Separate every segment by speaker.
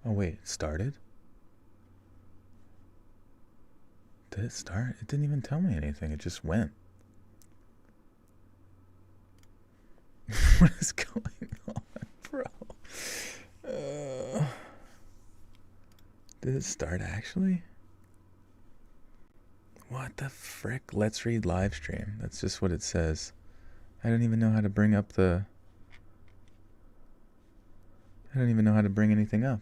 Speaker 1: Oh wait, it started? Did it start? It didn't even tell me anything. It just went. What is going on, bro? Did it start actually? What the frick? Let's read live stream. That's just what it says. I don't even know how to bring up the... I don't even know how to bring anything up.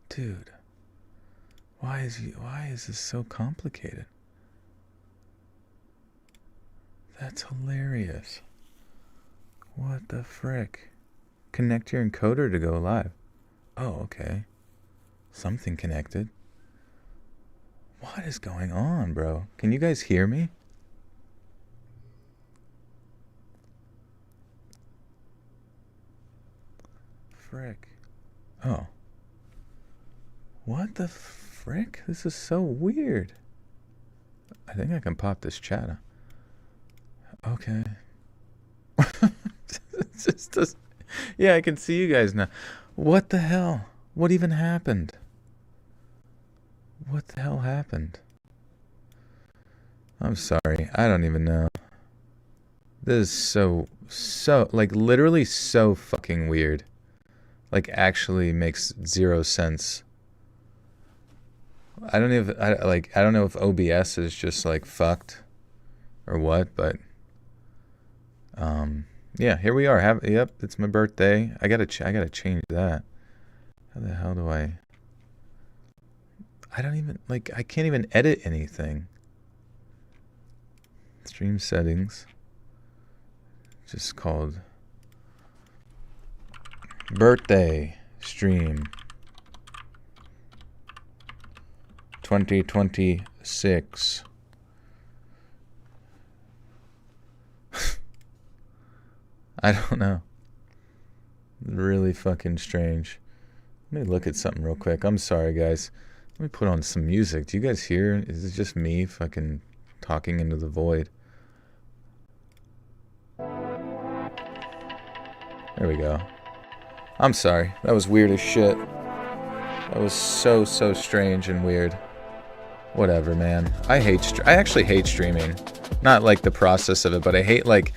Speaker 1: Dude. Why is this so complicated? That's hilarious. What the frick? Connect your encoder to go live. Oh, okay. Something connected. What is going on, bro? Can you guys hear me? Frick. Oh. What the frick? This is so weird. I think I can pop this chat. Okay. It just does. Yeah, I can see you guys now. What the hell? What even happened? What the hell happened? I'm sorry. I don't even know. This is so, like, literally so fucking weird. Like, actually makes zero sense. I don't know if OBS is just, like, fucked or what, but yeah, here we are. Yep, it's my birthday. I gotta change that. How the hell do I don't even, like, I can't even edit anything. Stream settings. Just called birthday stream 2026. I don't know. Really fucking strange. Let me look at something real quick. I'm sorry, guys. Let me put on some music. Do you guys hear? Is it just me fucking talking into the void? There we go. I'm sorry. That was weird as shit. That was so strange and weird. Whatever, man. I actually hate streaming. Not like the process of it, but I hate like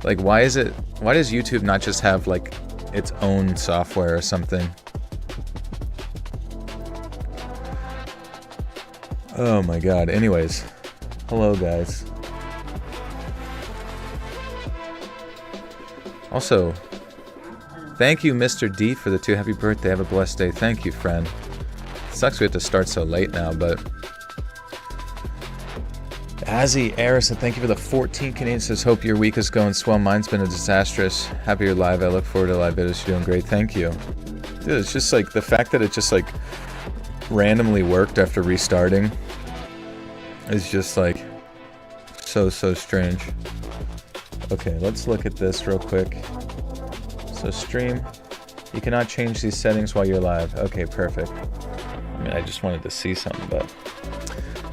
Speaker 1: why does YouTube not just have like its own software or something? Oh my god. Anyways, hello guys. Also, thank you, Mr. D, for the 2 happy birthday. Have a blessed day. Thank you, friend. Sucks we have to start so late now, but... Azzy Arison, thank you for the 14 Canadian. Says, hope your week is going swell. Mine's been a disastrous. Happy you're live. I look forward to live videos. You're doing great. Thank you. Dude, it's just like the fact that it just like randomly worked after restarting is just like so strange. Okay, let's look at this real quick. So stream, you cannot change these settings while you're live. Okay, perfect. I mean, I just wanted to see something, but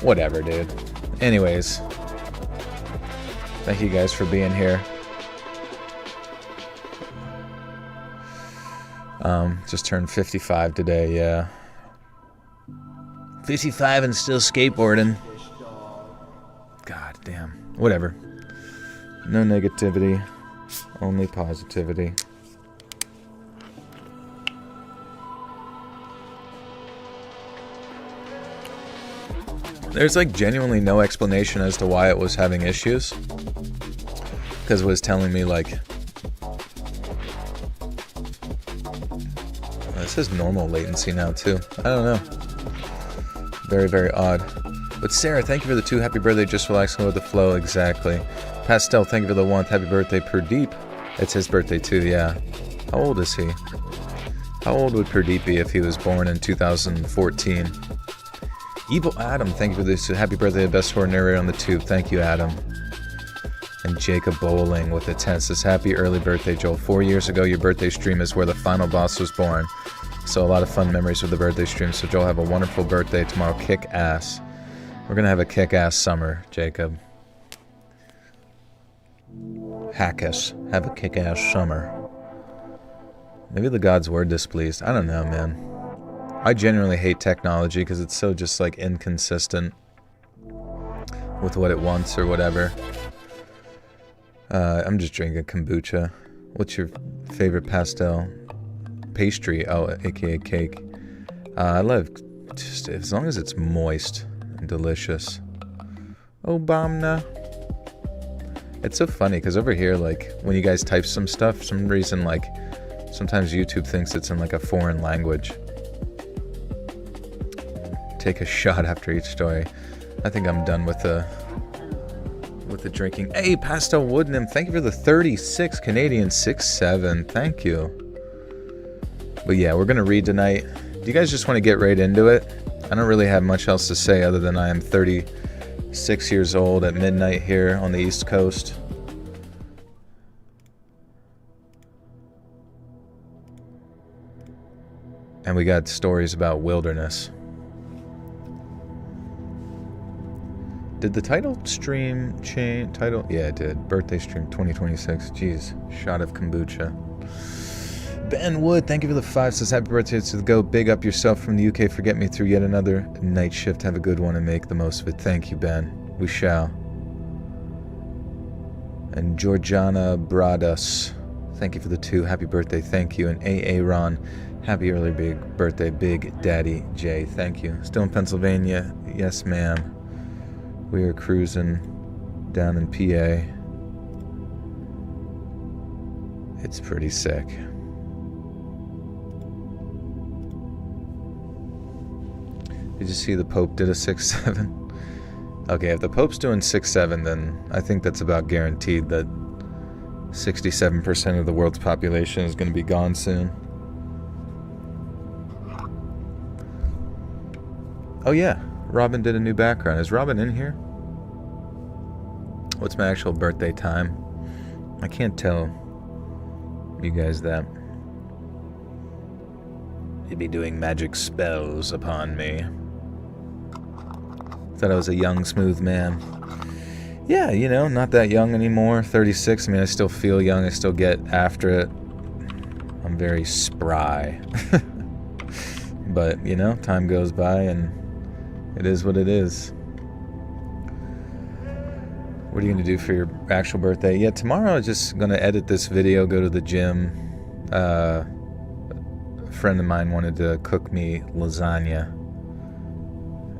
Speaker 1: whatever, dude. Anyways, thank you guys for being here. Just turned 55 today, yeah. 55 and still skateboarding. God damn. Whatever. No negativity, only positivity. There's like genuinely no explanation as to why it was having issues. Because it was telling me like... This says normal latency now too. I don't know. Very odd. But Sarah, thank you for the 2 happy birthday. Just relaxing with the flow. Exactly. Pastel, thank you for the 1 happy birthday. Pradeep. It's his birthday too, yeah. How old is he? How old would Pradeep be if he was born in 2014? Evil Adam, thank you for this happy birthday, best horror narrator on the tube. Thank you, Adam. And Jacob Bowling with the 10 says, happy early birthday, Joel. 4 years ago, your birthday stream is where the final boss was born. So a lot of fun memories with the birthday stream. So Joel, have a wonderful birthday tomorrow. Kick ass. We're gonna have a kick ass summer, Jacob. Hack us. Have a kick ass summer. Maybe the gods were displeased. I don't know, man. I genuinely hate technology because it's so just like inconsistent with what it wants or whatever. I'm just drinking kombucha. What's your favorite pastel pastry? Oh, aka cake. I love just as long as it's moist and delicious. Obama. It's so funny because over here, like when you guys type some stuff, for some reason, like sometimes YouTube thinks it's in like a foreign language. Take a shot after each story. I think I'm done with the drinking. Hey, Pastel Wood Nymph, thank you for the 36 Canadian 6-7. Thank you. But yeah, we're gonna read tonight. Do you guys just want to get right into it? I don't really have much else to say other than I am 36 years old at midnight here on the East Coast. And we got stories about wilderness. Did the title stream change? Title? Yeah, it did. Birthday stream 2026. Jeez. Shot of kombucha. Ben Wood, thank you for the 5. Says happy birthday to the Go. Big up yourself from the UK. Forget me through yet another night shift. Have a good one and make the most of it. Thank you, Ben. We shall. And Georgiana Bradas, thank you for the 2. Happy birthday. Thank you. And AA Ron, happy early big birthday, Big Daddy J. Thank you. Still in Pennsylvania? Yes, ma'am. We are cruising down in PA. It's pretty sick. Did you see the Pope did a 6-7? Okay, if the Pope's doing 6-7, then I think that's about guaranteed that 67% of the world's population is going to be gone soon. Oh yeah, Robin did a new background. Is Robin in here? What's my actual birthday time? I can't tell you guys that. You'd be doing magic spells upon me. Thought I was a young, smooth man. Yeah, you know, not that young anymore. 36. I mean, I still feel young. I still get after it. I'm very spry. But, you know, time goes by and it is what it is. What are you going to do for your actual birthday? Yeah, tomorrow I'm just going to edit this video, go to the gym. A friend of mine wanted to cook me lasagna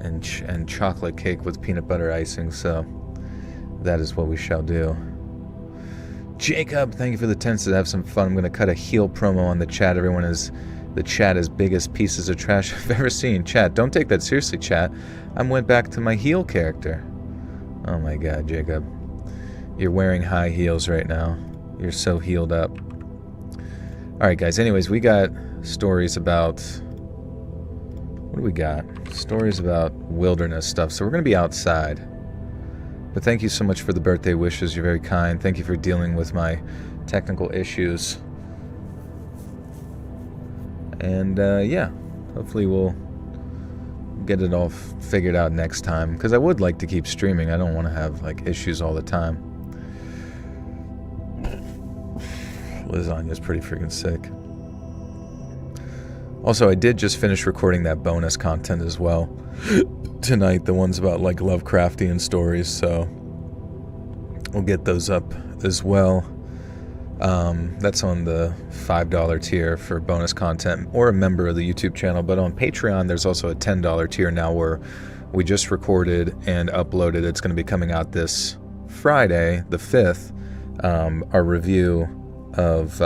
Speaker 1: and chocolate cake with peanut butter icing, so that is what we shall do. Jacob, thank you for the 10 to have some fun. I'm going to cut a heel promo on the chat. Everyone is... The chat is biggest pieces of trash I've ever seen. Chat, don't take that seriously, chat. I went back to my heel character. Oh my god, Jacob. You're wearing high heels right now. You're so heeled up. Alright, guys. Anyways, we got stories about... What do we got? Stories about wilderness stuff. So we're going to be outside. But thank you so much for the birthday wishes. You're very kind. Thank you for dealing with my technical issues. And, yeah, hopefully we'll get it all figured out next time. Because I would like to keep streaming. I don't want to have, like, issues all the time. Lasagna's pretty freaking sick. Also, I did just finish recording that bonus content as well. Tonight, the ones about, like, Lovecraftian stories. So, we'll get those up as well. That's on the $5 tier for bonus content or a member of the YouTube channel. But on Patreon, there's also a $10 tier now where we just recorded and uploaded. It's going to be coming out this Friday, the 5th, our review of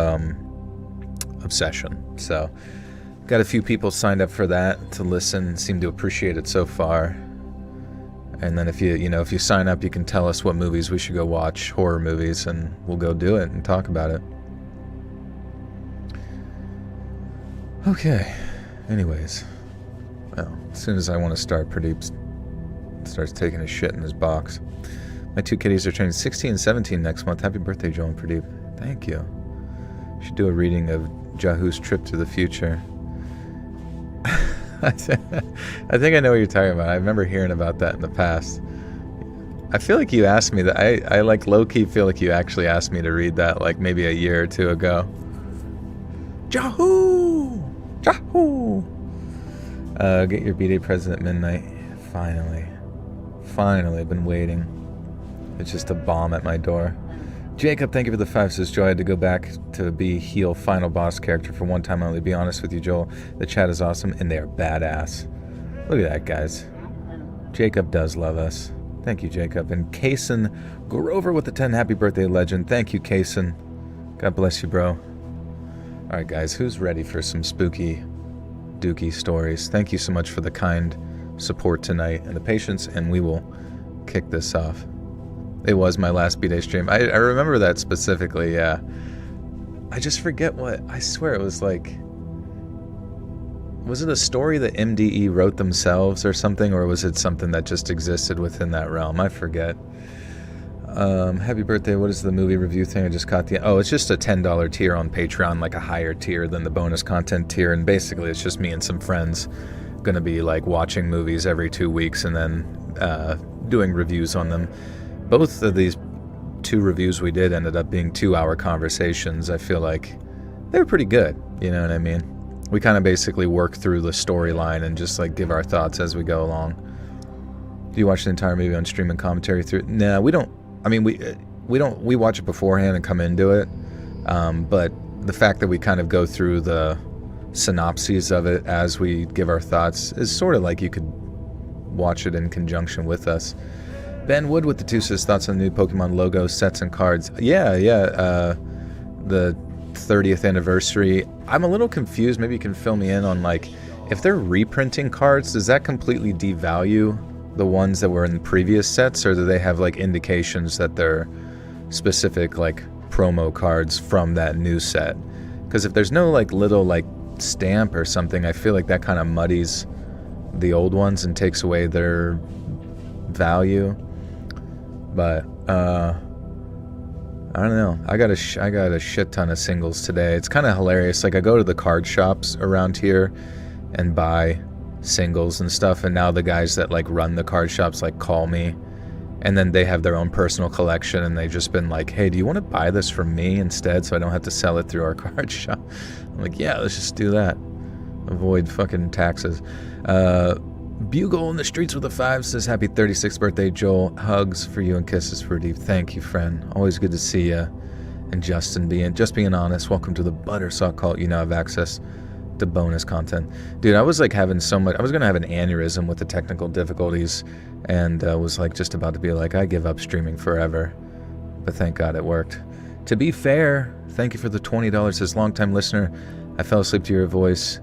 Speaker 1: Obsession. So got a few people signed up for that to listen, seem to appreciate it so far. And then if you sign up, you can tell us what movies we should go watch, horror movies, and we'll go do it and talk about it. Okay. Anyways. Well, as soon as I want to start, Pradeep starts taking his shit in his box. My 2 kitties are turning 16 and 17 next month. Happy birthday, Joe and Pradeep. Thank you. Should do a reading of Jahu's Trip to the Future. I think I know what you're talking about. I remember hearing about that in the past. I feel like you asked me that. I like low-key feel like you actually asked me to read that like maybe a year or two ago. Yahoo! Yahoo! Get your B-Day present at midnight. Finally. Finally, I've been waiting. It's just a bomb at my door. Jacob, thank you for the 5. Says Joe, I had to go back to be heel final boss character for one time only. Be honest with you, Joel. The chat is awesome, and they are badass. Look at that, guys. Jacob does love us. Thank you, Jacob. And Kaysen Grover with the 10 happy birthday legend. Thank you, Kaysen. God bless you, bro. Alright, guys, who's ready for some spooky, dooky stories? Thank you so much for the kind support tonight and the patience, and we will kick this off. It was my last B-Day stream. I remember that specifically, yeah. I just forget what... I swear it was like... Was it a story that MDE wrote themselves or something? Or was it something that just existed within that realm? I forget. Happy birthday. What is the movie review thing? I just caught the... Oh, it's just a $10 tier on Patreon, like a higher tier than the bonus content tier. And basically it's just me and some friends gonna be like watching movies every 2 weeks and then doing reviews on them. Both of these 2 reviews we did ended up being 2-hour conversations. I feel like they were pretty good, you know what I mean? We kind of basically work through the storyline and just like give our thoughts as we go along. Do you watch the entire movie on stream and commentary through? Nah, we don't. I mean, we watch it beforehand and come into it. But the fact that we kind of go through the synopses of it as we give our thoughts is sort of like you could watch it in conjunction with us. Ben Wood with the 2 says thoughts on the new Pokemon logo, sets, and cards. Yeah. The 30th anniversary. I'm a little confused. Maybe you can fill me in on like if they're reprinting cards, does that completely devalue the ones that were in the previous sets, or do they have like indications that they're specific like promo cards from that new set? Because if there's no like little like stamp or something, I feel like that kind of muddies the old ones and takes away their value. But I don't know. I got a shit ton of singles today. It's kind of hilarious. Like I go to the card shops around here and buy singles and stuff, and now the guys that like run the card shops like call me, and then they have their own personal collection, and they've just been like, hey, do you want to buy this from me instead so I don't have to sell it through our card shop? I'm like, yeah, let's just do that. Avoid fucking taxes. Bugle in the streets with a 5 says happy 36th birthday, Joel. Hugs for you and kisses for Deep. Thank you, friend. Always good to see you. And Justin being honest, welcome to the Buttersaw Cult. You now have access to bonus content. Dude, I was like having so much... I was going to have an aneurysm with the technical difficulties, and was like just about to be like, I give up streaming forever. But thank God it worked. To be fair, thank you for the $20 as longtime listener. I fell asleep to your voice.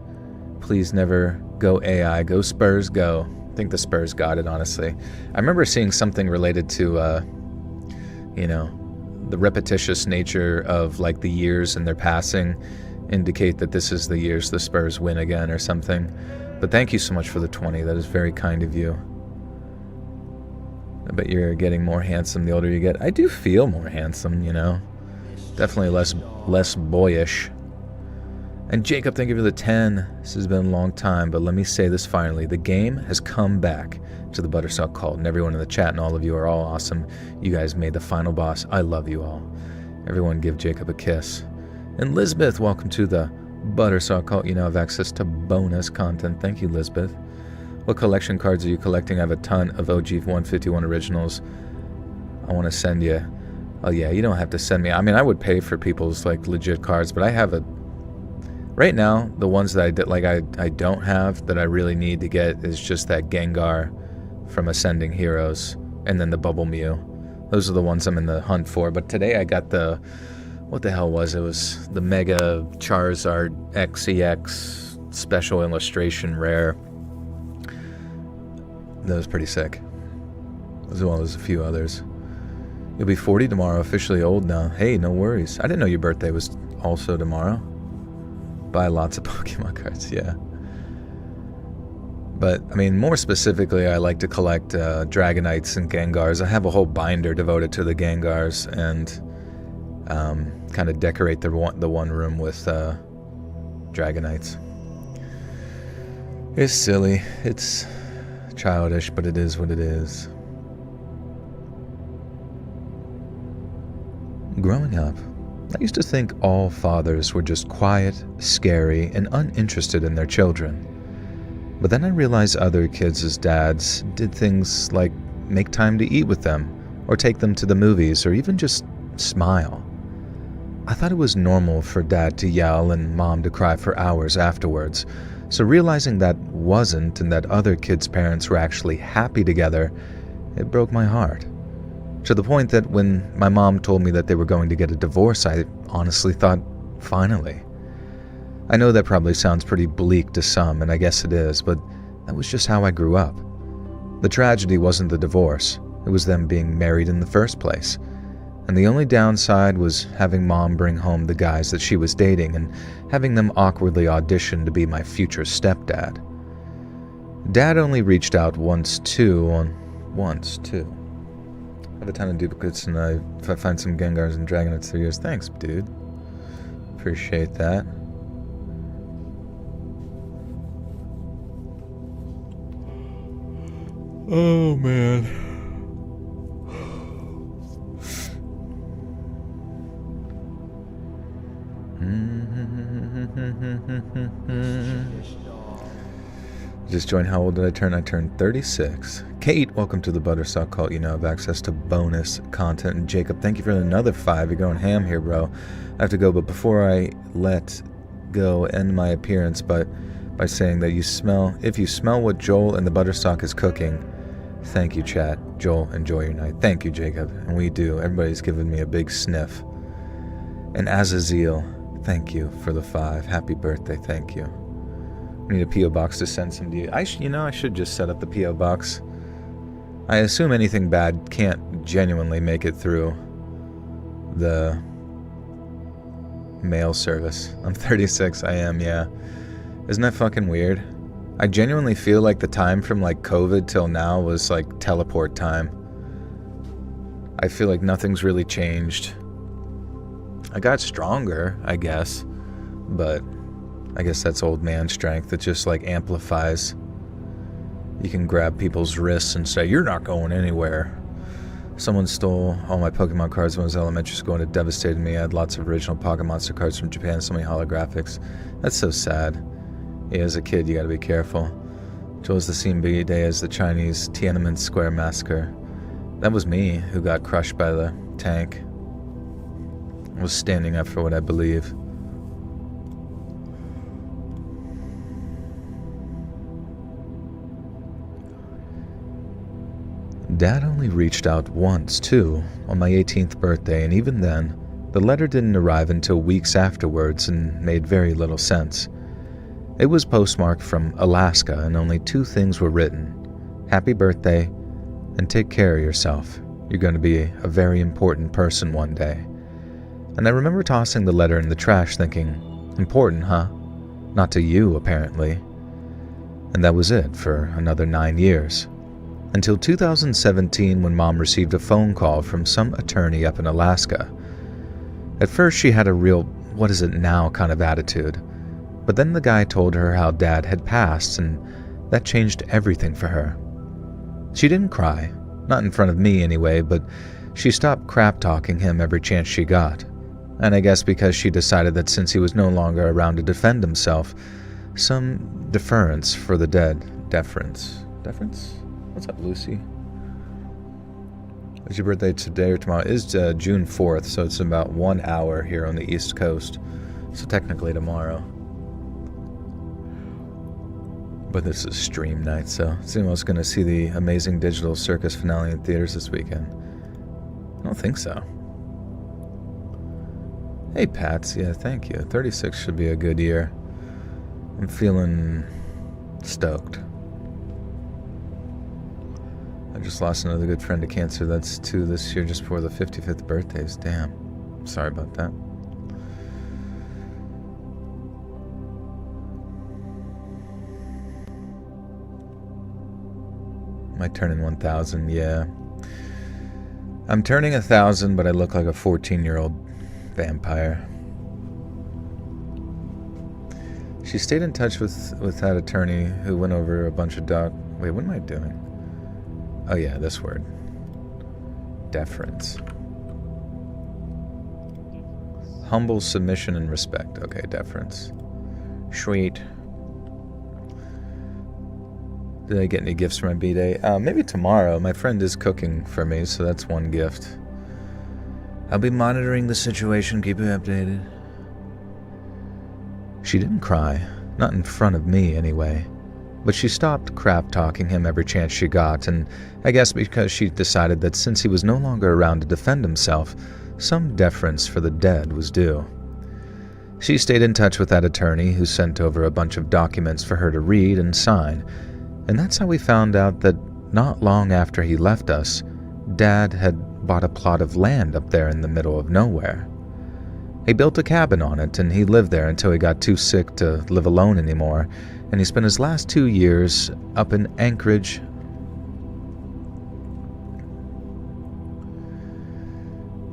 Speaker 1: Please never go AI. Go Spurs, go. I think the Spurs got it, honestly. I remember seeing something related to, you know, the repetitious nature of like the years and their passing indicate that this is the years the Spurs win again or something. But thank you so much for the 20. That is very kind of you. I bet you're getting more handsome the older you get. I do feel more handsome, you know. Definitely less boyish. And Jacob, thank you for the 10. This has been a long time, but let me say this finally. The game has come back to the Buttersaw Cult, and everyone in the chat and all of you are all awesome. You guys made the final boss. I love you all. Everyone give Jacob a kiss. And Lisbeth, welcome to the Buttersaw Cult. You now have access to bonus content. Thank you, Lisbeth. What collection cards are you collecting? I have a ton of OG 151 originals. I want to send you. Oh yeah, you don't have to send me. I mean, I would pay for people's like legit cards, but I have a... Right now, the ones that I don't have that I really need to get is just that Gengar from Ascending Heroes and then the Bubble Mew. Those are the ones I'm in the hunt for. But today I got the... What the hell was it? It was the Mega Charizard XEX Special Illustration Rare. That was pretty sick. As well as a few others. You'll be 40 tomorrow, officially old now. Hey, no worries. I didn't know your birthday was also tomorrow. Buy lots of Pokemon cards, yeah. But, I mean, more specifically, I like to collect Dragonites and Gengars. I have a whole binder devoted to the Gengars, and kind of decorate the one room with Dragonites. It's silly. It's childish, but it is what it is. Growing up, I used to think all fathers were just quiet, scary, and uninterested in their children. But then I realized other kids as dads did things like make time to eat with them, or take them to the movies, or even just smile. I thought it was normal for dad to yell and mom to cry for hours afterwards, so realizing that wasn't and that other kids' parents were actually happy together, it broke my heart. To the point that when my mom told me that they were going to get a divorce, I honestly thought, finally. I know that probably sounds pretty bleak to some, and I guess it is, but that was just how I grew up. The tragedy wasn't the divorce, it was them being married in the first place. And the only downside was having mom bring home the guys that she was dating and having them awkwardly audition to be my future stepdad. Dad only reached out once too. I have a ton of duplicates, and if I find some Gengars and Dragonets through yours, thanks, dude. Appreciate that. Oh, man. Just joined. How old did I turn? I turned 36. Kate, welcome to the Buttersock Cult. You now have access to bonus content. And Jacob, thank you for another 5. You're going ham here, bro. I have to go, but before I let go, end my appearance by saying that if you smell what Joel and the Buttersock is cooking, thank you, chat. Joel, enjoy your night. Thank you, Jacob. And we do. Everybody's giving me a big sniff. And Azazel, thank you for the 5. Happy birthday. Thank you. We need a P.O. box to send some to you. I should just set up the P.O. box. I assume anything bad can't genuinely make it through the mail service. I'm 36. I am, yeah. Isn't that fucking weird? I genuinely feel like the time from like COVID till now was like teleport time. I feel like nothing's really changed. I got stronger, I guess, but I guess that's old man strength. It just like amplifies. You can grab people's wrists and say, "You're not going anywhere." Someone stole all my Pokemon cards when I was in elementary school, and it devastated me. I had lots of original Pokémon Monster cards from Japan, so many holographics. That's so sad. Yeah, as a kid, you gotta be careful. Joel's the same big day as the Chinese Tiananmen Square massacre. That was me who got crushed by the tank. I was standing up for what I believe. Dad only reached out once, too, on my 18th birthday, and even then, the letter didn't arrive until weeks afterwards and made very little sense. It was postmarked from Alaska, and only 2 things were written: "Happy birthday," and "Take care of yourself. You're going to be a very important person one day." And I remember tossing the letter in the trash thinking, important, huh? Not to you, apparently. And that was it for another 9 years. Until 2017, when Mom received a phone call from some attorney up in Alaska. At first, she had a real what is it now kind of attitude, but then the guy told her how Dad had passed, and that changed everything for her. She didn't cry, not in front of me anyway, but she stopped crap-talking him every chance she got, and I guess because she decided that since he was no longer around to defend himself, some deference for the dead. Deference? What's up, Lucy? Is your birthday today or tomorrow? It is June 4th, so it's about 1 hour here on the East Coast. So technically tomorrow. But this is stream night, so it's almost going to see the Amazing Digital Circus finale in theaters this weekend. I don't think so. Hey, Pats. Yeah, thank you. 36 should be a good year. I'm feeling stoked. I just lost another good friend to cancer. That's 2 this year just before the 55th birthdays. Damn. Sorry about that. Am I turning 1,000? Yeah. I'm turning 1,000, but I look like a 14-year-old vampire. She stayed in touch with that attorney who went over a bunch of Wait, what am I doing? Oh yeah, this word. Deference. humble submission and respect. Okay, deference. Sweet. Did I get any gifts for my B-Day? Maybe tomorrow. My friend is cooking for me, so that's one gift. I'll be monitoring the situation, keep you updated. She didn't cry. Not in front of me, anyway. But she stopped crap-talking him every chance she got, and I guess because she decided that since he was no longer around to defend himself, some deference for the dead was due. She stayed in touch with that attorney who sent over a bunch of documents for her to read and sign, and that's how we found out that not long after he left us, Dad had bought a plot of land up there in the middle of nowhere. He built a cabin on it, and he lived there until he got too sick to live alone anymore, and he spent his last 2 years up in Anchorage.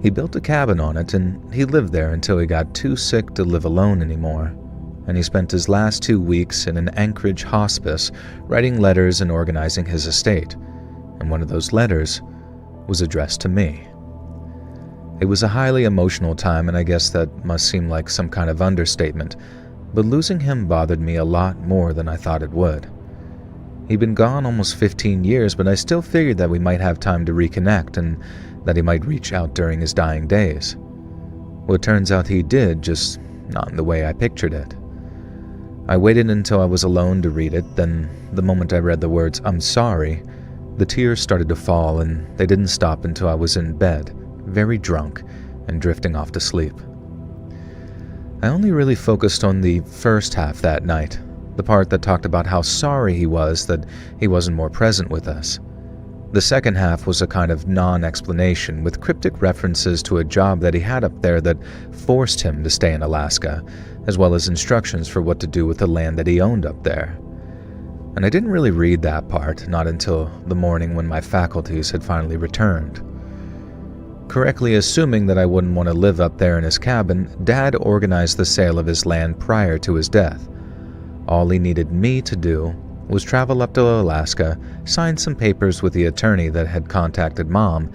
Speaker 1: He built a cabin on it, and he lived there until he got too sick to live alone anymore, and he spent his last 2 weeks in an Anchorage hospice writing letters and organizing his estate, and one of those letters was addressed to me. It was a highly emotional time, and I guess that must seem like some kind of understatement, but losing him bothered me a lot more than I thought it would. He'd been gone almost 15 years, but I still figured that we might have time to reconnect and that he might reach out during his dying days. Well, it turns out he did, just not in the way I pictured it. I waited until I was alone to read it, then the moment I read the words, "I'm sorry," the tears started to fall, and they didn't stop until I was in bed, very drunk and drifting off to sleep. I only really focused on the first half that night, the part that talked about how sorry he was that he wasn't more present with us. The second half was a kind of non-explanation with cryptic references to a job that he had up there that forced him to stay in Alaska, as well as instructions for what to do with the land that he owned up there. And I didn't really read that part, not until the morning when my faculties had finally returned. Correctly assuming that I wouldn't want to live up there in his cabin, Dad organized the sale of his land prior to his death. All he needed me to do was travel up to Alaska, sign some papers with the attorney that had contacted Mom,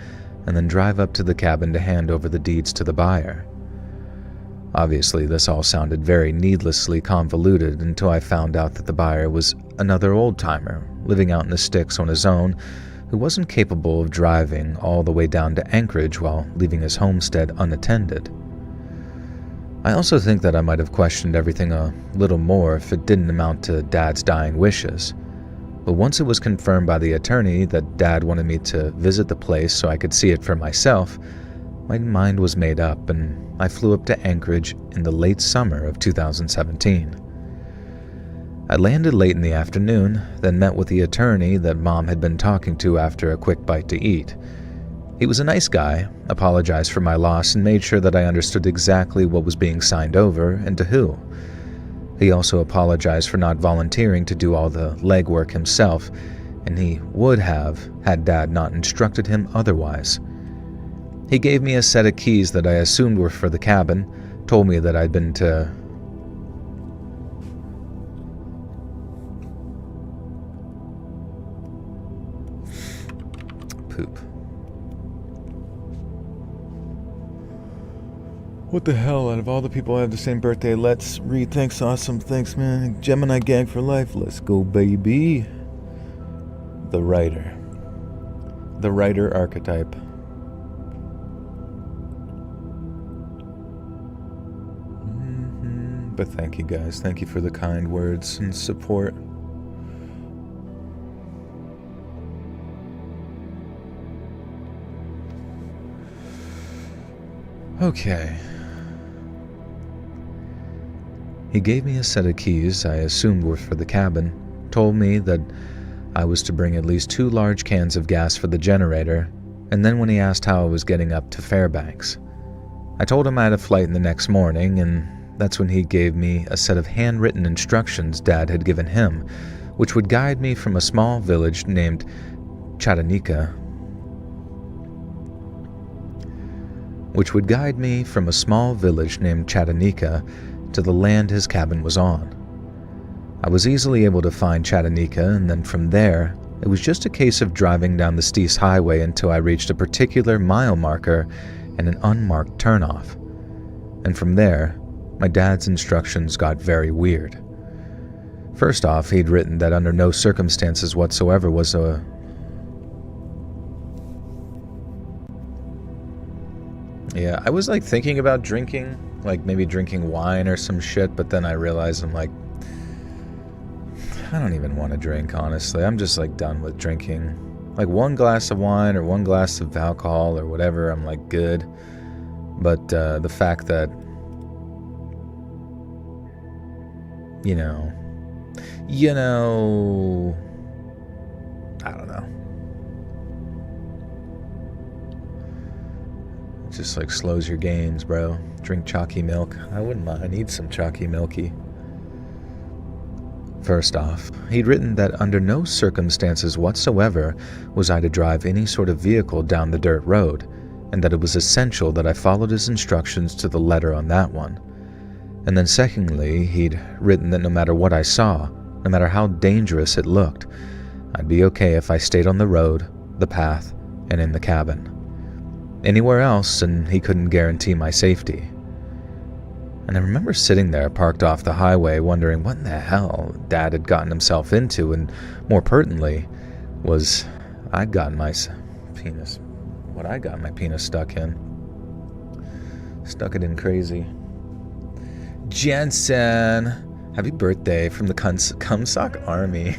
Speaker 1: and then drive up to the cabin to hand over the deeds to the buyer. Obviously, this all sounded very needlessly convoluted until I found out that the buyer was another old-timer living out in the sticks on his own, who wasn't capable of driving all the way down to Anchorage while leaving his homestead unattended. I also think that I might have questioned everything a little more if it didn't amount to Dad's dying wishes. But once it was confirmed by the attorney that Dad wanted me to visit the place so I could see it for myself, my mind was made up and I flew up to Anchorage in the late summer of 2017. I landed late in the afternoon, then met with the attorney that Mom had been talking to after a quick bite to eat. He was a nice guy, apologized for my loss, and made sure that I understood exactly what was being signed over and to who. He also apologized for not volunteering to do all the legwork himself, and he would have had Dad not instructed him otherwise. He gave me a set of keys that I assumed were for the cabin, told me that I'd been to poop. What the hell? Out of all the people I have the same birthday, let's read. Thanks, awesome. Thanks, man. Gemini gang for life. Let's go, baby. The writer. The writer archetype. But thank you guys. Thank you for the kind words and support. Okay. He gave me a set of keys I assumed were for the cabin, told me that I was to bring at least 2 large cans of gas for the generator, and then when he asked how I was getting up to Fairbanks, I told him I had a flight in the next morning, and that's when he gave me a set of handwritten instructions Dad had given him, which would guide me from a small village named Chattanooga to the land his cabin was on. I was easily able to find Chattanooga, and then from there, it was just a case of driving down the Steese Highway until I reached a particular mile marker and an unmarked turnoff. And from there, my dad's instructions got very weird. First off, he'd written that under no circumstances whatsoever was a... Yeah, I was like thinking about drinking, like maybe drinking wine or some shit, but then I realized I'm like, I don't even want to drink, honestly. I'm just like done with drinking. Like one glass of wine or one glass of alcohol or whatever, I'm like good. But the fact that, you know, I don't know. It just like slows your gains, bro. Drink chalky milk. I wouldn't mind. I need some chalky milky. First off, he'd written that under no circumstances whatsoever was I to drive any sort of vehicle down the dirt road, and that it was essential that I followed his instructions to the letter on that one. And then secondly, he'd written that no matter what I saw, no matter how dangerous it looked, I'd be okay if I stayed on the road, the path, and in the cabin. Anywhere else, and he couldn't guarantee my safety. And I remember sitting there parked off the highway wondering what in the hell Dad had gotten himself into, and more pertinently, was I'd gotten my penis... what I got my penis stuck in. Stuck it in crazy. Jensen! Happy birthday from the Cumsock Army.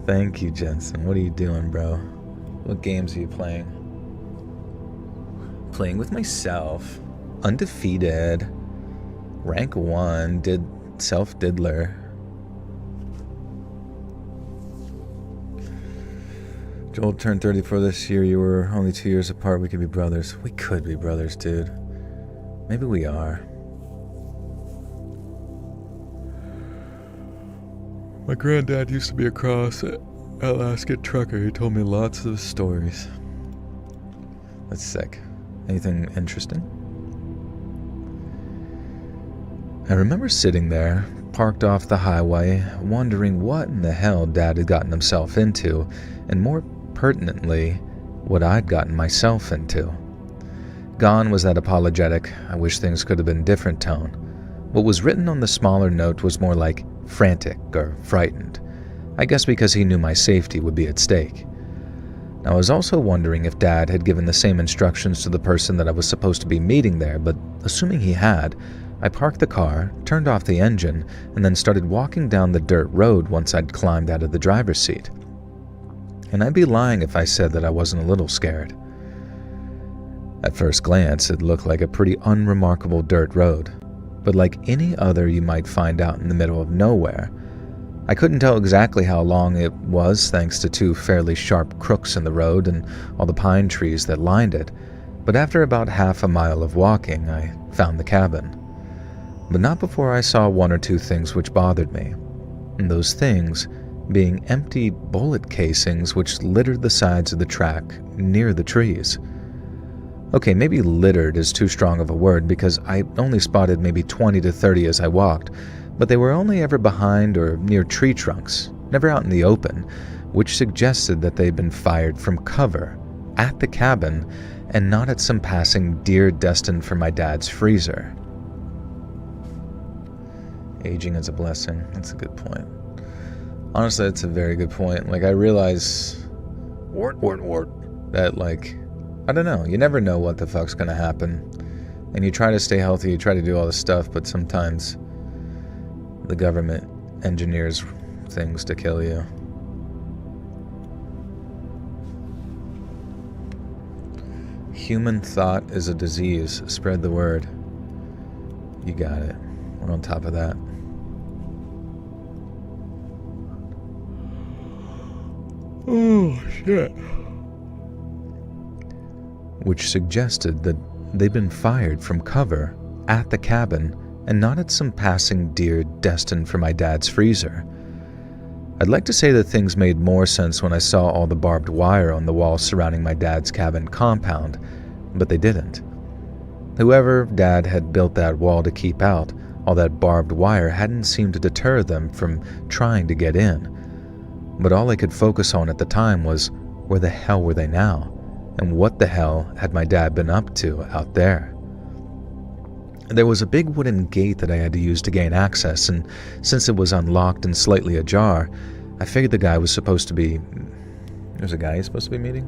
Speaker 1: Thank you, Jensen. What are you doing, bro? What games are you playing? Playing with myself. Undefeated. Rank 1. Self-diddler. Joel turned 34 this year. You were only 2 years apart. We could be brothers. We could be brothers, dude. Maybe we are. My granddad used to be a cross-Alaska trucker. He told me lots of stories. That's sick. Anything interesting? I remember sitting there, parked off the highway, wondering what in the hell Dad had gotten himself into, and more pertinently, what I'd gotten myself into. Gone was that apologetic, I wish things could have been different tone. What was written on the smaller note was more like frantic or frightened, I guess because he knew my safety would be at stake. Now, I was also wondering if Dad had given the same instructions to the person that I was supposed to be meeting there, but assuming he had, I parked the car, turned off the engine, and then started walking down the dirt road once I'd climbed out of the driver's seat. And I'd be lying if I said that I wasn't a little scared. At first glance, it looked like a pretty unremarkable dirt road, but like any other you might find out in the middle of nowhere. I couldn't tell exactly how long it was thanks to 2 fairly sharp crooks in the road and all the pine trees that lined it, but after about half a mile of walking, I found the cabin. But not before I saw 1 or 2 things which bothered me, and those things being empty bullet casings which littered the sides of the track near the trees. Okay, maybe littered is too strong of a word because I only spotted maybe 20 to 30 as I walked, but they were only ever behind or near tree trunks, never out in the open, which suggested that they'd been fired from cover, at the cabin, and not at some passing deer destined for my dad's freezer. Aging is a blessing. That's a good point. Honestly, that's a very good point. Like, I realize that, like, I don't know. You never know what the fuck's gonna happen. And you try to stay healthy, you try to do all this stuff, but sometimes the government engineers things to kill you. Human thought is a disease. Spread the word. You got it. We're on top of that. Oh, shit. Which suggested that they'd been fired from cover at the cabin and not at some passing deer destined for my dad's freezer. I'd like to say that things made more sense when I saw all the barbed wire on the wall surrounding my dad's cabin compound, but they didn't. Whoever Dad had built that wall to keep out, all that barbed wire hadn't seemed to deter them from trying to get in. But all I could focus on at the time was, where the hell were they now? And what the hell had my dad been up to out there? There was a big wooden gate that I had to use to gain access, and since it was unlocked and slightly ajar, I figured the guy was supposed to be... There's a guy he's supposed to be meeting?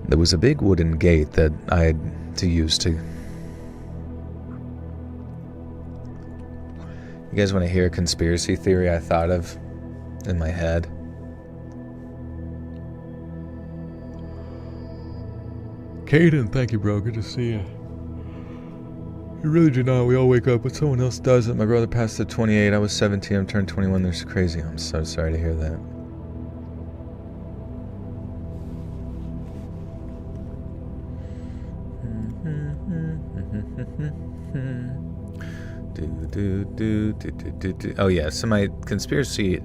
Speaker 1: There was a big wooden gate that I had to use to... You guys want to hear a conspiracy theory I thought of in my head? Caden, thank you, bro. Good to see you. You really do not. We all wake up, but someone else does it. My brother passed at 28. I was 17. I'm turned 21. This is crazy. I'm so sorry to hear that. Oh yeah, so my conspiracy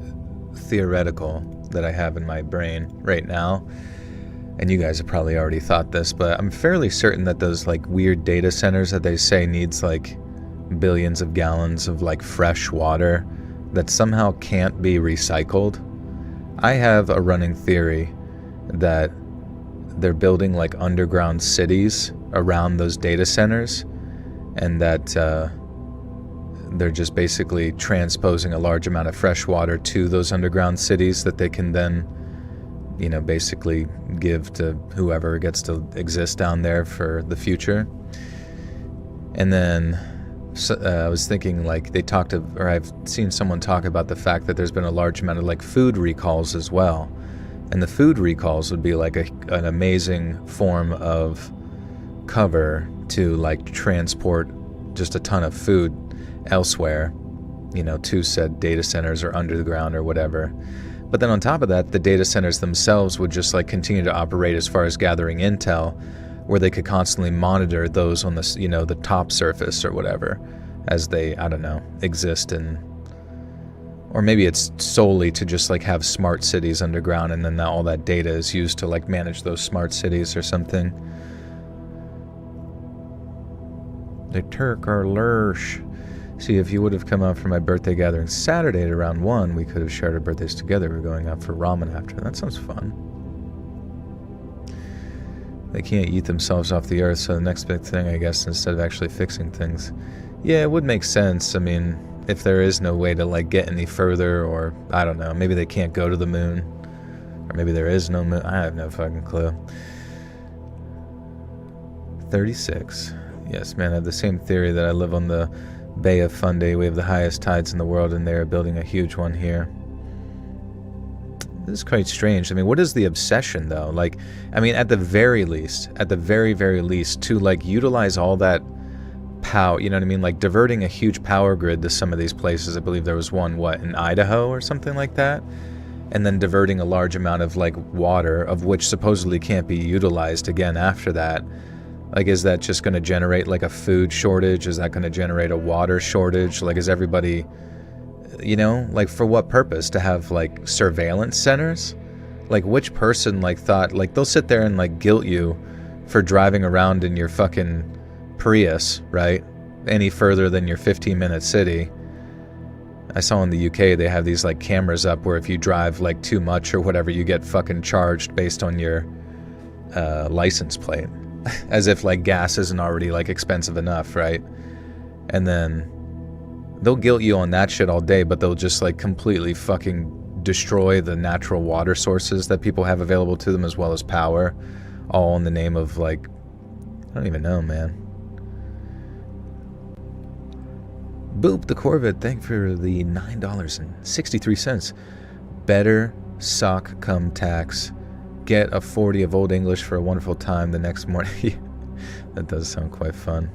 Speaker 1: theoretical that I have in my brain right now, and you guys have probably already thought this, but I'm fairly certain that those like weird data centers that they say needs like billions of gallons of like fresh water that somehow can't be recycled. I have a running theory that they're building like underground cities around those data centers, and that they're just basically transposing a large amount of fresh water to those underground cities that they can then, you know, basically give to whoever gets to exist down there for the future. And then I was thinking, like, I've seen someone talk about the fact that there's been a large amount of like food recalls as well. And the food recalls would be like an amazing form of cover to like transport just a ton of food elsewhere, you know, to said data centers or under the ground or whatever. But then on top of that, the data centers themselves would just like continue to operate as far as gathering intel, where they could constantly monitor those on the, you know, the top surface or whatever, as they, I don't know, exist in, or maybe it's solely to just like have smart cities underground, and then all that data is used to like manage those smart cities or something. The Turk or Lurch. See, if you would have come out for my birthday gathering Saturday at around 1, we could have shared our birthdays together. We're going out for ramen after. That sounds fun. They can't eat themselves off the earth, so the next big thing, I guess, instead of actually fixing things. Yeah, it would make sense. I mean, if there is no way to, like, get any further, or, I don't know, maybe they can't go to the moon. Or maybe there is no moon. I have no fucking clue. 36. Yes, man, I have the same theory that I live on the Bay of Fundy. We have the highest tides in the world, and they're building a huge one here. This is quite strange. I mean, what is the obsession, though? Like, I mean, at the very least, very least, to, like, utilize all that power, you know what I mean? Like, diverting a huge power grid to some of these places. I believe there was one, in Idaho or something like that? And then diverting a large amount of, like, water, of which supposedly can't be utilized again after that. Like, is that just going to generate, like, a food shortage? Is that going to generate a water shortage? Like, is everybody, you know, like, for what purpose? To have, like, surveillance centers? Like, which person, like, thought, like, they'll sit there and, like, guilt you for driving around in your fucking Prius, right? Any further than your 15-minute city. I saw in the UK they have these, like, cameras up where if you drive, like, too much or whatever, you get fucking charged based on your license plate. As if, like, gas isn't already, like, expensive enough, right? And then they'll guilt you on that shit all day, but they'll just, like, completely fucking destroy the natural water sources that people have available to them, as well as power, all in the name of, like, I don't even know, man. Boop the Corvette, thank for the $9.63. Better suck cum tax. Get a 40 of Old English for a wonderful time the next morning. That does sound quite fun.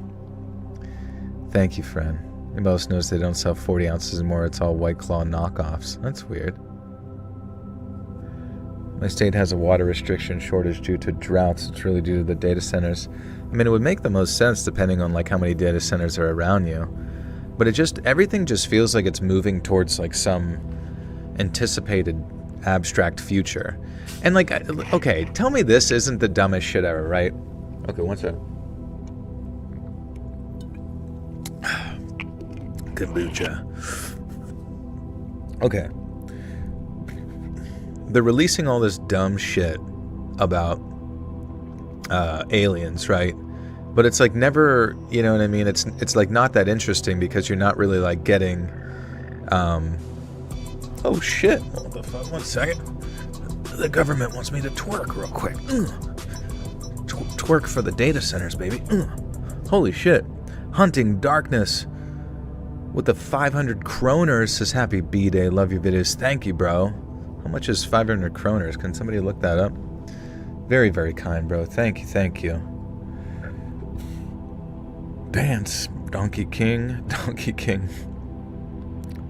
Speaker 1: Thank you, friend. Anybody else knows they don't sell 40 ounces anymore? It's all White Claw knockoffs. That's weird. My state has a water restriction shortage due to droughts. It's really due to the data centers. I mean, it would make the most sense depending on, like, how many data centers are around you. But everything just feels like it's moving towards, like, some anticipated abstract future. And, like, okay, tell me this isn't the dumbest shit ever, right? Okay, one second. Kombucha. Okay. They're releasing all this dumb shit about aliens, right? But it's like never, you know what I mean? It's like not that interesting because you're not really like getting. Oh shit! What the fuck? 1 second. The government wants me to twerk real quick. Twerk for the data centers, baby. Holy shit! Hunting Darkness with the 500 kroners says happy B-Day. Love your videos. Thank you, bro. How much is 500 kroners? Can somebody look that up? Very, very kind, bro. Thank you, thank you. Dance, Donkey King. Donkey King.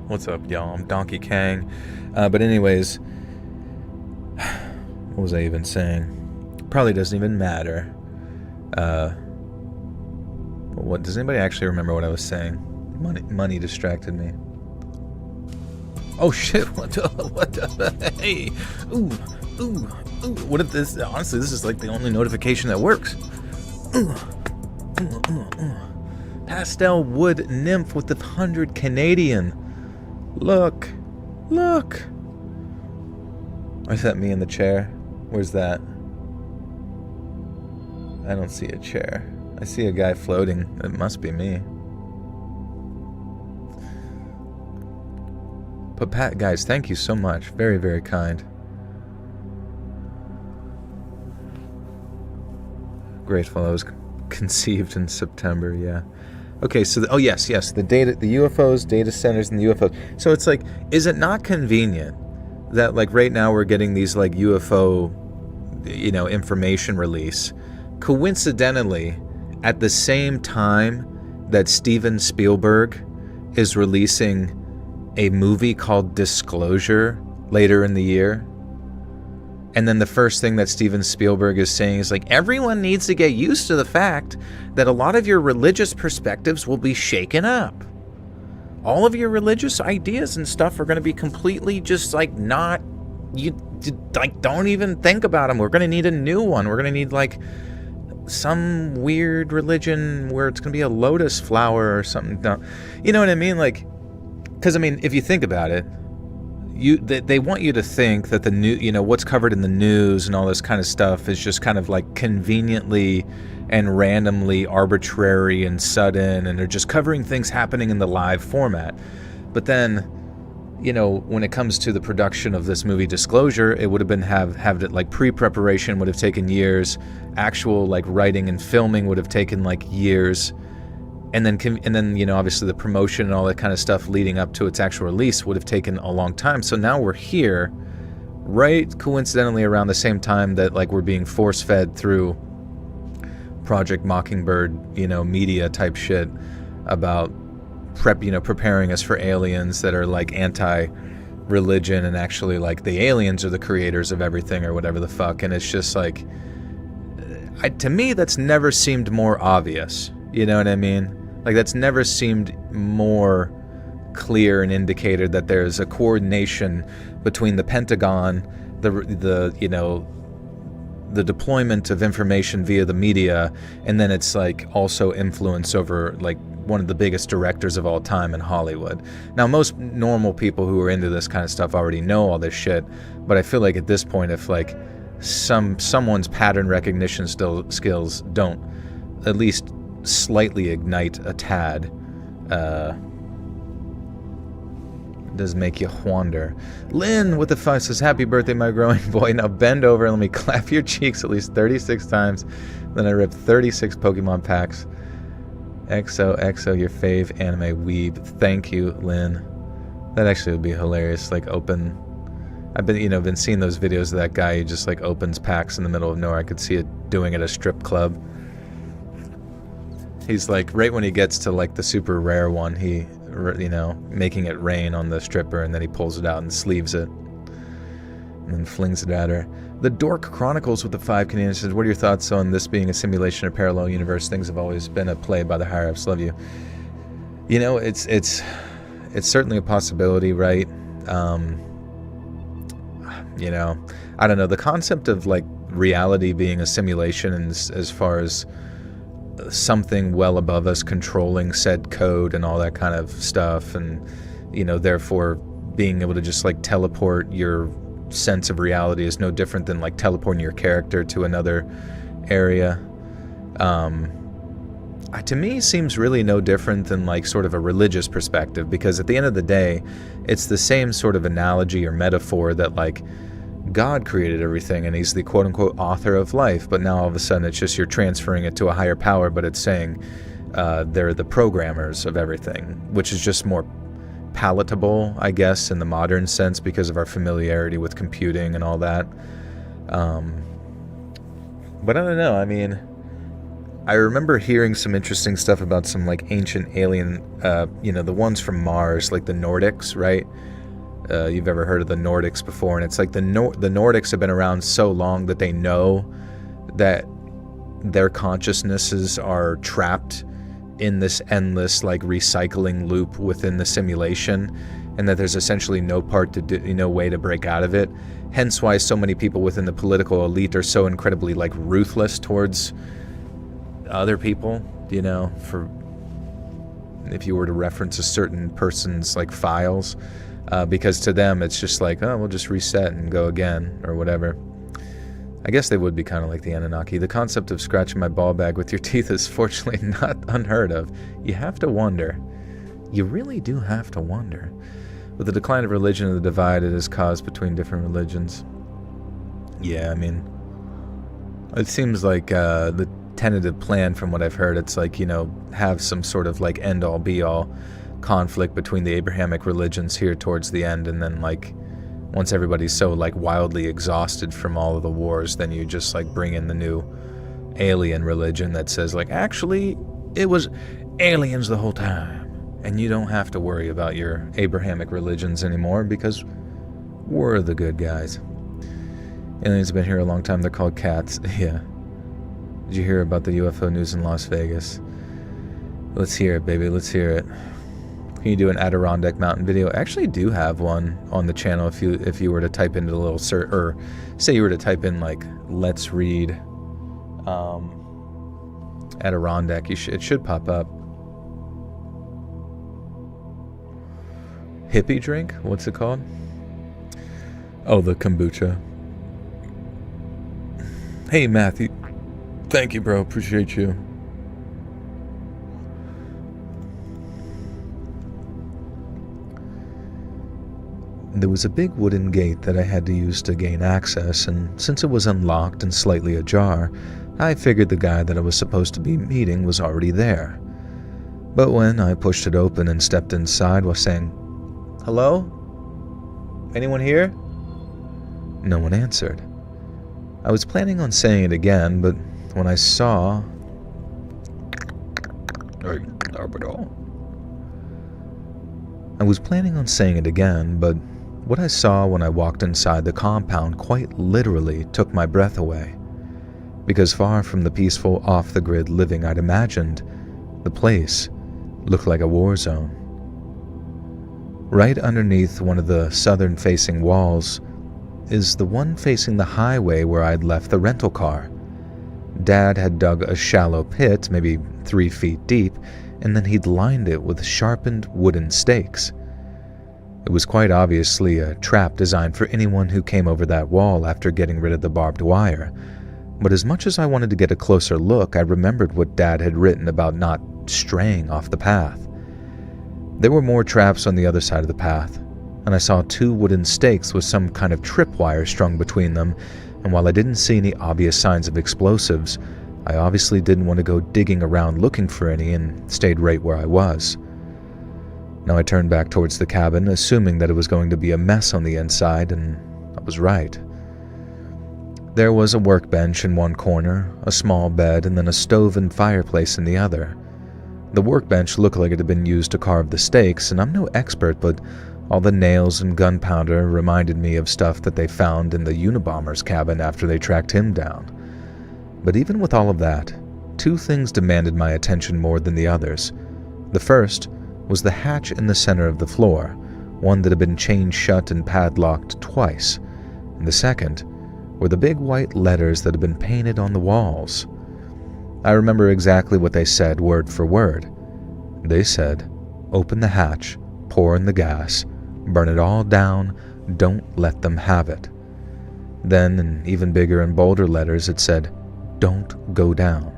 Speaker 1: What's up, y'all? I'm Donkey Kang. But anyways, what was I even saying? Probably doesn't even matter. What does anybody actually remember what I was saying? Money distracted me. Oh shit! What the? Hey, ooh. What if this? Honestly, this is like the only notification that works. Pastel Wood Nymph with the 100 Canadian. Look. Or is that me in the chair? Where's that? I don't see a chair. I see a guy floating. It must be me. But Pat, guys, thank you so much. Very, very kind. Grateful I was conceived in September, yeah. Okay, so, yes, the UFOs, data centers, and the UFOs. So it's like, is it not convenient that, like, right now we're getting these, like, UFO, information release, coincidentally, at the same time that Steven Spielberg is releasing a movie called Disclosure later in the year? And then the first thing that Steven Spielberg is saying is like, everyone needs to get used to the fact that a lot of your religious perspectives will be shaken up. All of your religious ideas and stuff are going to be completely just like not, you like don't even think about them. We're going to need a new one. We're going to need like some weird religion where it's going to be a lotus flower or something. You know what I mean? Like, because I mean, if you think about it, they want you to think that the new, what's covered in the news and all this kind of stuff is just kind of like conveniently and randomly arbitrary and sudden, and they're just covering things happening in the live format. But then, when it comes to the production of this movie Disclosure, it would have been have it like pre-preparation would have taken years, actual like writing and filming would have taken like years. And then, obviously the promotion and all that kind of stuff leading up to its actual release would have taken a long time. So now we're here, right coincidentally around the same time that like we're being force-fed through Project Mockingbird, media type shit about preparing us for aliens that are like anti-religion and actually like the aliens are the creators of everything or whatever the fuck. And it's just like, to me, that's never seemed more obvious. You know what I mean? Like, that's never seemed more clear and indicated that there's a coordination between the Pentagon, the deployment of information via the media, and then it's like also influence over like one of the biggest directors of all time in Hollywood. Now, most normal people who are into this kind of stuff already know all this shit, but I feel like at this point, if like someone's pattern recognition skills don't at least slightly ignite a tad, does make you wonder. Lynn with the 5 says, happy birthday, my growing boy. Now bend over and let me clap your cheeks at least 36 times. Then I rip 36 Pokemon packs. XO, your fave anime weeb. Thank you, Lynn. That actually would be hilarious. Like open... I've been seeing those videos of that guy who just like opens packs in the middle of nowhere. I could see it doing at a strip club. He's like, right when he gets to like the super rare one, he, making it rain on the stripper, and then he pulls it out and sleeves it. And then flings it at her. The Dork Chronicles with the 5 Canadians says, what are your thoughts on this being a simulation or parallel universe? Things have always been a play by the higher-ups. Love you. It's certainly a possibility, right? I don't know. The concept of like reality being a simulation, and as far as something well above us controlling said code and all that kind of stuff, and therefore being able to just like teleport your sense of reality is no different than like teleporting your character to another area. To me, seems really no different than like sort of a religious perspective, because at the end of the day, it's the same sort of analogy or metaphor that like God created everything and he's the quote-unquote author of life, but now all of a sudden it's just you're transferring it to a higher power, but it's saying they're the programmers of everything, which is just more palatable, I guess, in the modern sense because of our familiarity with computing and all that. But I don't know, I mean, I remember hearing some interesting stuff about some like ancient alien, the ones from Mars, like the Nordics, right? You've ever heard of the Nordics before, and it's like the Nordics have been around so long that they know that their consciousnesses are trapped in this endless like recycling loop within the simulation, and that there's essentially no way to break out of it. Hence why so many people within the political elite are so incredibly like ruthless towards other people, for if you were to reference a certain person's like files, because to them it's just like, oh, we'll just reset and go again or whatever. I guess they would be kind of like the Anunnaki. The concept of scratching my ball bag with your teeth is fortunately not unheard of. You have to wonder. You really do have to wonder. With the decline of religion and the divide it has caused between different religions. Yeah, I mean, it seems like the tentative plan, from what I've heard, it's like, have some sort of like end-all be-all conflict between the Abrahamic religions here towards the end, and then like once everybody's so like wildly exhausted from all of the wars, then you just like bring in the new alien religion that says like, actually it was aliens the whole time, and you don't have to worry about your Abrahamic religions anymore because we're the good guys. Aliens have been here a long time. They're called cats. Yeah. Did you hear about the UFO news in Las Vegas? Let's hear it, baby. Let's hear it. Can you do an Adirondack Mountain video? I actually do have one on the channel. If you were to type into the little search, or say you were to type in like "Let's read Adirondack," it should pop up. Hippie drink? What's it called? Oh, the kombucha. Hey, Matthew. Thank you, bro. Appreciate you. There was a big wooden gate that I had to use to gain access, and since it was unlocked and slightly ajar, I figured the guy that I was supposed to be meeting was already there. But when I pushed it open and stepped inside while saying, "Hello? Anyone here?" no one answered. I was planning on saying it again, but when I saw... I was planning on saying it again, but what I saw when I walked inside the compound quite literally took my breath away. Because far from the peaceful, off-the-grid living I'd imagined, the place looked like a war zone. Right underneath one of the southern-facing walls is the one facing the highway where I'd left the rental car. Dad had dug a shallow pit, maybe 3 feet deep, and then he'd lined it with sharpened wooden stakes. It was quite obviously a trap designed for anyone who came over that wall after getting rid of the barbed wire. But as much as I wanted to get a closer look, I remembered what Dad had written about not straying off the path. There were more traps on the other side of the path, and I saw 2 wooden stakes with some kind of tripwire strung between them, and while I didn't see any obvious signs of explosives, I obviously didn't want to go digging around looking for any and stayed right where I was. Now I turned back towards the cabin, assuming that it was going to be a mess on the inside, and I was right. There was a workbench in one corner, a small bed, and then a stove and fireplace in the other. The workbench looked like it had been used to carve the stakes, and I'm no expert, but all the nails and gunpowder reminded me of stuff that they found in the Unabomber's cabin after they tracked him down. But even with all of that, 2 things demanded my attention more than the others. The first was the hatch in the center of the floor, one that had been chained shut and padlocked twice, and the second were the big white letters that had been painted on the walls. I remember exactly what they said word for word. They said, "Open the hatch, pour in the gas, burn it all down, don't let them have it." Then, in even bigger and bolder letters, it said, don't go down.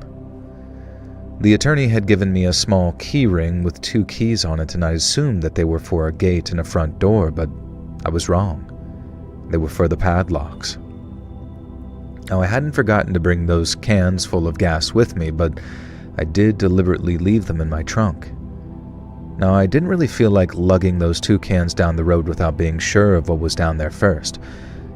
Speaker 1: The attorney had given me a small key ring with 2 keys on it, and I assumed that they were for a gate and a front door, but I was wrong. They were for the padlocks. Now, I hadn't forgotten to bring those cans full of gas with me, but I did deliberately leave them in my trunk. Now, I didn't really feel like lugging those 2 cans down the road without being sure of what was down there first,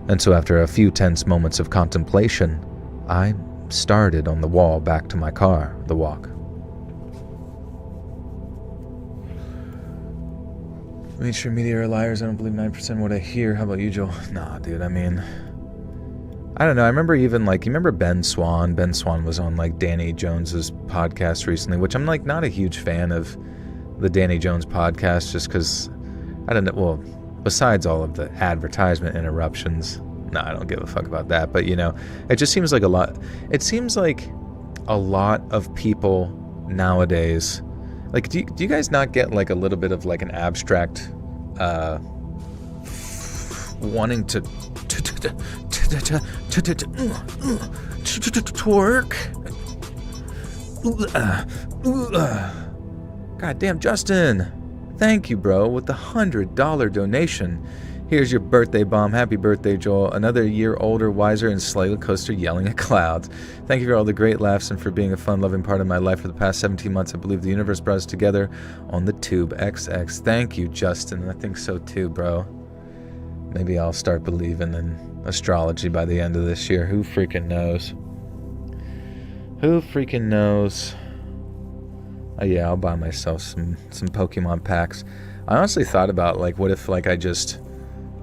Speaker 1: and so after a few tense moments of contemplation, I started on the wall back to my car, the walk. Mainstream media are liars. I don't believe 9% what I hear. How about you, Joel? Nah, dude, I mean, I don't know. I remember even, like, you remember Ben Swan? Ben Swan was on, like, Danny Jones's podcast recently, which I'm, like, not a huge fan of the Danny Jones podcast just because, I don't know, well, besides all of the advertisement interruptions, no, I don't give a fuck about that, but, you know, it just seems like it seems like a lot of people nowadays, like, do you guys not get, like, a little bit of, like, an abstract, wanting to twerk? God damn, Justin! Thank you, bro, with the $100 donation. Here's your birthday bomb. Happy birthday, Joel. Another year older, wiser, and slightly closer yelling at clouds. Thank you for all the great laughs and for being a fun-loving part of my life for the past 17 months. I believe the universe brought us together on the Tube XX. Thank you, Justin. I think so too, bro. Maybe I'll start believing in astrology by the end of this year. Who freaking knows? Who freaking knows? Oh yeah, I'll buy myself some Pokemon packs. I honestly thought about, like, what if, like, I just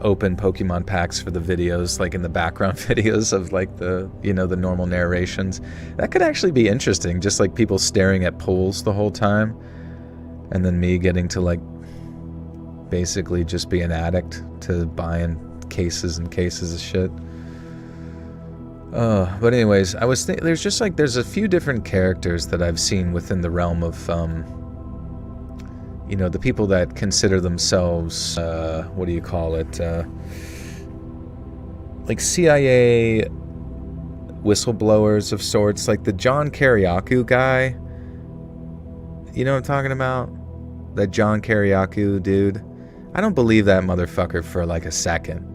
Speaker 1: open Pokemon packs for the videos, like in the background videos of, like, the, you know, the normal narrations. That could actually be interesting, just like people staring at pools the whole time, and then me getting to, like, basically just be an addict to buying cases and cases of shit. But anyways, I was there's just, like, there's a few different characters that I've seen within the realm of, you know, the people that consider themselves, what do you call it, like CIA whistleblowers of sorts, like the John Kiriakou guy. You know what I'm talking about? That John Kiriakou dude. I don't believe that motherfucker for, like, a second.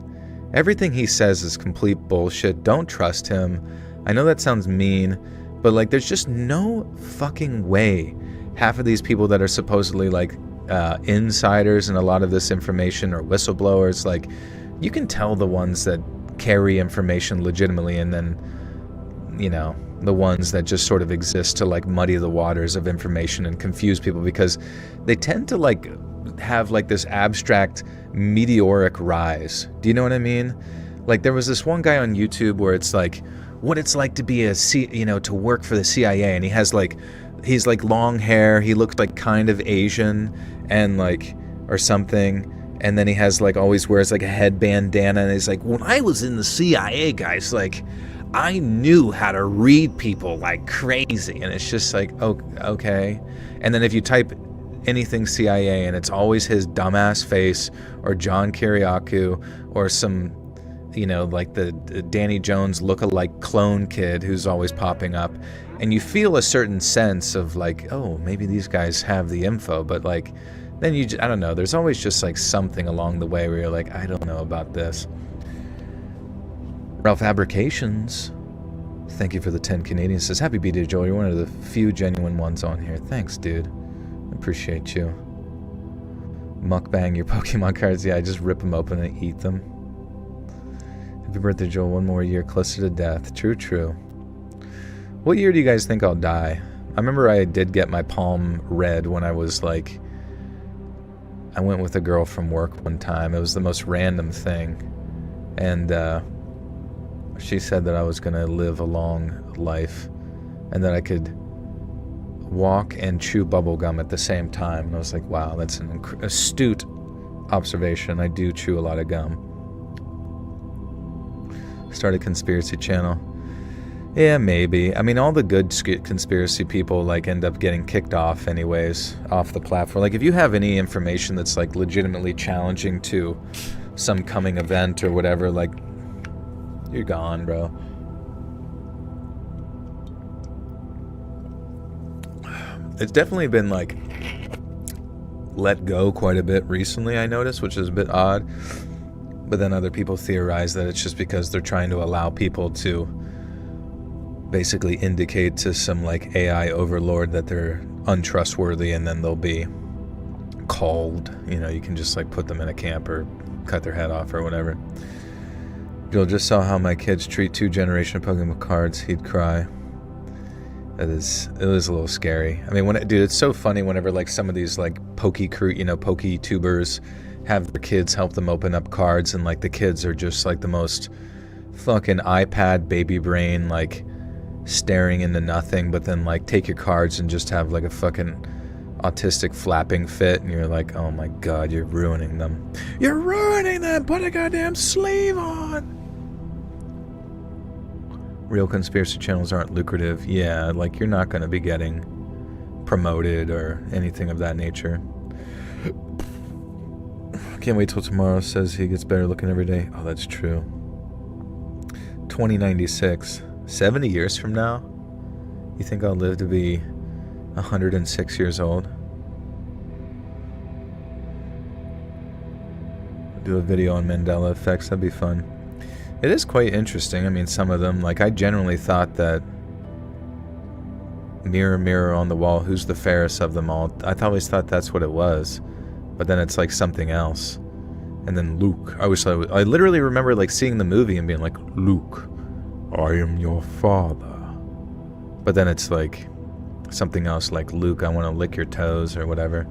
Speaker 1: Everything he says is complete bullshit. Don't trust him. I know that sounds mean, but, like, there's just no fucking way half of these people that are supposedly, like, insiders and a lot of this information or whistleblowers, like, you can tell the ones that carry information legitimately and then, you know, the ones that just sort of exist to, like, muddy the waters of information and confuse people, because they tend to, like, have, like, this abstract meteoric rise. Do you know what I mean? Like, there was this one guy on YouTube where it's like, what it's like to be to work for the CIA, and he has, like, he's, like, long hair, he looked like kind of Asian and, like, or something, and then he has, like, always wears, like, a head bandana, and he's like, when I was in the CIA, guys, like, I knew how to read people like crazy. And it's just like, oh, okay. And then if you type anything CIA and it's always his dumbass face or John Kiriakou or some, you know, like the Danny Jones look-alike clone kid who's always popping up, and you feel a certain sense of, like, oh, maybe these guys have the info, but, like, then I don't know, there's always just, like, something along the way where you're like, I don't know about this. Ralph Fabrications, thank you for the 10 Canadians, says, happy B-Day, Joel, you're one of the few genuine ones on here. Thanks, dude. I appreciate you. Mukbang your Pokemon cards. Yeah, I just rip them open and eat them. Happy birthday, Joel. One more year closer to death. True, true. What year do you guys think I'll die? I remember I did get my palm read when I was, like, I went with a girl from work one time. It was the most random thing. And, she said that I was going to live a long life and that I could walk and chew bubblegum at the same time. And I was like, wow, that's an astute observation. I do chew a lot of gum. Start a conspiracy channel. Yeah, maybe. I mean, all the good conspiracy people, like, end up getting kicked off anyways, off the platform. Like, if you have any information that's, like, legitimately challenging to some coming event or whatever, like, you're gone, bro. It's definitely been like let go quite a bit recently, I noticed, which is a bit odd. But then other people theorize that it's just because they're trying to allow people to basically indicate to some like AI overlord that they're untrustworthy, and then they'll be called. You know, you can just like put them in a camp or cut their head off or whatever. Joel just saw how my kids treat 2 generation Pokemon cards. He'd cry. It is a little scary. I mean, dude, it's so funny whenever like some of these like PokeTubers have their kids help them open up cards, and like the kids are just like the most fucking iPad baby brain, like staring into nothing, but then like take your cards and just have like a fucking autistic flapping fit, and you're like, oh my god, you're ruining them. You're ruining them! Put a goddamn sleeve on! Real conspiracy channels aren't lucrative. Yeah, like you're not going to be getting promoted or anything of that nature. Can't wait till tomorrow. Says he gets better looking every day. Oh, that's true. 2096. 70 years from now? You think I'll live to be 106 years old? Do a video on Mandela effects. That'd be fun. It is quite interesting. I mean, some of them, like I generally thought that mirror, mirror on the wall, who's the fairest of them all? I always thought that's what it was, but then it's like something else. And then Luke. I literally remember like seeing the movie and being like, Luke, I am your father. But then it's like something else, like Luke, I want to lick your toes or whatever.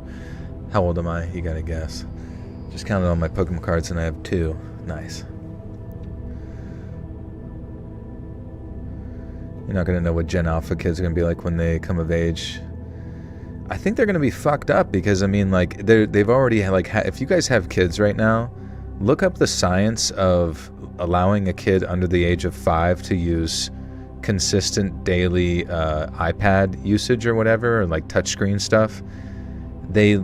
Speaker 1: How old am I? You gotta guess. Just counted all my Pokemon cards and I have 2. Nice. You're not going to know what Gen Alpha kids are going to be like when they come of age. I think they're going to be fucked up because, I mean, like, they've already, like, if you guys have kids right now, look up the science of allowing a kid under the age of 5 to use consistent daily iPad usage or whatever, or like touchscreen stuff. They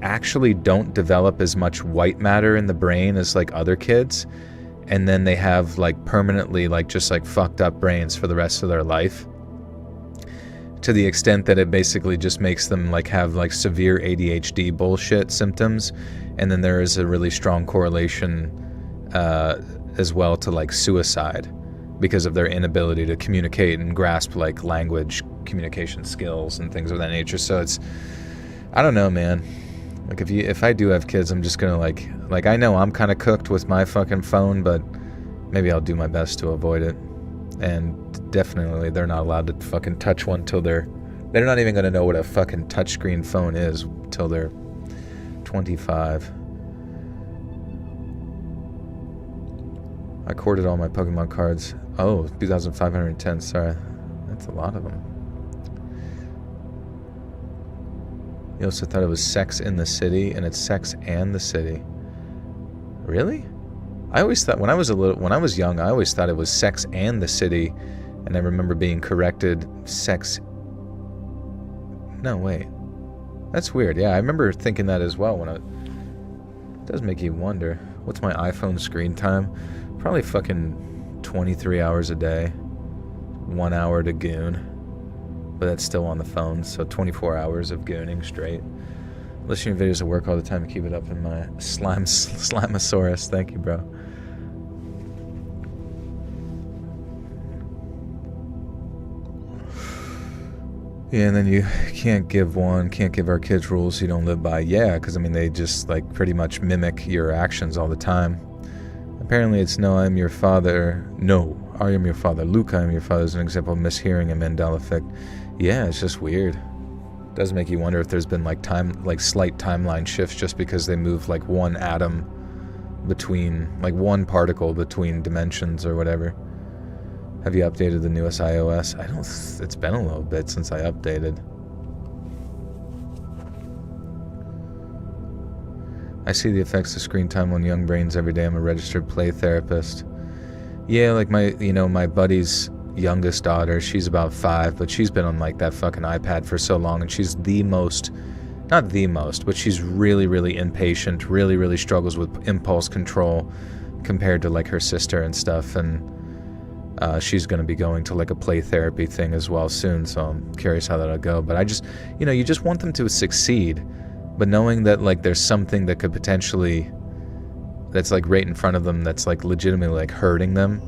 Speaker 1: actually don't develop as much white matter in the brain as like other kids. And then they have like permanently like just like fucked up brains for the rest of their life, to the extent that it basically just makes them like have like severe ADHD bullshit symptoms. And then there is a really strong correlation as well to like suicide because of their inability to communicate and grasp like language communication skills and things of that nature. So it's, I don't know, man. Like if I do have kids, I'm just gonna like I know I'm kind of cooked with my fucking phone, but maybe I'll do my best to avoid it. And definitely they're not allowed to fucking touch one till they're not even gonna know what a fucking touchscreen phone is till they're 25. I corded all my Pokemon cards. Oh, 2,510. Sorry, that's a lot of them. You also thought it was Sex in the City, and it's Sex and the City. Really? I always thought when I was young, I always thought it was Sex and the City, and I remember being corrected Sex. No, wait. That's weird. Yeah, I remember thinking that as well. It does make you wonder. What's my iPhone screen time? Probably fucking 23 hours a day. 1 hour to goon. But that's still on the phone, so 24 hours of gooning straight. Listening to videos at work all the time to keep it up in my Slimosaurus. Thank you, bro. Yeah, and then you can't give our kids rules you don't live by. Yeah, because I mean they just like pretty much mimic your actions all the time. Apparently it's no, I am your father. No, I am your father. Luke, I am your father is an example of mishearing a Mandela effect. Yeah, it's just weird. It does make you wonder if there's been like slight timeline shifts just because they move like one atom between, like one particle between dimensions or whatever. Have you updated the newest iOS? It's been a little bit since I updated. I see the effects of screen time on young brains every day. I'm a registered play therapist. Yeah, like my buddy's youngest daughter, she's about 5, but she's been on like that fucking iPad for so long, and she's not the most, but she's really, really impatient, really, really struggles with impulse control compared to like her sister and stuff. And She's going to be going to like a play therapy thing as well soon, so I'm curious how that'll go. But I just, you just want them to succeed, but knowing that like there's something that could potentially, that's like right in front of them, that's like legitimately like hurting them,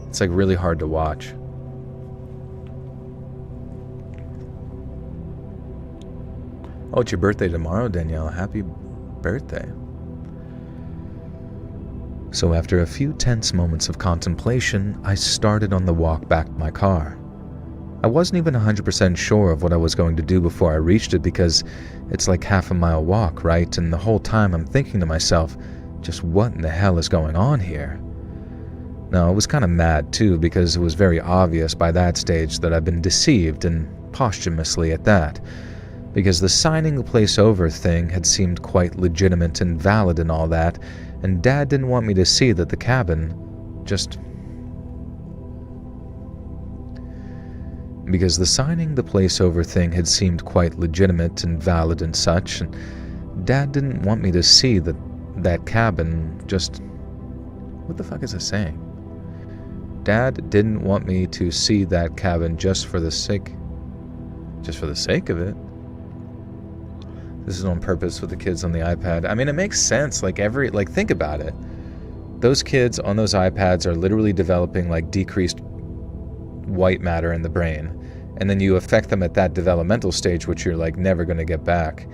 Speaker 1: it's like really hard to watch. Oh, it's your birthday tomorrow, Danielle. Happy birthday. So after a few tense moments of contemplation, I started on the walk back to my car. I wasn't even 100% sure of what I was going to do before I reached it, because it's like half a mile walk, right? And the whole time I'm thinking to myself, just what in the hell is going on here? Now, I was kind of mad too, because it was very obvious by that stage that I'd been deceived, and posthumously at that, because the signing the place over thing had seemed quite legitimate and valid and all that, and Dad didn't want me to see that the cabin just... Because the signing the place over thing had seemed quite legitimate and valid and such, and Dad didn't want me to see that that cabin just... What the fuck is this saying? Dad didn't want me to see that cabin just for the sake of it. This is on purpose with the kids on the iPad. I mean, it makes sense. Like think about it. Those kids on those iPads are literally developing like decreased white matter in the brain. And then you affect them at that developmental stage, which you're like never going to get back.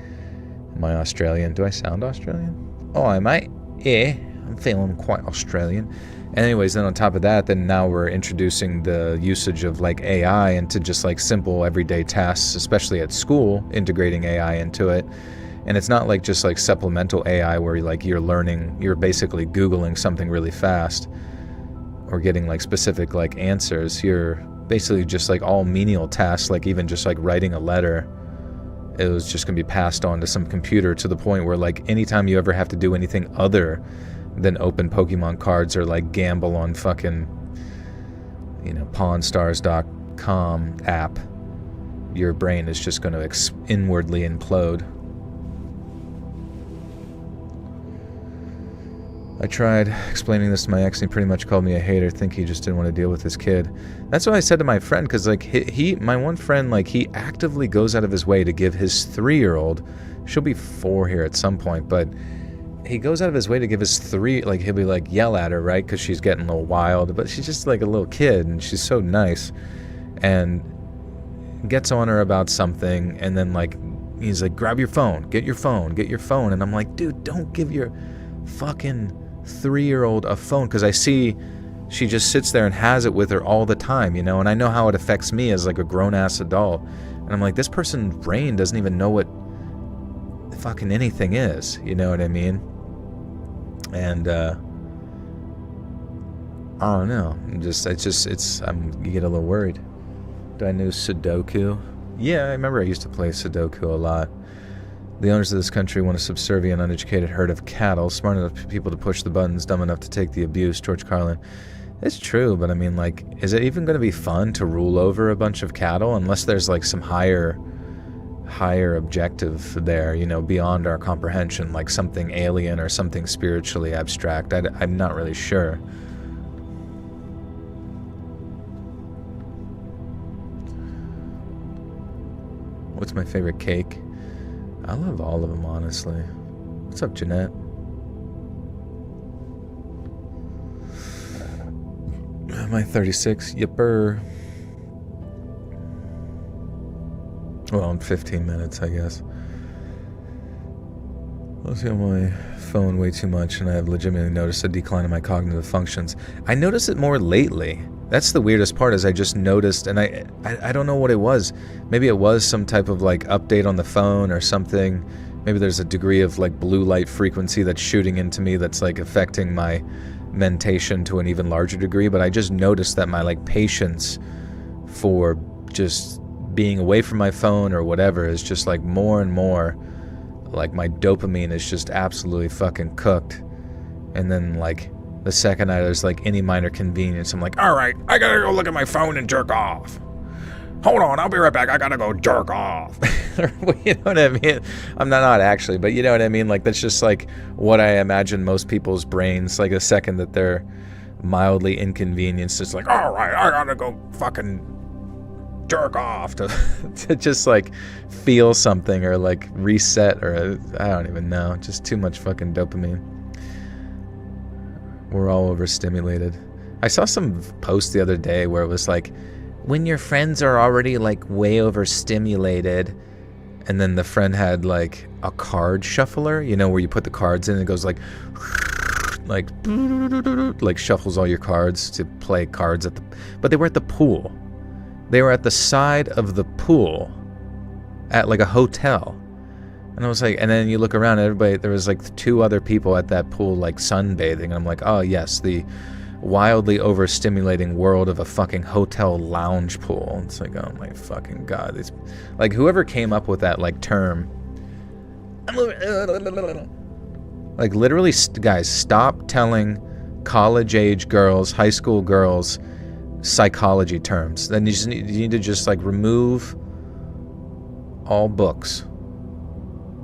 Speaker 1: Am I Australian? Do I sound Australian? Oh, am I? Yeah, I'm feeling quite Australian. Anyways, then on top of that, then now we're introducing the usage of like AI into just like simple everyday tasks, especially at school, integrating AI into it. And it's not like just like supplemental AI where you're learning, you're basically Googling something really fast or getting like specific like answers. You're basically just like all menial tasks, like even just like writing a letter, it was just gonna be passed on to some computer, to the point where like anytime you ever have to do anything other than open Pokemon cards or like gamble on fucking, pawnstars.com app, your brain is just going to inwardly implode. I tried explaining this to my ex, and he pretty much called me a hater. Think he just didn't want to deal with his kid. That's what I said to my friend, because like my one friend, like he actively goes out of his way to give his 3-year-old, she'll be 4 here at some point, but he goes out of his way to give his he'll be like, yell at her, right? Because she's getting a little wild, but she's just like a little kid, and she's so nice, and gets on her about something, and then like, he's like, grab your phone, get your phone. And I'm like, dude, don't give your fucking 3-year-old a phone, because I see she just sits there and has it with her all the time, and I know how it affects me as like a grown-ass adult, and I'm like, this person's brain doesn't even know what fucking anything is, you know what I mean? And I don't know, you get a little worried. Do I know Sudoku? Yeah, I remember I used to play Sudoku a lot. The owners of this country want a subservient, uneducated herd of cattle, smart enough people to push the buttons, dumb enough to take the abuse. George Carlin. It's true, but I mean, like, is it even going to be fun to rule over a bunch of cattle unless there's like some higher objective there, beyond our comprehension, like something alien or something spiritually abstract? I'm not really sure. What's my favorite cake? I love all of them, honestly. What's up, Jeanette? Am I 36? Yipper. Well, in 15 minutes, I guess. I was on my phone way too much, and I have legitimately noticed a decline in my cognitive functions. I noticed it more lately. That's the weirdest part, is I just noticed, and I don't know what it was. Maybe it was some type of like update on the phone or something. Maybe there's a degree of like blue light frequency that's shooting into me that's like affecting my mentation to an even larger degree. But I just noticed that my like patience for just being away from my phone or whatever is just like more and more, like my dopamine is just absolutely fucking cooked. And then like the second there's like any minor convenience, I'm like, all right, I gotta go look at my phone and jerk off. Hold on, I'll be right back, I gotta go jerk off. You know what I mean? I'm not actually, but you know what I mean? Like, that's just like what I imagine most people's brains, like the second that they're mildly inconvenienced. It's like, all right, I gotta go fucking jerk off to just like feel something or like reset or I don't even know. Just too much fucking dopamine. We're all overstimulated. I saw some post the other day where it was like, when your friends are already like way overstimulated, and then the friend had like a card shuffler, you know, where you put the cards in and it goes like shuffles all your cards to play cards but they were at the pool. They were at the side of the pool at like a hotel. And I was like, and then you look around, everybody, there was like 2 other people at that pool like sunbathing. And I'm like, oh yes, the wildly overstimulating world of a fucking hotel lounge pool. It's like, oh my fucking God. It's like whoever came up with that like term. Like literally, guys, stop telling college age girls, high school girls, psychology terms. Then you need to just like remove all books.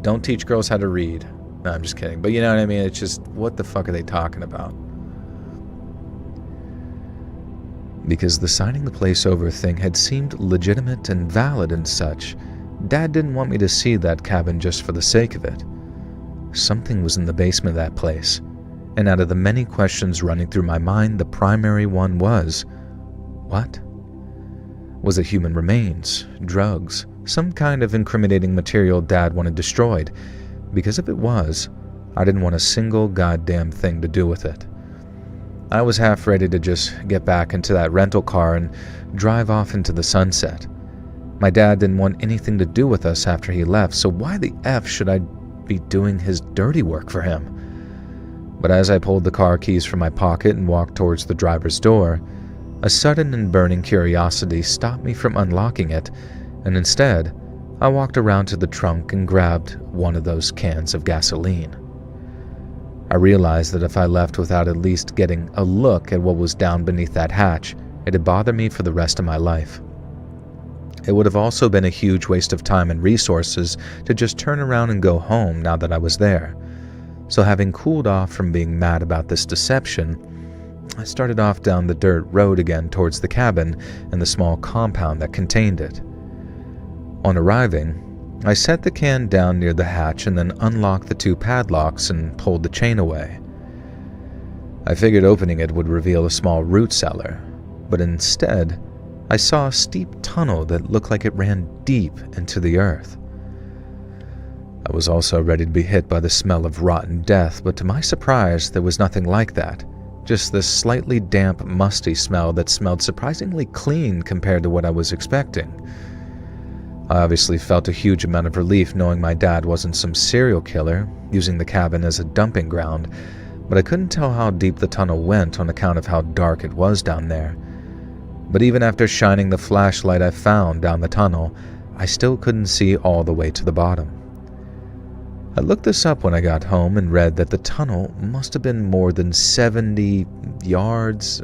Speaker 1: Don't teach girls how to read. No, I'm just kidding. But you know what I mean? It's just, what the fuck are they talking about? Because the signing the place over thing had seemed legitimate and valid and such, Dad didn't want me to see that cabin just for the sake of it. Something was in the basement of that place, and out of the many questions running through my mind, the primary one was, what? Was it human remains, drugs, some kind of incriminating material Dad wanted destroyed? Because if it was, I didn't want a single goddamn thing to do with it. I was half ready to just get back into that rental car and drive off into the sunset. My dad didn't want anything to do with us after he left, so why the F should I be doing his dirty work for him? But as I pulled the car keys from my pocket and walked towards the driver's door, a sudden and burning curiosity stopped me from unlocking it, and instead, I walked around to the trunk and grabbed one of those cans of gasoline. I realized that if I left without at least getting a look at what was down beneath that hatch, it'd bother me for the rest of my life. It would have also been a huge waste of time and resources to just turn around and go home now that I was there. So having cooled off from being mad about this deception, I started off down the dirt road again towards the cabin and the small compound that contained it. On arriving, I set the can down near the hatch and then unlocked the 2 padlocks and pulled the chain away. I figured opening it would reveal a small root cellar, but instead, I saw a steep tunnel that looked like it ran deep into the earth. I was also ready to be hit by the smell of rotten death, but to my surprise, there was nothing like that. Just this slightly damp, musty smell that smelled surprisingly clean compared to what I was expecting. I obviously felt a huge amount of relief knowing my dad wasn't some serial killer using the cabin as a dumping ground, but I couldn't tell how deep the tunnel went on account of how dark it was down there. But even after shining the flashlight I found down the tunnel, I still couldn't see all the way to the bottom. I looked this up when I got home and read that the tunnel must have been more than 70 yards.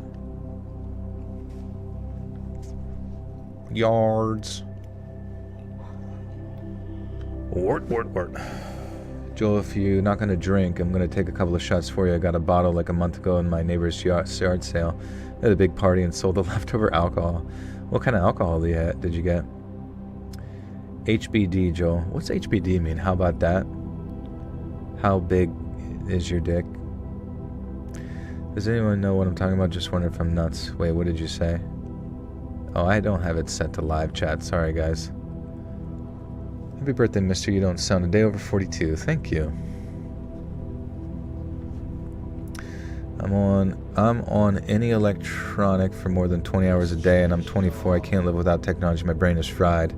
Speaker 1: Wart. Joel, if you're not going to drink, I'm going to take a couple of shots for you. I got a bottle like a month ago in my neighbor's yard sale. They had a big party and sold the leftover alcohol. What kind of alcohol did you get? HBD, Joel. What's HBD mean? How about that? How big is your dick? Does anyone know what I'm talking about? Just wondering if I'm nuts. Wait, what did you say? Oh, I don't have it set to live chat. Sorry, guys. Happy birthday, mister. You don't sound a day over 42. Thank you. I'm on any electronic for more than 20 hours a day, and I'm 24. I can't live without technology. My brain is fried.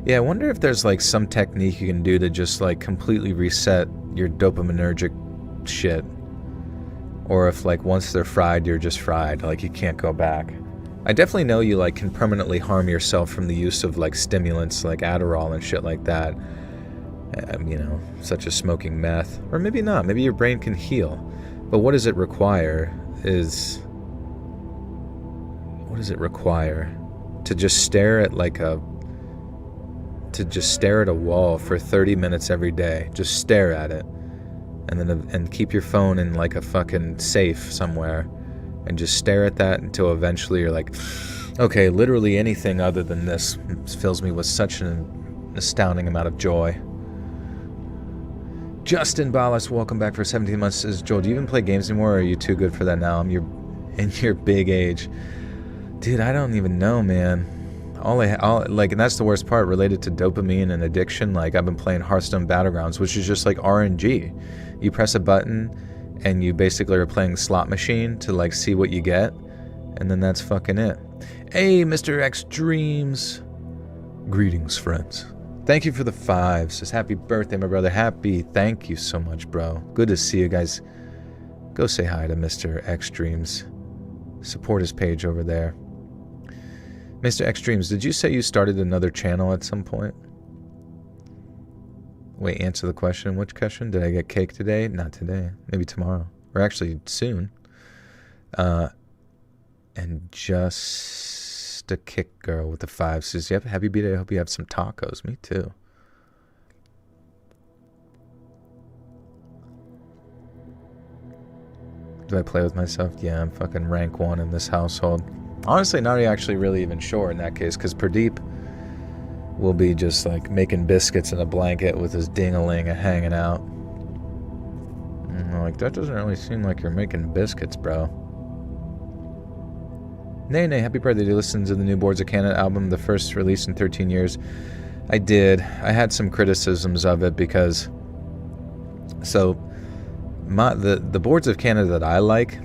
Speaker 1: Yeah, I wonder if there's like some technique you can do to just like completely reset your dopaminergic shit. Or if like once they're fried, you're just fried. Like you can't go back. I definitely know you like can permanently harm yourself from the use of like stimulants like Adderall and shit like that. Such as smoking meth. Or maybe not. Maybe your brain can heal. But what does it require to just stare at a wall for 30 minutes every day. Just stare at it. And keep your phone in like a fucking safe somewhere. and just stare at that until eventually you're like, okay, literally anything other than this fills me with such an astounding amount of joy. Justin Ballas, welcome back for 17 months. Says, Joel, do you even play games anymore, or are you too good for that now? In your big age. Dude, I don't even know, man. And that's the worst part related to dopamine and addiction. Like, I've been playing Hearthstone Battlegrounds, which is just like RNG. You press a button and you basically are playing slot machine to like see what you get, and then that's fucking it. Hey, Mr. X Dreams. Greetings, friends. Thank you for the 5. Says, happy birthday, my brother. Happy. Thank you so much, bro. Good to see you guys. Go say hi to Mr. X Dreams. Support his page over there. Mr. X Dreams, did you say you started another channel at some point? Wait, answer the question. Which question? Did I get cake today? Not today. Maybe tomorrow. Or actually soon. And just a kick girl with the 5 says, yep, happy B-Day. I hope you have some tacos. Me too. Do I play with myself? Yeah, I'm fucking rank 1 in this household. Honestly, not actually really even sure in that case, because Pradeep will be just like making biscuits in a blanket with his ding-a-ling and hanging out. And I'm like, that doesn't really seem like you're making biscuits, bro. Nay, happy birthday. Did you listen to the new Boards of Canada album, the first release in 13 years? I did. I had some criticisms of it because... So, the Boards of Canada that I like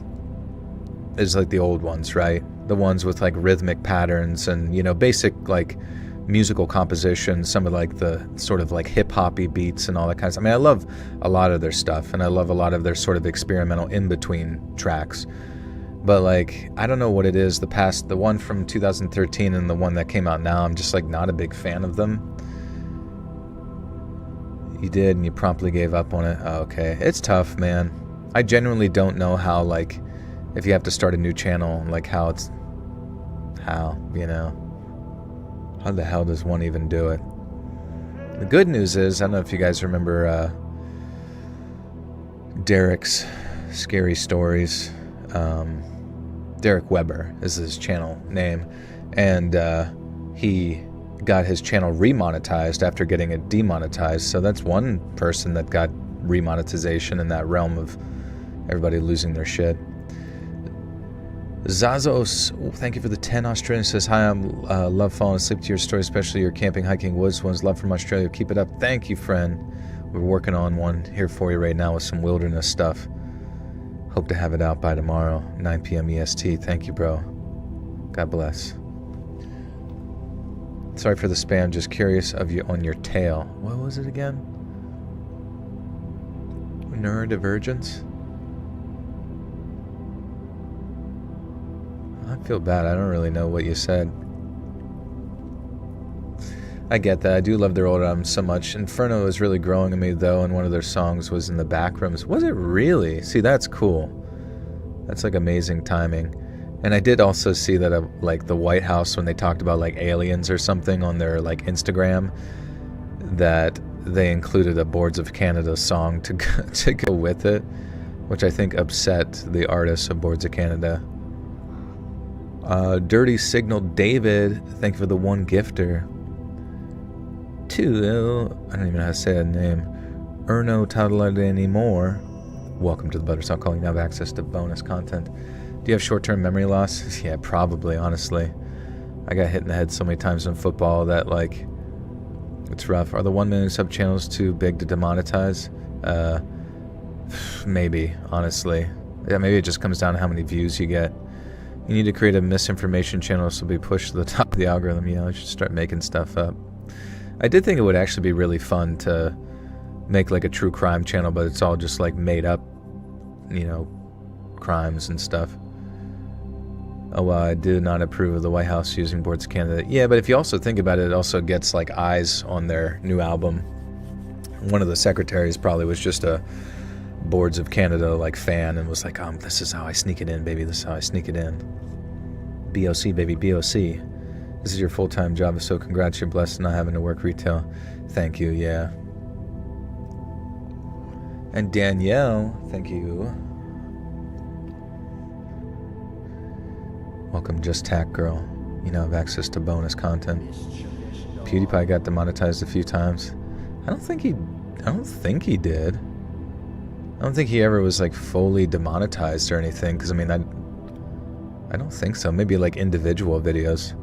Speaker 1: is like the old ones, right? The ones with like rhythmic patterns and, you know, basic like musical composition, some of like the sort of like hip-hoppy beats and all that kind of stuff. I mean, I love a lot of their stuff, and I love a lot of their sort of experimental in-between tracks. But like, I don't know what it is, the one from 2013 and the one that came out now, I'm just like not a big fan of them. You did, and you promptly gave up on it. Oh, okay. It's tough, man. I genuinely don't know how, like, if you have to start a new channel, like how, you know, how the hell does one even do it? The good news is, I don't know if you guys remember Derek's Scary Stories. Derek Weber is his channel name, and he got his channel remonetized after getting it demonetized. So that's one person that got remonetization in that realm of everybody losing their shit. Zazos, thank you for the 10 Australian. Says, hi, I'm love falling asleep to your story, especially your camping, hiking, woods ones. Love from Australia. Keep it up. Thank you, friend. We're working on one here for you right now with some wilderness stuff. Hope to have it out by tomorrow, 9 p.m. EST. Thank you, bro. God bless. Sorry for the spam. Just curious of you on your tail. What was it again? Neurodivergence? I feel bad. I don't really know what you said. I get that. I do love their old albums so much. Inferno is really growing on me, though, and one of their songs was in the back rooms. Was it really? See, that's cool. That's like amazing timing. And I did also see that like the White House, when they talked about like aliens or something on their like Instagram, that they included a Boards of Canada song to go with it, which I think upset the artists of Boards of Canada. Dirty Signal David, thank you for the 1 gifter. 2, I don't even know how to say that name. Erno Toddler anymore. Welcome to the Buttersalt Calling. You have access to bonus content. Do you have short-term memory loss? Yeah, probably, honestly. I got hit in the head so many times in football that, like, it's rough. Are the 1 million sub channels too big to demonetize? Maybe, honestly. Yeah, maybe it just comes down to how many views you get. You need to create a misinformation channel so it'll be pushed to the top of the algorithm. You know, you should start making stuff up. I did think it would actually be really fun to make like a true crime channel, but it's all just like made up, you know, crimes and stuff. Oh, well, I do not approve of the White House using Boards of Canada. Yeah, but if you also think about it, it also gets like eyes on their new album. One of the secretaries probably was just a Boards of Canada like fan and was like, this is how I sneak it in, baby. This is how I sneak it in. BOC, baby, BOC. This is your full-time job, so congrats, you're blessed not having to work retail. Thank you, yeah. And Danielle, thank you. Welcome, Just Tack Girl. You now have access to bonus content. PewDiePie got demonetized a few times. I don't think he did. I don't think he ever was like fully demonetized or anything, because I mean, I don't think so. Maybe like individual videos.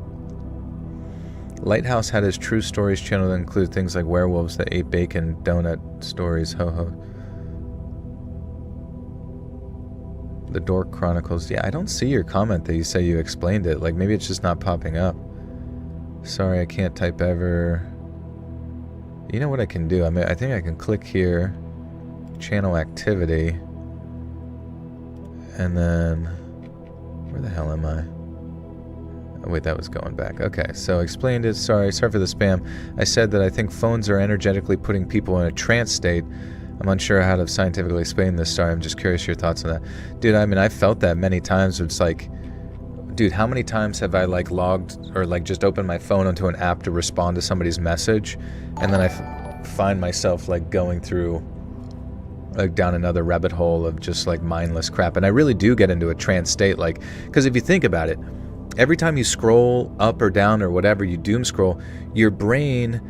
Speaker 1: Lighthouse had his True Stories channel that included things like werewolves that ate bacon, donut stories, ho. The Dork Chronicles. Yeah, I don't see your comment that you say you explained it. Like, maybe it's just not popping up. Sorry, I can't type ever. You know what I can do? I think I can click here, channel activity, and then, where the hell am I? Oh, wait, that was going back. Okay, so explained it. Sorry for the spam. I said that I think phones are energetically putting people in a trance state. I'm unsure how to scientifically explain this. Sorry, I'm just curious your thoughts on that. Dude, I mean, I've felt that many times. It's like, dude, how many times have I like logged or like just opened my phone onto an app to respond to somebody's message, and then I find myself like going through like down another rabbit hole of just like mindless crap. And I really do get into a trance state, like, because if you think about it, every time you scroll up or down or whatever, you doom scroll, your brain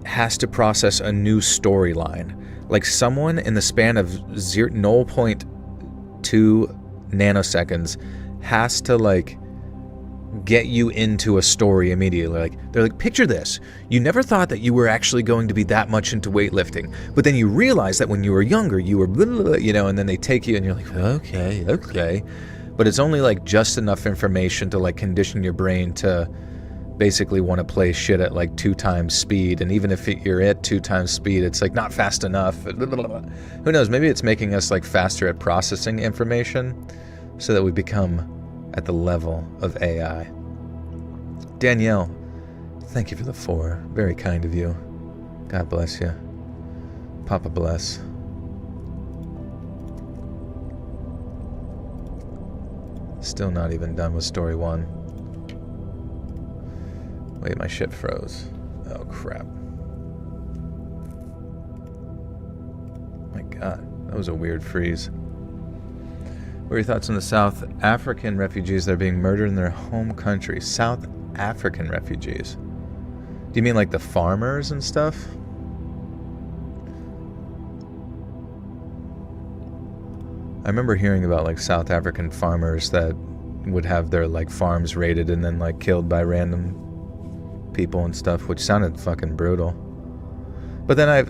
Speaker 1: has to process a new storyline. Like someone in the span of 0.2 nanoseconds has to like get you into a story immediately. Like, they're like, picture this. You never thought that you were actually going to be that much into weightlifting, but then you realize that when you were younger, you were, blah, blah, blah, you know, and then they take you and you're like, okay. But it's only like just enough information to like condition your brain to basically want to play shit at like 2 times speed. And even if you're at 2 times speed, it's like not fast enough. Who knows? Maybe it's making us like faster at processing information so that we become at the level of AI. Danielle, thank you for the 4. Very kind of you. God bless you. Papa bless. Still not even done with story 1. Wait, my shit froze. Oh, crap. My God, that was a weird freeze. What are your thoughts on the South African refugees that are being murdered in their home country? South African refugees? Do you mean like the farmers and stuff? I remember hearing about like South African farmers that would have their like farms raided and then like killed by random people and stuff, which sounded fucking brutal. But then I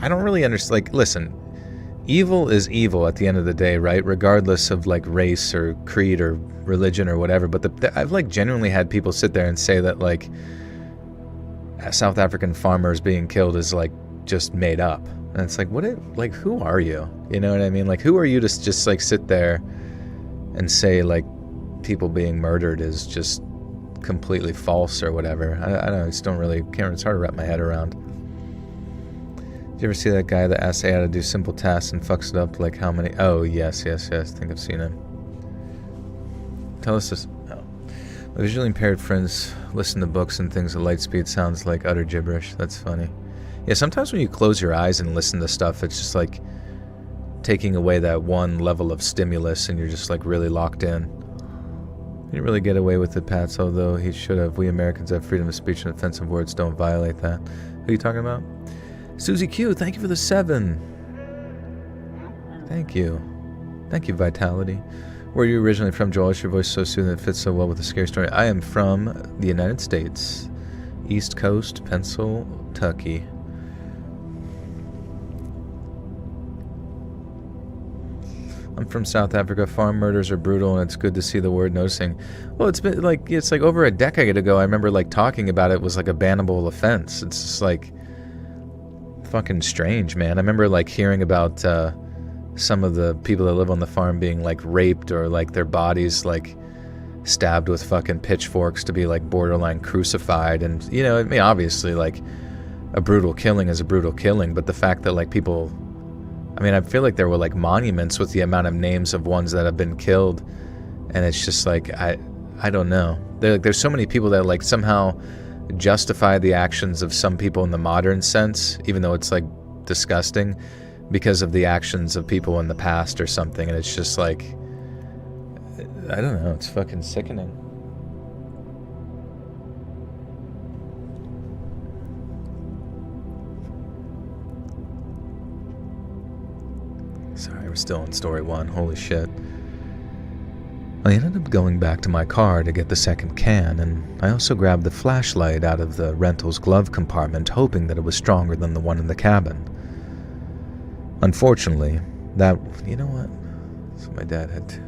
Speaker 1: don't really understand. Like, listen, evil is evil at the end of the day, right? Regardless of like race or creed or religion or whatever. But I've like genuinely had people sit there and say that like South African farmers being killed is like just made up. And it's like, like, who are you? You know what I mean? Like, who are you to just like sit there and say like people being murdered is just completely false or whatever? I don't know. I just don't really care. It's hard to wrap my head around. Did you ever see that guy that asks AI to do simple tasks and fucks it up? Like how many? Oh, yes. I think I've seen him. Tell us this. Oh. My visually impaired friends listen to books and things at light speed. Sounds like utter gibberish. That's funny. Yeah, sometimes when you close your eyes and listen to stuff, it's just like taking away that one level of stimulus and you're just like really locked in. He didn't really get away with it, Pats, although he should have. We Americans have freedom of speech and offensive words don't violate that. Who are you talking about? Susie Q, thank you for the 7. Thank you. Thank you, Vitality. Where are you originally from, Joel? Is your voice so soothing that it fits so well with a scary story? I am from the United States. East Coast, Pennsylvania. I'm from South Africa. Farm murders are brutal, and it's good to see the word noticing. Well, it's like over a decade ago. I remember like talking about it was like a bannable offense. It's just like fucking strange, man. I remember like hearing about some of the people that live on the farm being like raped or like their bodies like stabbed with fucking pitchforks to be like borderline crucified. And you know, I mean, obviously like a brutal killing is a brutal killing, but the fact that like people, I mean, I feel like there were like monuments with the amount of names of ones that have been killed, and it's just like I don't know. There's so many people that like somehow justify the actions of some people in the modern sense, even though it's like disgusting, because of the actions of people in the past or something. And it's just like I don't know, it's fucking sickening. Sorry, we're still in story 1, holy shit. I ended up going back to my car to get the second can, and I also grabbed the flashlight out of the rental's glove compartment, hoping that it was stronger than the one in the cabin. Unfortunately, you know what? So my dad had to,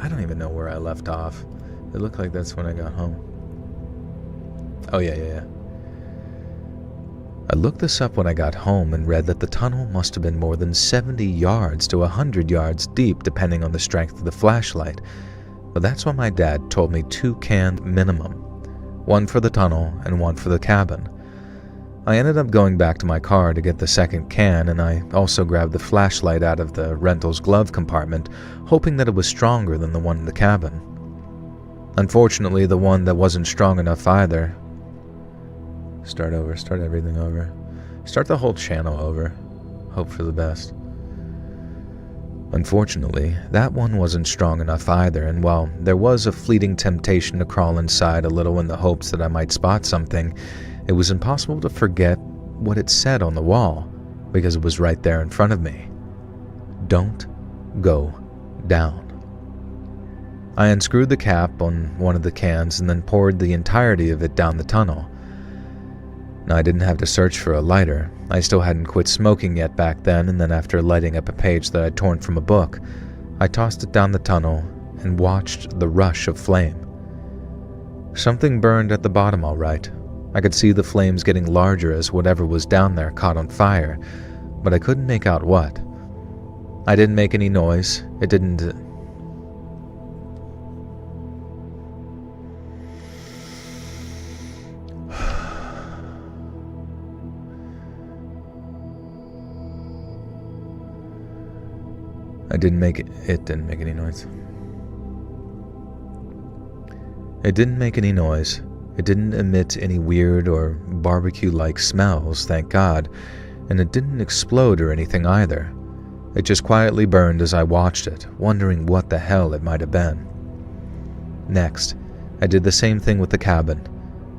Speaker 1: I don't even know where I left off. It looked like that's when I got home. Oh yeah. I looked this up when I got home and read that the tunnel must have been more than 70 yards to 100 yards deep depending on the strength of the flashlight. But that's why my dad told me 2 cans minimum, 1 for the tunnel and 1 for the cabin. I ended up going back to my car to get the second can, and I also grabbed the flashlight out of the rental's glove compartment, hoping that it was stronger than the one in the cabin. Unfortunately, the one that wasn't strong enough either. Start everything over. Start the whole channel over. Hope for the best. Unfortunately, that one wasn't strong enough either, and while there was a fleeting temptation to crawl inside a little in the hopes that I might spot something, it was impossible to forget what it said on the wall, because it was right there in front of me. Don't go down. I unscrewed the cap on one of the cans and then poured the entirety of it down the tunnel. Now, I didn't have to search for a lighter. I still hadn't quit smoking yet back then, and then after lighting up a page that I'd torn from a book, I tossed it down the tunnel and watched the rush of flame. Something burned at the bottom all right. I could see the flames getting larger as whatever was down there caught on fire, but I couldn't make out what. I didn't make any noise. It didn't... It didn't make any noise. It didn't make any noise. It didn't emit any weird or barbecue-like smells, thank God, and it didn't explode or anything either. It just quietly burned as I watched it, wondering what the hell it might have been. Next, I did the same thing with the cabin,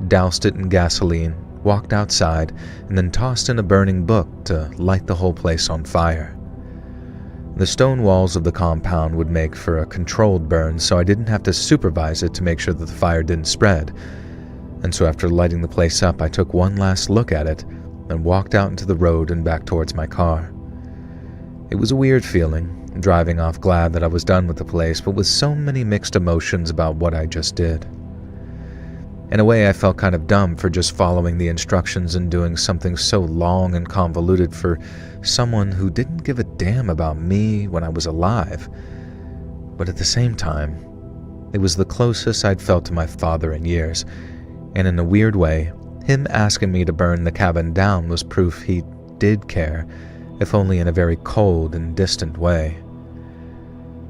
Speaker 1: doused it in gasoline, walked outside, and then tossed in a burning book to light the whole place on fire. The stone walls of the compound would make for a controlled burn, so I didn't have to supervise it to make sure that the fire didn't spread. And so after lighting the place up, I took one last look at it and walked out into the road and back towards my car. It was a weird feeling, driving off glad that I was done with the place, but with so many mixed emotions about what I just did. In a way, I felt kind of dumb for just following the instructions and doing something so long and convoluted for someone who didn't give a damn about me when I was alive. But at the same time, it was the closest I'd felt to my father in years, and in a weird way, him asking me to burn the cabin down was proof he did care, if only in a very cold and distant way.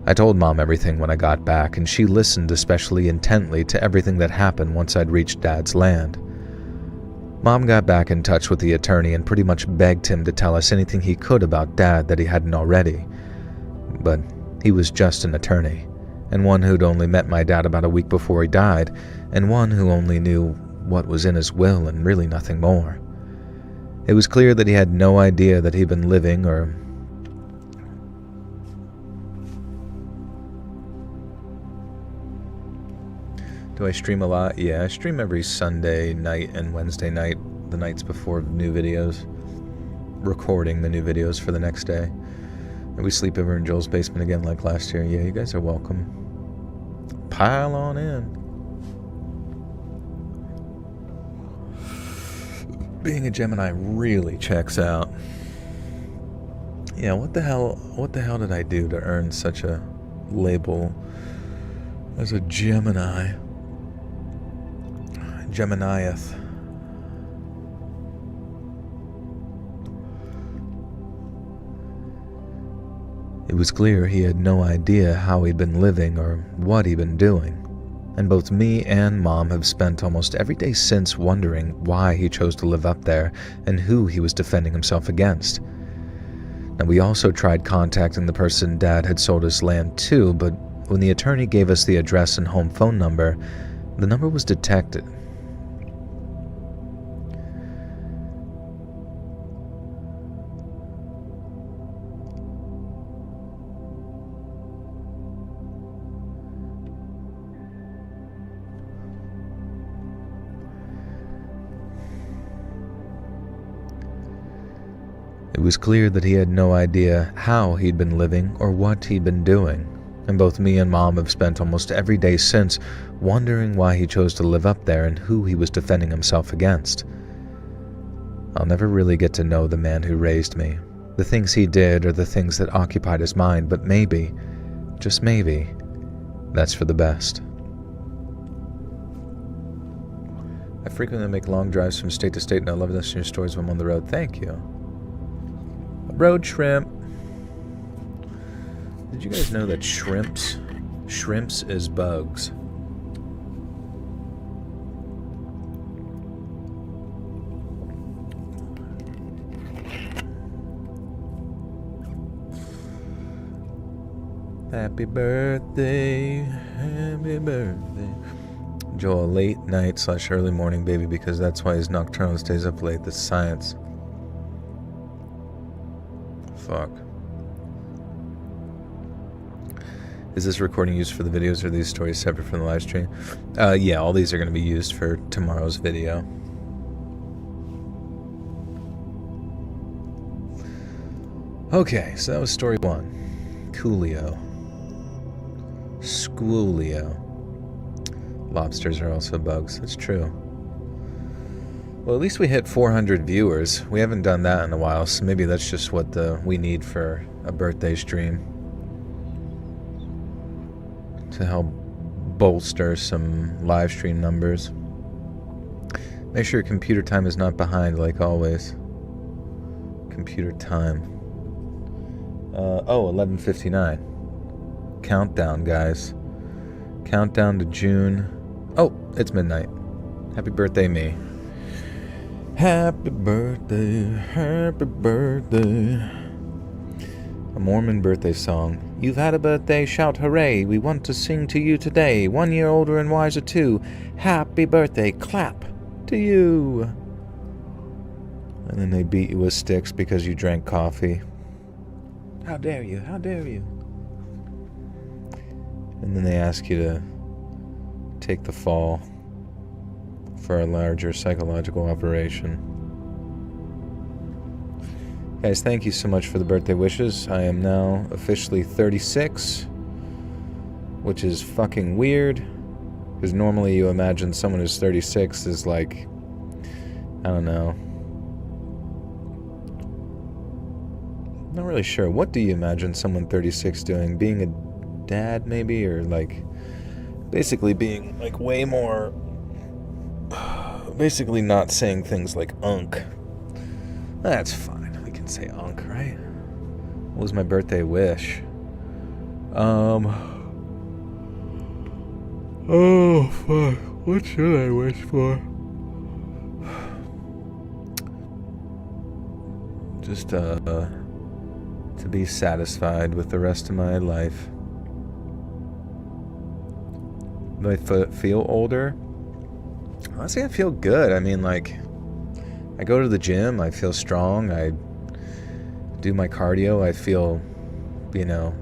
Speaker 1: I told Mom everything when I got back, and she listened especially intently to everything that happened once I'd reached Dad's land. Mom got back in touch with the attorney and pretty much begged him to tell us anything he could about Dad that he hadn't already. But he was just an attorney, and one who'd only met my dad about a week before he died, and one who only knew what was in his will and really nothing more. It was clear that he had no idea that he'd been living or... Do I stream a lot? Yeah, I stream every Sunday night and Wednesday night, the nights before new videos, recording the new videos for the next day. And we sleep over in Joel's basement again like last year. Yeah, you guys are welcome. Pile on in. Being a Gemini really checks out. Yeah, what the hell did I do to earn such a label as a Gemini? Geminieth. It was clear he had no idea how he'd been living or what he'd been doing, and both me and Mom have spent almost every day since wondering why he chose to live up there and who he was defending himself against. Now, we also tried contacting the person Dad had sold his land to, but When the attorney gave us the address and home phone number, the number was detected. It was clear that he had no idea how he'd been living or what he'd been doing, and both me and Mom have spent almost every day since wondering why he chose to live up there and who he was defending himself against. I'll never really get to know the man who raised me, the things he did or the things that occupied his mind, but maybe, just maybe, that's for the best. I frequently make long drives from state to state, and I love listening to your stories when I'm on the road. Thank you. Road shrimp. Did you guys know that shrimps is bugs? Happy birthday, happy birthday. Joel, late night / early morning baby, because that's why he's nocturnal and stays up late. That's science. Fuck. Is this recording used for the videos, or are these stories separate from the live stream? Yeah, all these are going to be used for tomorrow's video. Okay, so that was story 1. Coolio. Schoolio. Lobsters are also bugs. That's true. Well, at least we hit 400 viewers. We haven't done that in a while, so maybe that's just what we need for a birthday stream to help bolster some live stream numbers. Make sure your computer time is not behind, like always. Computer time. 11:59. Countdown, guys. Countdown to June. Oh, it's midnight. Happy birthday, me. Happy birthday, happy birthday. A Mormon birthday song. You've had a birthday, shout hooray. We want to sing to you today. 1 year older and wiser too. Happy birthday, clap to you. And then they beat you with sticks because you drank coffee. How dare you, how dare you. And then they ask you to take the fall for a larger psychological operation. Guys, thank you so much for the birthday wishes. I am now officially 36, which is fucking weird, because normally you imagine someone who's 36 is like, I don't know. Not really sure. What do you imagine someone 36 doing? Being a dad, maybe? Or like, basically being like way more, basically not saying things like unk. That's fine. We can say unk, right? What was my birthday wish? Oh, fuck. What should I wish for? Just, to be satisfied with the rest of my life. Do I feel older? Honestly, I feel good. I mean, like, I go to the gym, I feel strong, I do my cardio, I feel, you know,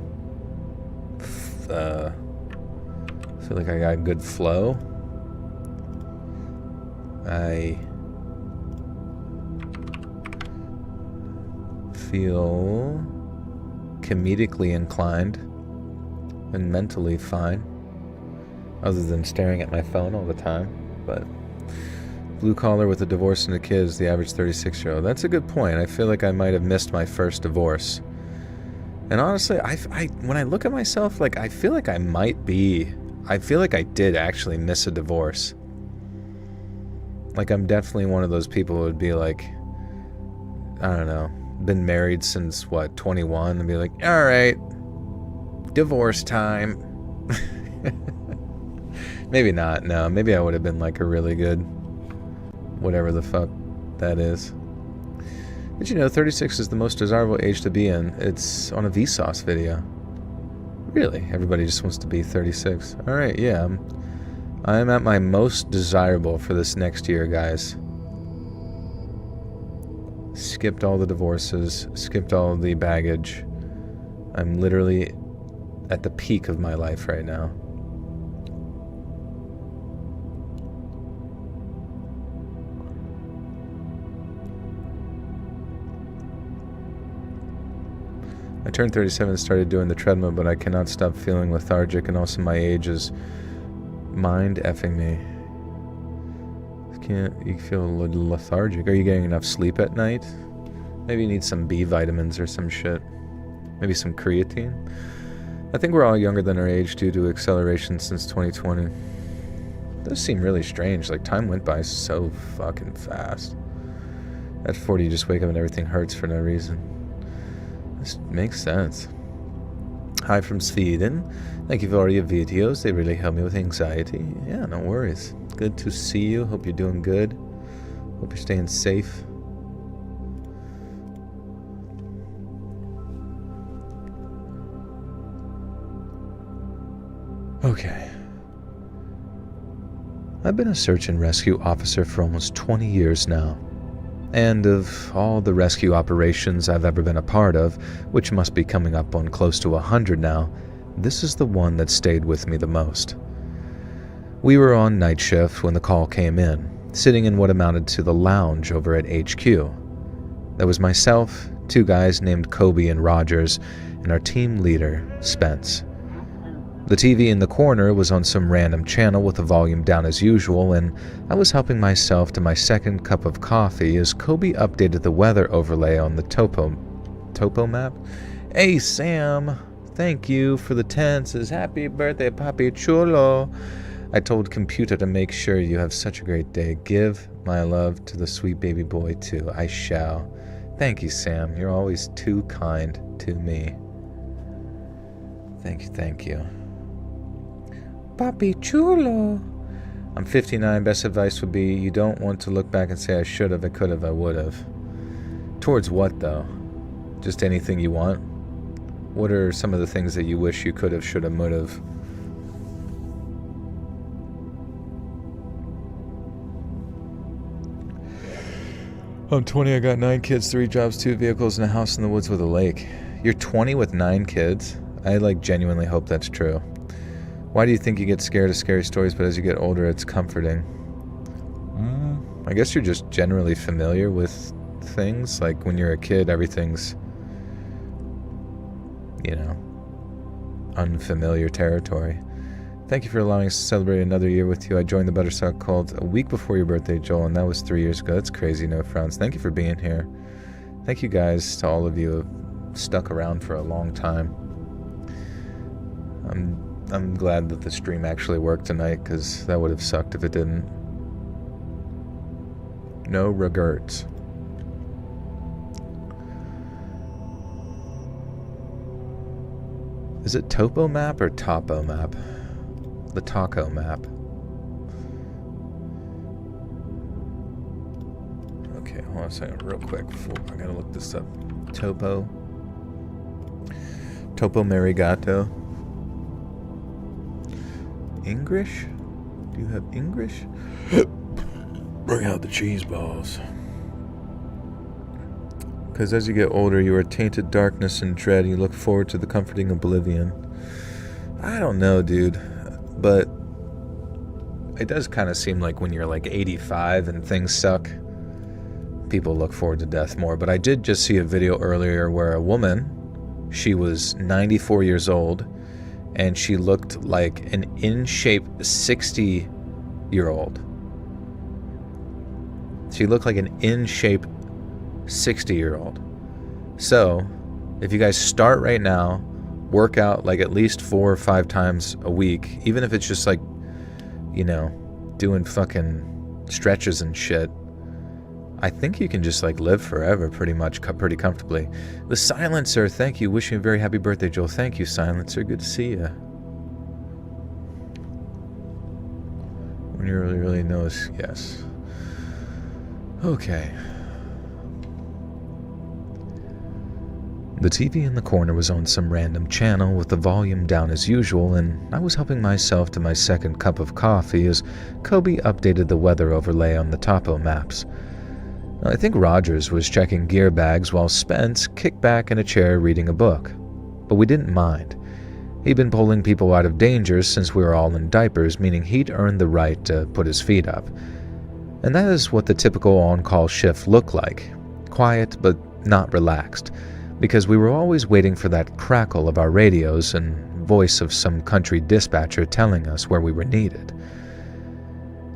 Speaker 1: feel like I got good flow. I feel comedically inclined and mentally fine, other than staring at my phone all the time. But blue collar with a divorce and a kid is the average 36-year-old. That's a good point. I feel like I might have missed my first divorce. And honestly, I when I look at myself, like, I feel like I feel like I did actually miss a divorce. Like, I'm definitely one of those people who would be like, I don't know, been married since, 21, and be like, all right, divorce time. Maybe not, no. Maybe I would have been like a really good, whatever the fuck that is. Did you know 36 is the most desirable age to be in? It's on a Vsauce video. Really? Everybody just wants to be 36. Alright, yeah. I'm at my most desirable for this next year, guys. Skipped all the divorces, skipped all the baggage. I'm literally at the peak of my life right now. I turned 37 and started doing the treadmill, but I cannot stop feeling lethargic, and also my age is mind effing me. You feel a little lethargic. Are you getting enough sleep at night? Maybe you need some B vitamins or some shit. Maybe some creatine. I think we're all younger than our age due to acceleration since 2020. It does seem really strange. Like, time went by so fucking fast. At 40, you just wake up and everything hurts for no reason. This makes sense. Hi from Sweden. Thank you for all your videos. They really help me with anxiety. Yeah, no worries. Good to see you. Hope you're doing good. Hope you're staying safe. Okay. I've been a search and rescue officer for almost 20 years now. And of all the rescue operations I've ever been a part of, which must be coming up on close to 100 now, this is the one that stayed with me the most. We were on night shift when the call came in, sitting in what amounted to the lounge over at HQ. There was myself, two guys named Kobe and Rogers, and our team leader, Spence. The TV in the corner was on some random channel with the volume down as usual, and I was helping myself to my second cup of coffee as Kobe updated the weather overlay on the topo map. Hey Sam, thank you for the 10. Says happy birthday, Papi Chulo. I told computer to make sure you have such a great day. Give my love to the sweet baby boy too. I shall. Thank you, Sam. You're always too kind to me. Thank you, thank you. Papi Chulo. I'm 59. Best advice would be you don't want to look back and say I should have, I could have, I would have. Towards what, though? Just anything you want? What are some of the things that you wish you could have, should have, would have? I'm 20. I got 9 kids, 3 jobs, 2 vehicles, and a house in the woods with a lake. You're 20 with 9 kids? I genuinely hope that's true. Why do you think you get scared of scary stories, but as you get older, it's comforting? I guess you're just generally familiar with things. Like, when you're a kid, everything's, unfamiliar territory. Thank you for allowing us to celebrate another year with you. I joined the Buttersuck cult a week before your birthday, Joel, and that was 3 years ago. That's crazy, no frowns. Thank you for being here. Thank you guys, to all of you who have stuck around for a long time. I'm glad that the stream actually worked tonight, because that would have sucked if it didn't. No regrets. Is it Topo Map or Topo Map? The Taco Map. Okay, hold on a second real quick. I gotta look this up. Topo Marigato. English? Do you have English? Bring out the cheese balls. Because as you get older, you are tainted darkness and dread, and you look forward to the comforting oblivion. I don't know, dude. But it does kind of seem like when you're 85 and things suck, people look forward to death more. But I did just see a video earlier where a woman, she was 94 years old, and she looked like an in-shape 60-year-old. She looked like an in-shape 60-year-old. So, if you guys start right now, work out at least 4 or 5 times a week, even if it's just doing fucking stretches and shit, I think you can just live forever pretty comfortably. The Silencer, thank you. Wishing you a very happy birthday, Joel. Thank you, Silencer. Good to see you. When you really knows, yes. Okay. The TV in the corner was on some random channel with the volume down as usual, and I was helping myself to my second cup of coffee as Kobe updated the weather overlay on the topo maps. I think Rogers was checking gear bags while Spence kicked back in a chair reading a book. But we didn't mind. He'd been pulling people out of danger since we were all in diapers, meaning he'd earned the right to put his feet up. And that is what the typical on-call shift looked like. Quiet, but not relaxed, because we were always waiting for that crackle of our radios and voice of some country dispatcher telling us where we were needed.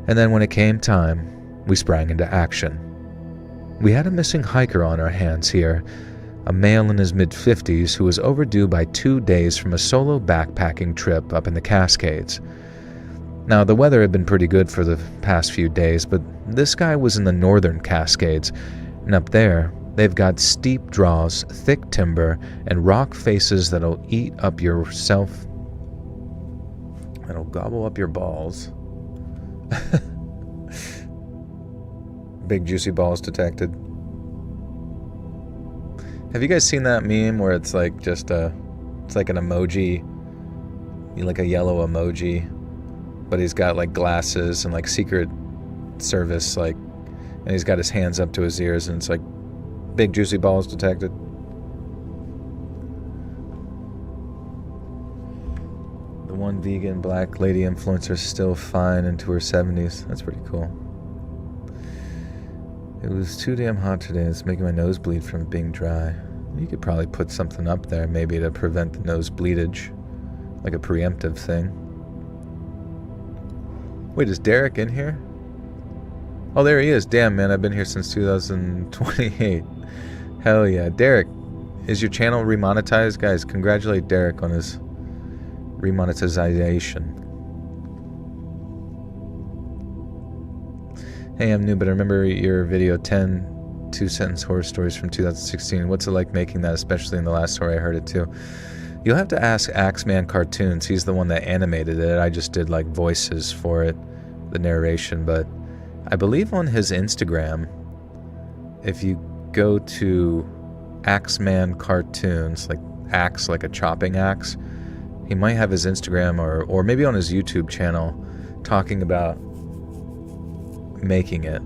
Speaker 1: And then when it came time, we sprang into action. We had a missing hiker on our hands here, a male in his mid-50s who was overdue by 2 days from a solo backpacking trip up in the Cascades. Now, the weather had been pretty good for the past few days, but this guy was in the northern Cascades, and up there, they've got steep draws, thick timber, and rock faces that'll eat up yourself. That'll gobble up your balls. Big juicy balls detected. Have you guys seen that meme where it's like just it's like an emoji, like a yellow emoji, but he's got like glasses and like Secret Service, like, and he's got his hands up to his ears, and it's like big juicy balls detected. The one vegan black lady influencer still fine into her 70s. That's pretty cool. It was too damn hot today. It's making my nose bleed from being dry. You could probably put something up there maybe to prevent the nose bleedage, like a preemptive thing. Wait, is Derek in here? Oh, there he is. Damn, man, I've been here since 2028. Hell yeah. Derek, is your channel remonetized? Guys, congratulate Derek on his remonetization. Hey, I'm new, but I remember your video 10 two-sentence horror stories from 2016. What's it like making that, especially in the last story? I heard it too. You'll have to ask Axeman Cartoons. He's the one that animated it. I just did like voices for it, the narration. But I believe on his Instagram, if you go to Axeman Cartoons, like axe, like a chopping axe, he might have his Instagram or maybe on his YouTube channel talking about making it.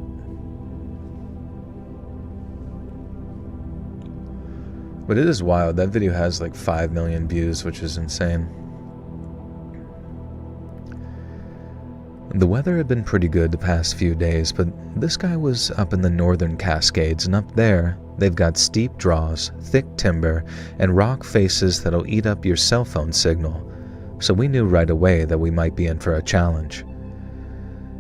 Speaker 1: But it is wild. That video has like 5 million views, which is insane. The weather had been pretty good the past few days, but this guy was up in the northern Cascades, and up there, they've got steep draws, thick timber, and rock faces that'll eat up your cell phone signal. So we knew right away that we might be in for a challenge.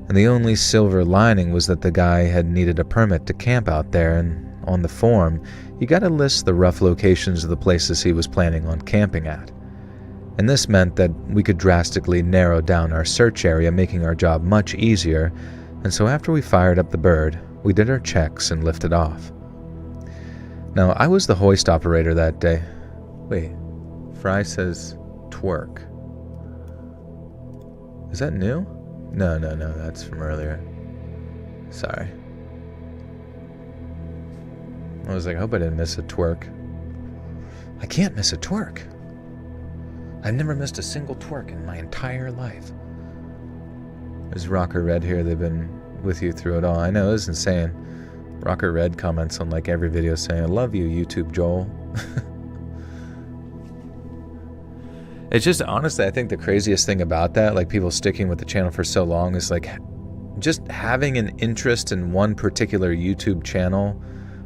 Speaker 1: And the only silver lining was that the guy had needed a permit to camp out there, and on the form, you gotta list the rough locations of the places he was planning on camping at. And this meant that we could drastically narrow down our search area, making our job much easier, and so after we fired up the bird, we did our checks and lifted off. Now, I was the hoist operator that day. Wait, Fry says twerk. Is that new? No, that's from earlier. Sorry. I was like, I hope I didn't miss a twerk. I can't miss a twerk. I've never missed a single twerk in my entire life. There's Rocker Red here. They've been with you through it all. I know, it's insane. Rocker Red comments on like every video saying, I love you, YouTube Joel. It's just, honestly, I think the craziest thing about that, like people sticking with the channel for so long, is like just having an interest in one particular YouTube channel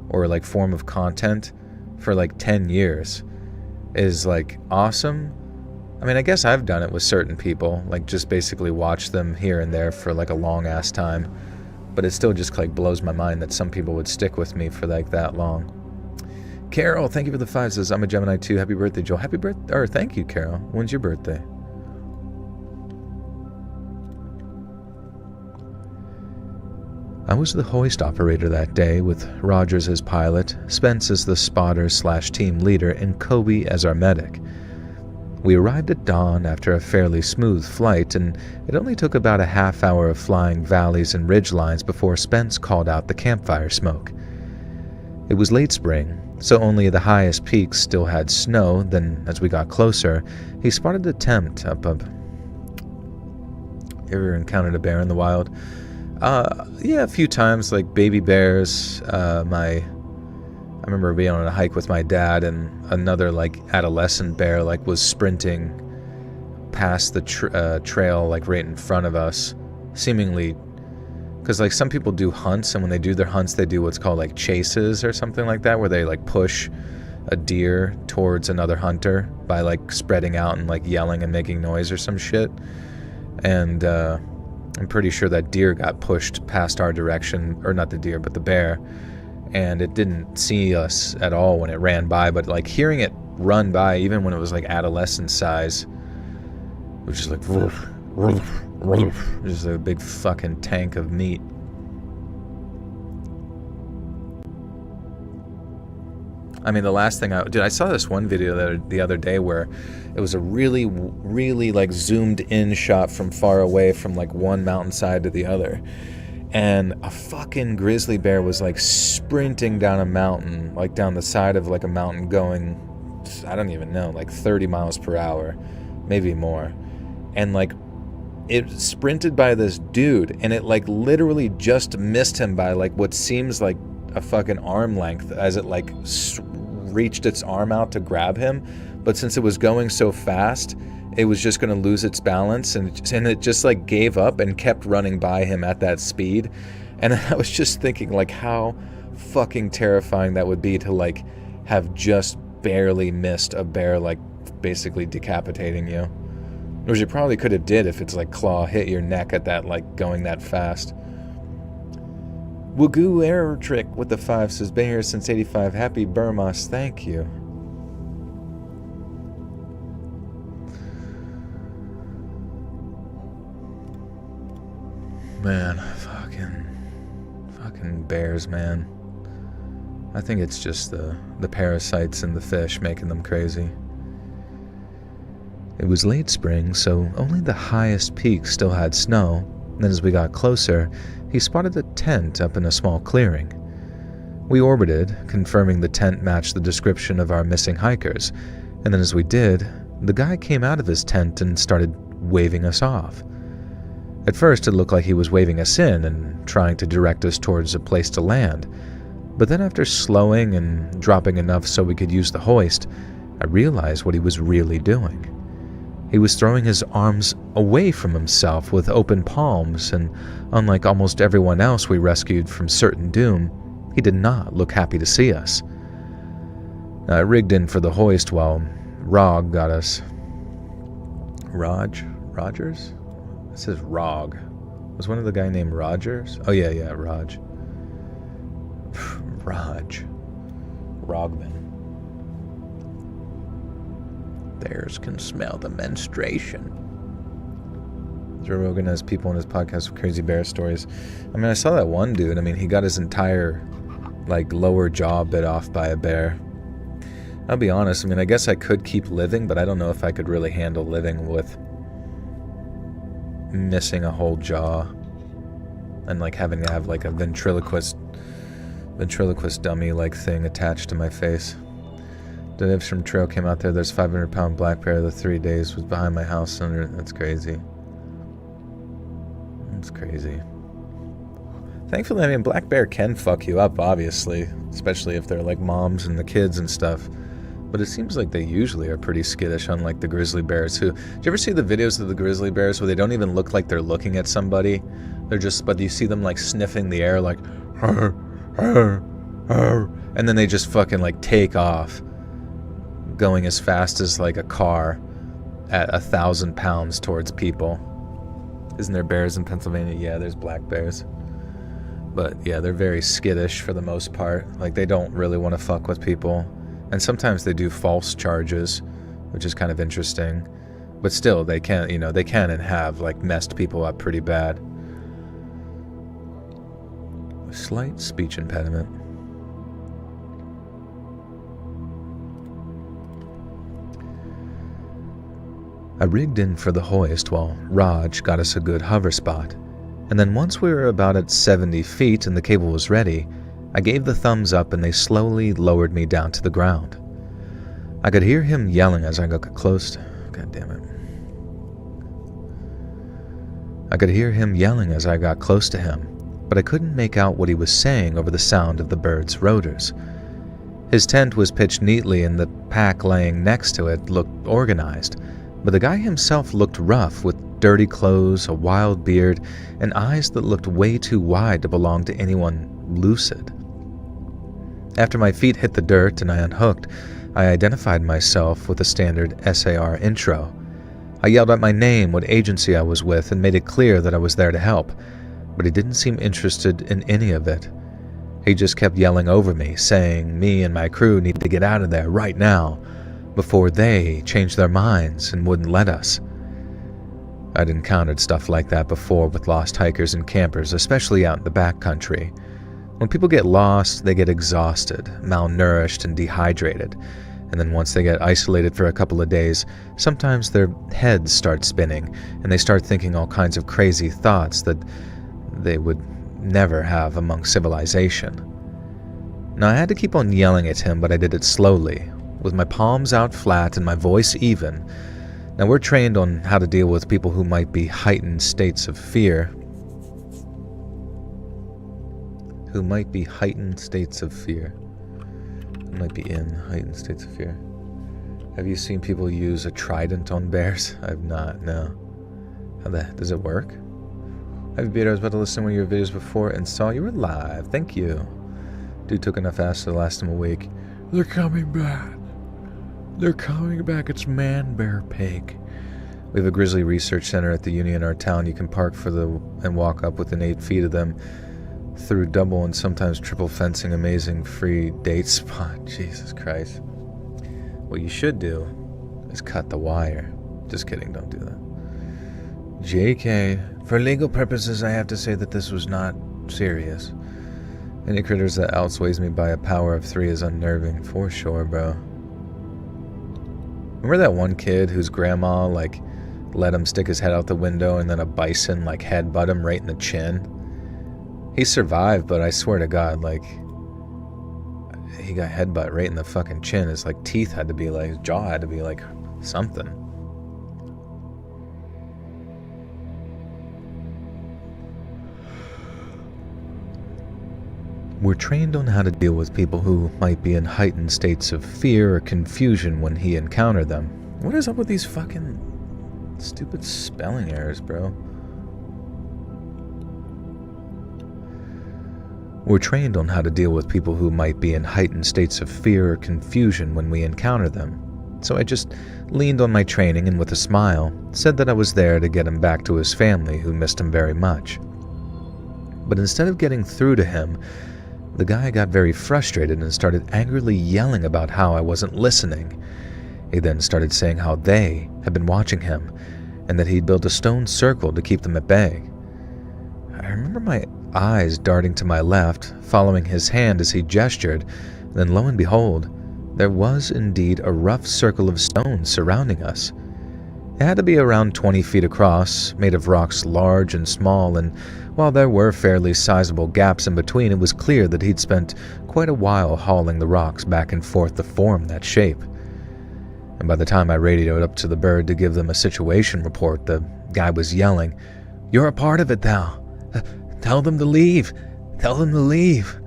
Speaker 1: or like form of content for like 10 years is like awesome. I mean, I guess I've done it with certain people, like just basically watch them here and there for like a long ass time, but it still just like blows my mind that some people would stick with me for like that long. Carol, thank you for the 5. Says, I'm a Gemini too. Happy birthday, Joel. Happy birthday, or thank you, Carol. When's your birthday? I was the hoist operator that day, with Rogers as pilot, Spence as the spotter/team leader, and Kobe as our medic. We arrived at dawn after a fairly smooth flight, and it only took about a half hour of flying valleys and ridge lines before Spence called out the campfire smoke. It was late spring, so only the highest peaks still had snow. Then, as we got closer, he spotted a tent up. Ever encountered a bear in the wild? Yeah, a few times, like baby bears. I remember being on a hike with my dad, and another like adolescent bear like was sprinting past the trail like right in front of us, seemingly, because like some people do hunts, and when they do their hunts they do what's called like chases or something like that, where they like push a deer towards another hunter by like spreading out and like yelling and making noise or some shit. And I'm pretty sure that deer got pushed past our direction, or not the deer but the bear, and it didn't see us at all when it ran by, but like hearing it run by even when it was like adolescent size, which is like just a big fucking tank of meat. I mean, the last thing I saw this one video the other day where it was a really, really like zoomed in shot from far away from like one mountainside to the other. And a fucking grizzly bear was like sprinting down a mountain, like down the side of like a mountain going, I don't even know, like 30 miles per hour, maybe more. And like it sprinted by this dude, and it like literally just missed him by like what seems like a fucking arm length as it like reached its arm out to grab him. But since it was going so fast, it was just going to lose its balance, and it just like gave up and kept running by him at that speed. And I was just thinking like how fucking terrifying that would be to like have just barely missed a bear like basically decapitating you. Which you probably could have did if its like claw hit your neck at that like going that fast. Wagoo Error Trick with the 5 says, been here since 85. Happy Burmos, thank you. Man, fucking bears, man. I think it's just the parasites in the fish making them crazy. It was late spring, so only the highest peaks still had snow. Then as we got closer, he spotted a tent up in a small clearing. We orbited, confirming the tent matched the description of our missing hikers, and then as we did, the guy came out of his tent and started waving us off. At first it looked like he was waving us in and trying to direct us towards a place to land, but then after slowing and dropping enough so we could use the hoist, I realized what he was really doing. He was throwing his arms away from himself with open palms, and unlike almost everyone else we rescued from certain doom, he did not look happy to see us. I rigged in for the hoist while Rog got us. Rogers? It says Rog. Was one of the guy named Rogers? Oh yeah, Rog. Rogman. Bears can smell the menstruation. Joe Rogan has people on his podcast with crazy bear stories. I mean, I saw that one dude. I mean, he got his entire, like, lower jaw bit off by a bear. I'll be honest. I mean, I guess I could keep living, but I don't know if I could really handle living with missing a whole jaw and, like, having to have, like, a ventriloquist dummy-like thing attached to my face. The Ipswich Trail came out there. There's 500-pound black bear. The 3 days was behind my house. That's crazy. That's crazy. Thankfully, I mean, black bear can fuck you up, obviously, especially if they're like moms and the kids and stuff. But it seems like they usually are pretty skittish, unlike the grizzly bears. Who? Do you ever see the videos of the grizzly bears where they don't even look like they're looking at somebody? They're just, but you see them like sniffing the air, like, "Arr, arr, arr," and then they just fucking like take off, going as fast as like a car at 1,000 pounds towards people. Isn't there bears in Pennsylvania? Yeah, there's black bears. But yeah, they're very skittish for the most part. Like, they don't really want to fuck with people. And sometimes they do false charges, which is kind of interesting. But still, they can, you know, they can and have like messed people up pretty bad. A slight speech impediment. I rigged in for the hoist while Raj got us a good hover spot, and then once we were about at 70 feet and the cable was ready, I gave the thumbs up and they slowly lowered me down to the ground. I could hear him yelling as I got close. God damn it. I could hear him yelling as I got close to him, but I couldn't make out what he was saying over the sound of the bird's rotors. His tent was pitched neatly and the pack laying next to it looked organized, but the guy himself looked rough with dirty clothes, a wild beard, and eyes that looked way too wide to belong to anyone lucid. After my feet hit the dirt and I unhooked, I identified myself with a standard SAR intro. I yelled out my name, what agency I was with, and made it clear that I was there to help, but he didn't seem interested in any of it. He just kept yelling over me, saying me and my crew need to get out of there right now, before they changed their minds and wouldn't let us. I'd encountered stuff like that before with lost hikers and campers, especially out in the backcountry. When people get lost, they get exhausted, malnourished, and dehydrated. And then once they get isolated for a couple of days, sometimes their heads start spinning, and they start thinking all kinds of crazy thoughts that they would never have among civilization. Now, I had to keep on yelling at him, but I did it slowly, with my palms out flat and my voice even. Now, we're trained on how to deal with people who might be heightened states of fear. Who might be in heightened states of fear. Have you seen people use a trident on bears? I've not, no. Does it work? Have you been? I was about to listen to one of your videos before and saw you were live. Thank you. Dude took enough acid to last him a week. They're coming back. It's Man Bear Pig. We have a grizzly research center at the uni in our town. You can park and walk up within 8 feet of them through double and sometimes triple fencing. Amazing free date spot. Jesus Christ. What you should do is cut the wire. Just kidding, don't do that. JK. For legal purposes, I have to say that this was not serious. Any critters that outsways me by a power of 3 is unnerving, for sure, bro. Remember that one kid whose grandma, let him stick his head out the window and then a bison, headbutt him right in the chin? He survived, but I swear to God, he got headbutt right in the fucking chin. His, teeth had to be, his jaw had to be, something. We're trained on how to deal with people who might be in heightened states of fear or confusion when he encountered them. What is up with these fucking stupid spelling errors, bro? We're trained on how to deal with people who might be in heightened states of fear or confusion when we encounter them. So I just leaned on my training and with a smile, said that I was there to get him back to his family who missed him very much. But instead of getting through to him, the guy got very frustrated and started angrily yelling about how I wasn't listening. He then started saying how they had been watching him and that he'd built a stone circle to keep them at bay. I remember my eyes darting to my left, following his hand as he gestured, then lo and behold, there was indeed a rough circle of stone surrounding us. It had to be around 20 feet across, made of rocks large and small, and while there were fairly sizable gaps in between, it was clear that he'd spent quite a while hauling the rocks back and forth to form that shape. And by the time I radioed up to the bird to give them a situation report, the guy was yelling, "You're a part of it now. Tell them to leave. Tell them to leave."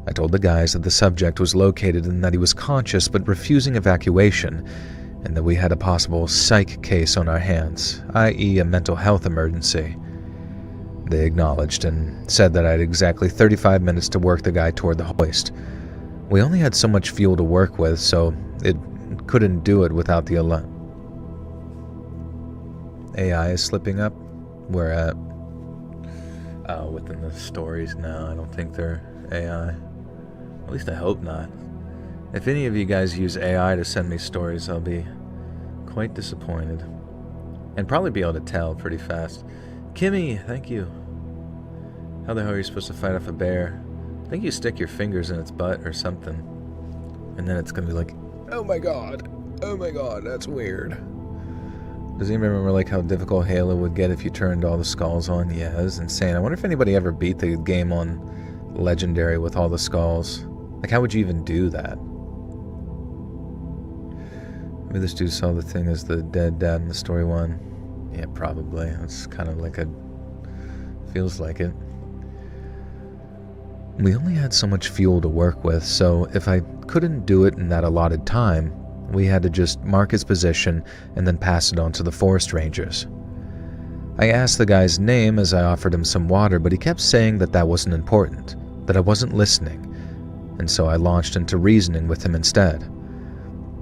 Speaker 1: I told the guys that the subject was located and that he was conscious but refusing evacuation, and that we had a possible psych case on our hands, i.e. a mental health emergency. They acknowledged and said that I had exactly 35 minutes to work the guy toward the hoist. We only had so much fuel to work with, so it couldn't do it without the alert. AI is slipping up? Where at? Within the stories? No, I don't think they're AI. At least I hope not. If any of you guys use AI to send me stories, I'll be quite disappointed. And probably be able to tell pretty fast. Kimmy, thank you. How the hell are you supposed to fight off a bear? I think you stick your fingers in its butt or something. And then it's gonna be like, oh my god, that's weird. Does anybody remember how difficult Halo would get if you turned all the skulls on? Yeah, it was insane. I wonder if anybody ever beat the game on legendary with all the skulls. Like, how would you even do that? Maybe this dude saw the thing as the dead dad in the story one. Yeah, probably. It's kind of like feels like it. We only had so much fuel to work with, so if I couldn't do it in that allotted time, we had to just mark his position and then pass it on to the forest rangers. I asked the guy's name as I offered him some water, but he kept saying that wasn't important, that I wasn't listening, and so I launched into reasoning with him instead.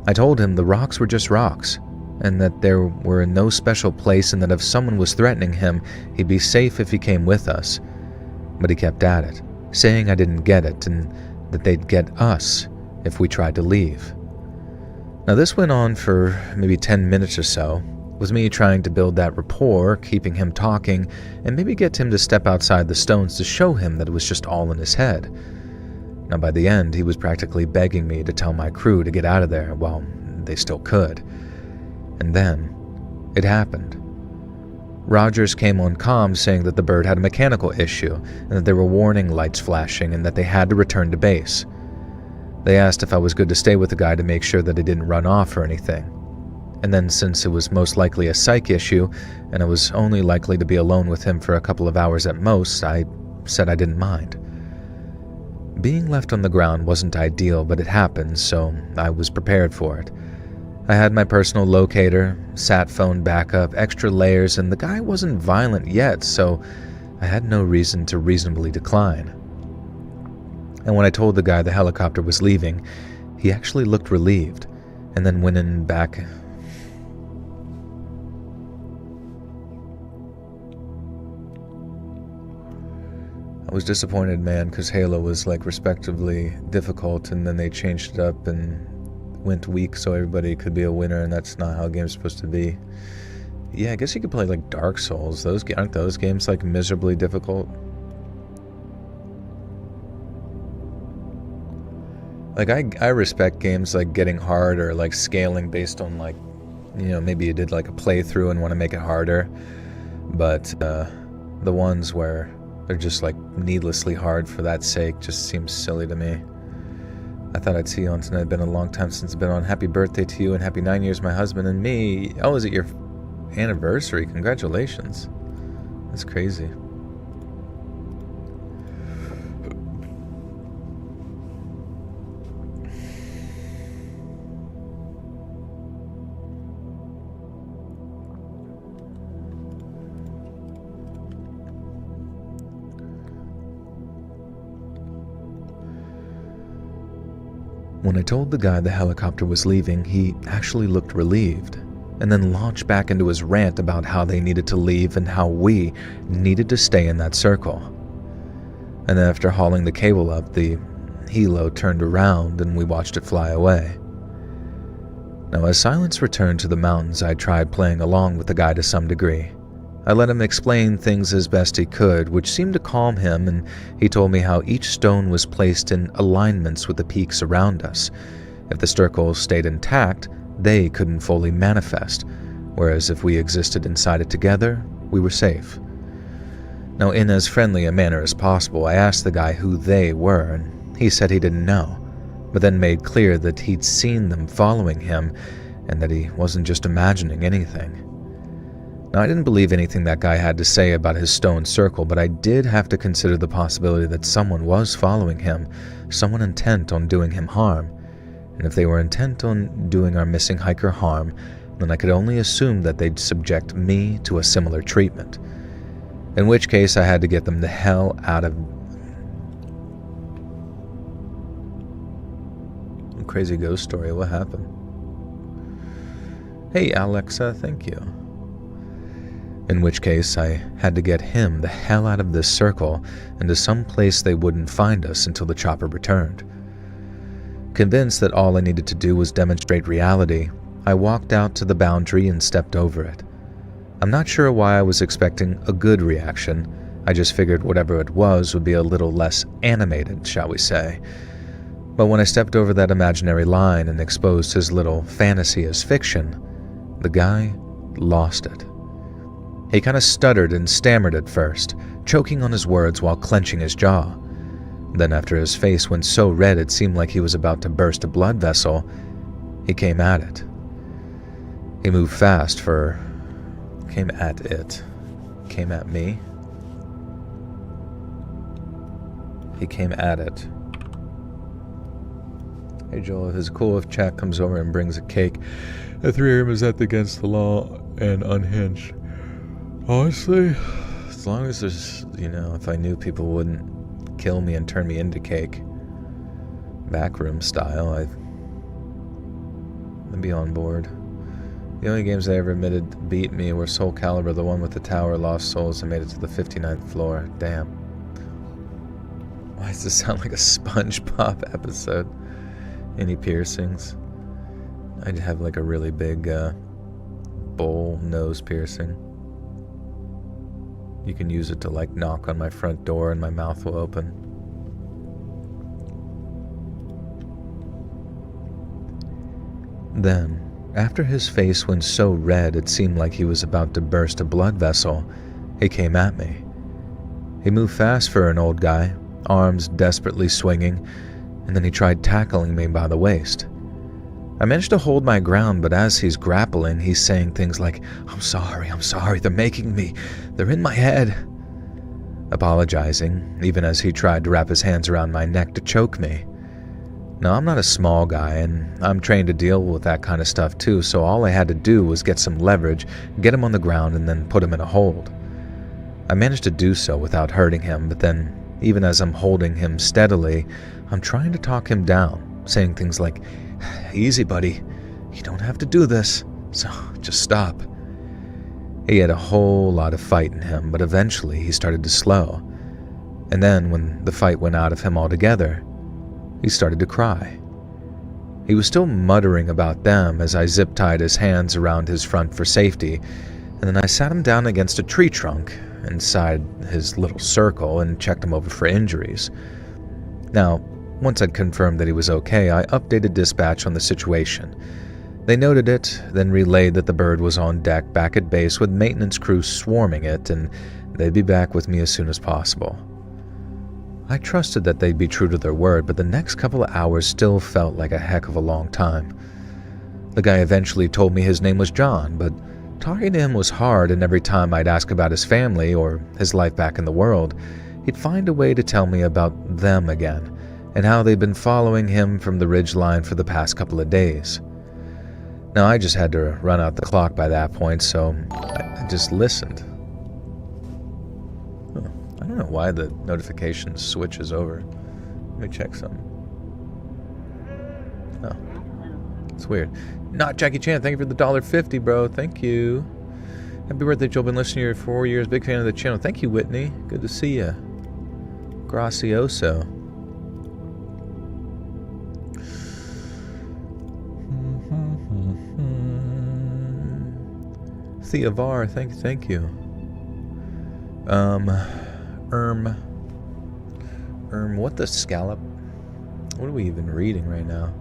Speaker 1: I told him the rocks were just rocks, and that there were in no special place, and that if someone was threatening him, he'd be safe if he came with us. But he kept at it, saying I didn't get it, and that they'd get us if we tried to leave. Now this went on for maybe 10 minutes or so, with me trying to build that rapport, keeping him talking, and maybe get him to step outside the stones to show him that it was just all in his head. Now by the end, he was practically begging me to tell my crew to get out of there while they still could. And then, it happened. Rogers came on comm saying that the bird had a mechanical issue, and that there were warning lights flashing, and that they had to return to base. They asked if I was good to stay with the guy to make sure that he didn't run off or anything. And then, since it was most likely a psych issue, and I was only likely to be alone with him for a couple of hours at most, I said I didn't mind. Being left on the ground wasn't ideal, but it happened, so I was prepared for it. I had my personal locator, sat phone backup, extra layers, and the guy wasn't violent yet, so I had no reason to reasonably decline. And when I told the guy the helicopter was leaving, he actually looked relieved, and then went in back. I was disappointed, man, because Halo was like respectively difficult, and then they changed it up and went weak so everybody could be a winner, and that's not how a game's supposed to be. Yeah, I guess you could play like Dark Souls. Aren't those games like miserably difficult? Like I respect games like getting hard or like scaling based on like, maybe you did like a playthrough and want to make it harder, but the ones where they're just like needlessly hard for that sake just seems silly to me. I thought I'd see you on tonight. It's been a long time since I've been on. Happy birthday to you and happy 9 years, my husband and me. Oh, is it your anniversary? Congratulations. That's crazy. When I told the guy the helicopter was leaving, he actually looked relieved, and then launched back into his rant about how they needed to leave and how we needed to stay in that circle. And then after hauling the cable up, the helo turned around and we watched it fly away. Now as silence returned to the mountains, I tried playing along with the guy to some degree. I let him explain things as best he could, which seemed to calm him, and he told me how each stone was placed in alignments with the peaks around us. If the circle stayed intact, they couldn't fully manifest, whereas if we existed inside it together, we were safe. Now, in as friendly a manner as possible, I asked the guy who they were, and he said he didn't know, but then made clear that he'd seen them following him, and that he wasn't just imagining anything. Now, I didn't believe anything that guy had to say about his stone circle, but I did have to consider the possibility that someone was following him, someone intent on doing him harm. And if they were intent on doing our missing hiker harm, then I could only assume that they'd subject me to a similar treatment. In which case, I had to get them the hell out of... Crazy ghost story, what happened? Hey, Alexa, thank you. In which case, I had to get him the hell out of this circle and to some place they wouldn't find us until the chopper returned. Convinced that all I needed to do was demonstrate reality, I walked out to the boundary and stepped over it. I'm not sure why I was expecting a good reaction. I just figured whatever it was would be a little less animated, shall we say. But when I stepped over that imaginary line and exposed his little fantasy as fiction, the guy lost it. He kind of stuttered and stammered at first, choking on his words while clenching his jaw. Then after his face went so red it seemed like he was about to burst a blood vessel, he came at it. He moved fast for... came at it. Came at me. He came at it. Hey Joel, is it cool if Jack comes over and brings a cake at 3 a.m. is that against the law and unhinged? Honestly, as long as there's, if I knew people wouldn't kill me and turn me into cake, backroom style, I'd be on board. The only games I ever admitted beat me were Soul Calibur, the one with the tower, Lost Souls, and made it to the 59th floor. Damn. Why does this sound like a SpongeBob episode? Any piercings? I'd have like a really big bowl nose piercing. You can use it to like knock on my front door and my mouth will open. Then, after his face went so red it seemed like he was about to burst a blood vessel, he came at me. He moved fast for an old guy, arms desperately swinging, and then he tried tackling me by the waist. I managed to hold my ground, but as he's grappling, he's saying things like, I'm sorry, they're making me, they're in my head. Apologizing, even as he tried to wrap his hands around my neck to choke me. Now, I'm not a small guy, and I'm trained to deal with that kind of stuff too, so all I had to do was get some leverage, get him on the ground, and then put him in a hold. I managed to do so without hurting him, but then, even as I'm holding him steadily, I'm trying to talk him down, saying things like, easy buddy, you don't have to do this, so just stop. He had a whole lot of fight in him, but eventually he started to slow. And then when the fight went out of him altogether, he started to cry. He was still muttering about them as I zip-tied his hands around his front for safety, and then I sat him down against a tree trunk inside his little circle and checked him over for injuries. Now, once I'd confirmed that he was okay, I updated dispatch on the situation. They noted it, then relayed that the bird was on deck back at base with maintenance crews swarming it, and they'd be back with me as soon as possible. I trusted that they'd be true to their word, but the next couple of hours still felt like a heck of a long time. The guy eventually told me his name was John, but talking to him was hard, and every time I'd ask about his family or his life back in the world, he'd find a way to tell me about them again, and how they'd been following him from the ridgeline for the past couple of days. Now, I just had to run out the clock by that point, so I just listened. I don't know why the notification switches over. Let me check something. Oh, it's weird. Not Jackie Chan, thank you for the $1.50, bro. Thank you. Happy birthday, Joel. Been listening here for 4 years. Big fan of the channel. Thank you, Whitney. Good to see you. Gracioso. Thea Var, thank you. What the scallop? What are we even reading right now?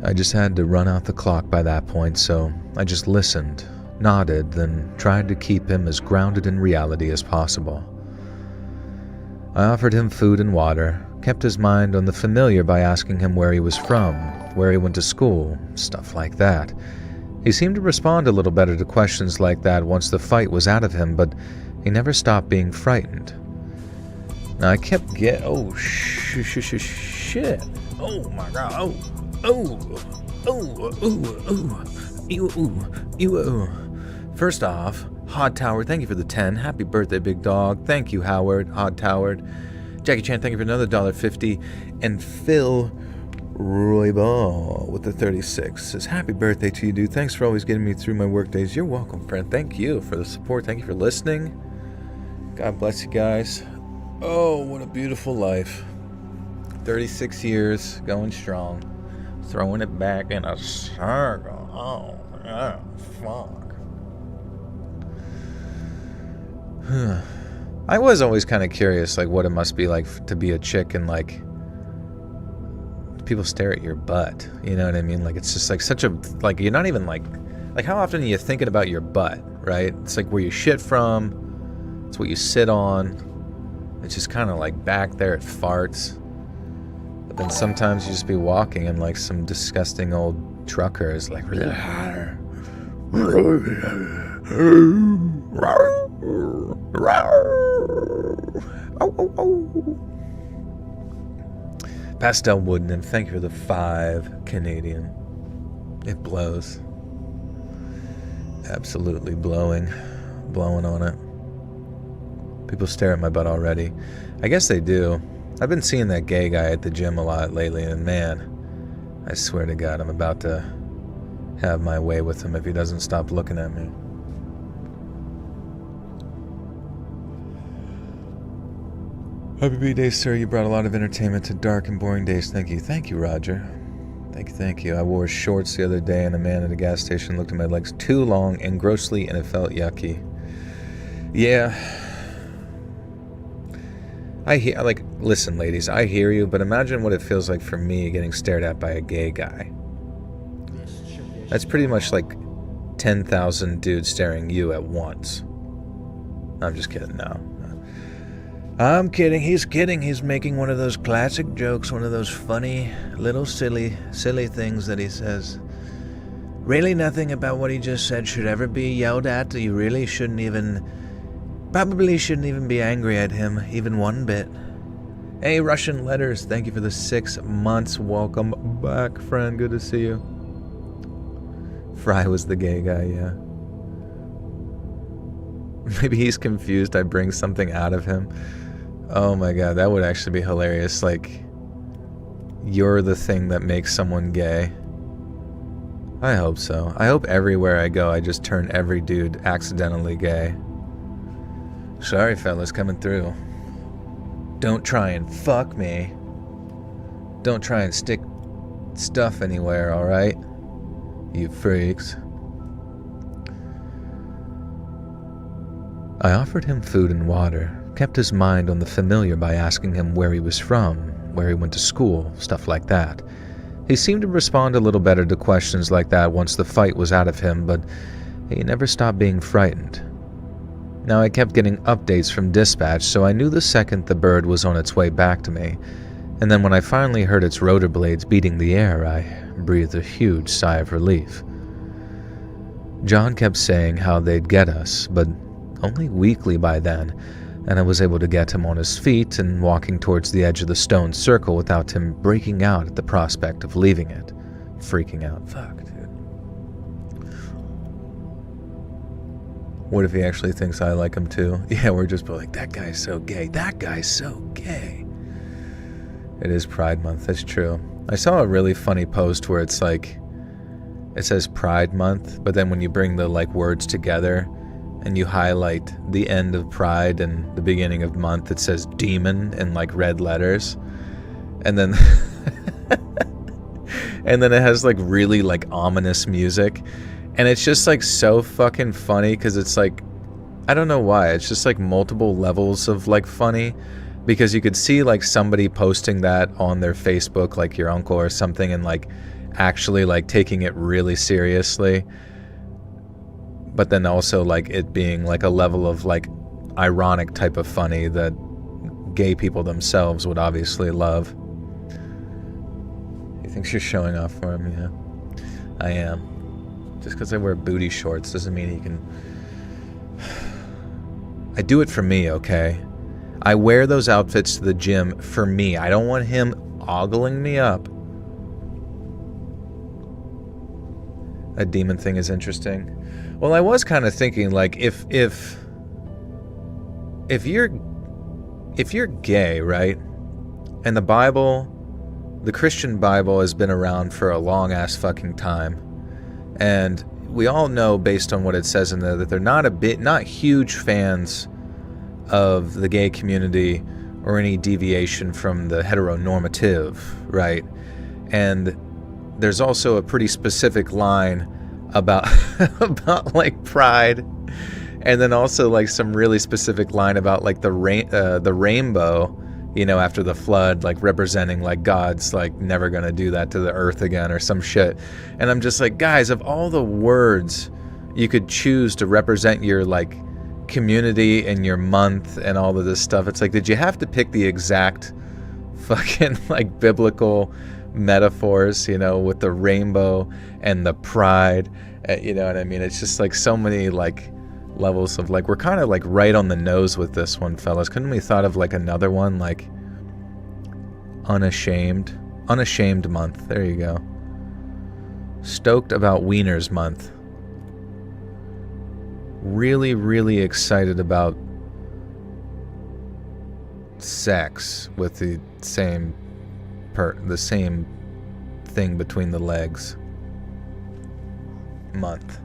Speaker 1: I just had to run out the clock by that point, so I just listened, nodded, then tried to keep him as grounded in reality as possible. I offered him food and water, kept his mind on the familiar by asking him where he was from, where he went to school, stuff like that. He seemed to respond a little better to questions like that once the fight was out of him, but he never stopped being frightened. Now I kept oh shit. Oh my god. First off, Hod Tower, thank you for the 10. Happy birthday, big dog. Thank you, Howard, Hod Tower. Jackie Chan, thank you for another $1.50. And Phil Roybal with the 36 says, happy birthday to you, dude. Thanks for always getting me through my work days. You're welcome, friend. Thank you for the support. Thank you for listening. God bless you guys. Oh, what a beautiful life. 36 years, going strong. Throwing it back in a circle. Oh, yeah, fuck. I was always kind of curious, like, what it must be like to be a chick and, like, people stare at your butt. You know what I mean? Like, it's just, like, such a, like, you're not even, like, how often are you thinking about your butt? right? It's like where you shit from. It's what you sit on. It's just kind of like back there, it farts. But then sometimes you just be walking and like some disgusting old trucker is like, Pastel Woodnymph, thank you for the 5 Canadian. It blows. Absolutely blowing on it. People stare at my butt already. I guess they do. I've been seeing that gay guy at the gym a lot lately, and man, I swear to God, I'm about to have my way with him if he doesn't stop looking at me. Happy B-Day, sir. You brought a lot of entertainment to dark and boring days. Thank you. Thank you, Roger. Thank you. I wore shorts the other day, and a man at a gas station looked at my legs too long and grossly, and it felt yucky. Yeah. Listen, ladies, I hear you, but imagine what it feels like for me getting stared at by a gay guy. That's pretty much like 10,000 dudes staring you at once. I'm just kidding, no. I'm kidding, he's kidding. He's making one of those classic jokes, one of those funny, little silly things that he says. Really nothing about what he just said should ever be yelled at. You really probably shouldn't even be angry at him, even one bit. Hey, Russian Letters, thank you for the 6 months. Welcome back, friend. Good to see you. Fry was the gay guy, yeah. Maybe he's confused I bring something out of him. Oh my God, that would actually be hilarious. Like, you're the thing that makes someone gay. I hope so. I hope everywhere I go, I just turn every dude accidentally gay. Sorry, fellas, coming through. Don't try and fuck me. Don't try and stick stuff anywhere, alright? You freaks. I offered him food and water, kept his mind on the familiar by asking him where he was from, where he went to school, stuff like that. He seemed to respond a little better to questions like that once the fight was out of him, but he never stopped being frightened. Now I kept getting updates from dispatch, so I knew the second the bird was on its way back to me, and then when I finally heard its rotor blades beating the air, I breathed a huge sigh of relief. John kept saying how they'd get us, but only weakly by then, and I was able to get him on his feet and walking towards the edge of the stone circle without him breaking out at the prospect of leaving it. Freaking out. Fuck, dude. What if he actually thinks I like him too? Yeah, we're just like, that guy's so gay. That guy's so gay. It is Pride Month, that's true. I saw a really funny post where it's like, it says Pride Month, but then when you bring the like words together, and you highlight the end of Pride and the beginning of month, it says demon in like red letters. And then and then it has like really like ominous music. And it's just like so fucking funny because it's like, I don't know why, it's just like multiple levels of like funny, because you could see like somebody posting that on their Facebook, like your uncle or something, and like actually like taking it really seriously. But then also like it being like a level of like ironic type of funny that gay people themselves would obviously love. He thinks you're showing off for him, yeah. I am. Just because I wear booty shorts doesn't mean he can... I do it for me, okay? I wear those outfits to the gym for me. I don't want him ogling me up. A demon thing is interesting. Well, I was kind of thinking, like, if you're gay, right? And the Bible, the Christian Bible, has been around for a long ass fucking time, and we all know based on what it says in there that they're not huge fans of the gay community or any deviation from the heteronormative, right? And there's also a pretty specific line about about like pride, and then also like some really specific line about like the rainbow, you know, after the flood, like representing like God's like never gonna do that to the earth again or some shit. And I'm just like, guys, of all the words you could choose to represent your, like, community and your month and all of this stuff. It's like, did you have to pick the exact fucking, like, biblical metaphors, you know, with the rainbow and the pride, you know what I mean? It's just, like, so many, like, levels of, like, we're kind of, like, right on the nose with this one, fellas. Couldn't we thought of, like, another one, like, unashamed month? There you go. Stoked about Wieners month. Really, really excited about sex with the same thing between the legs. Month.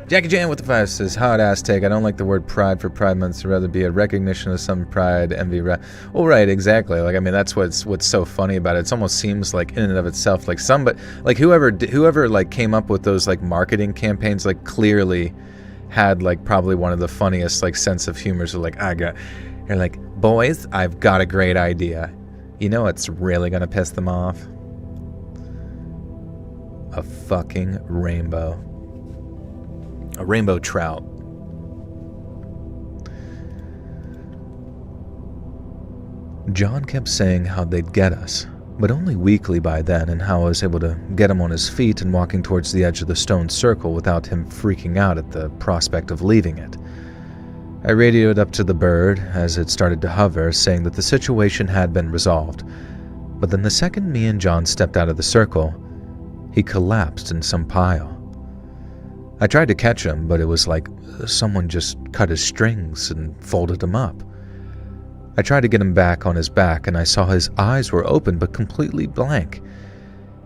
Speaker 1: Jackie Jan with the 5 says, hard ass take. I don't like the word pride for Pride Month. I'd rather be a recognition of some pride, envy. Well, right, exactly. Like, I mean, that's what's so funny about it. It almost seems like in and of itself, like somebody, like whoever like came up with those like marketing campaigns, like clearly had like probably one of the funniest like sense of humors. Of like, you're like, boys, I've got a great idea. You know, it's really gonna piss them off. A fucking rainbow. A rainbow trout. John kept saying how they'd get us, but only weakly by then, and how I was able to get him on his feet and walking towards the edge of the stone circle without him freaking out at the prospect of leaving it. I radioed up to the bird as it started to hover, saying that the situation had been resolved, but then the second me and John stepped out of the circle, he collapsed in some pile. I tried to catch him, but it was like someone just cut his strings and folded him up. I tried to get him back on his back, and I saw his eyes were open but completely blank.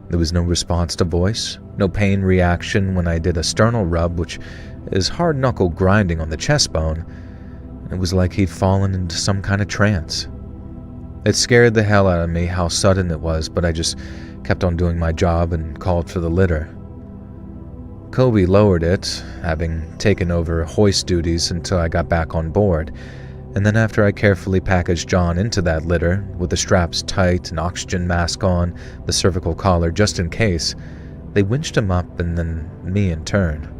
Speaker 1: There was no response to voice, no pain reaction when I did a sternal rub, which is hard knuckle grinding on the chest bone. It was like he'd fallen into some kind of trance. It scared the hell out of me how sudden it was, but I just kept on doing my job and called for the litter. Kobe lowered it, having taken over hoist duties until I got back on board, and then after I carefully packaged John into that litter, with the straps tight, an oxygen mask on, the cervical collar just in case, they winched him up and then me in turn.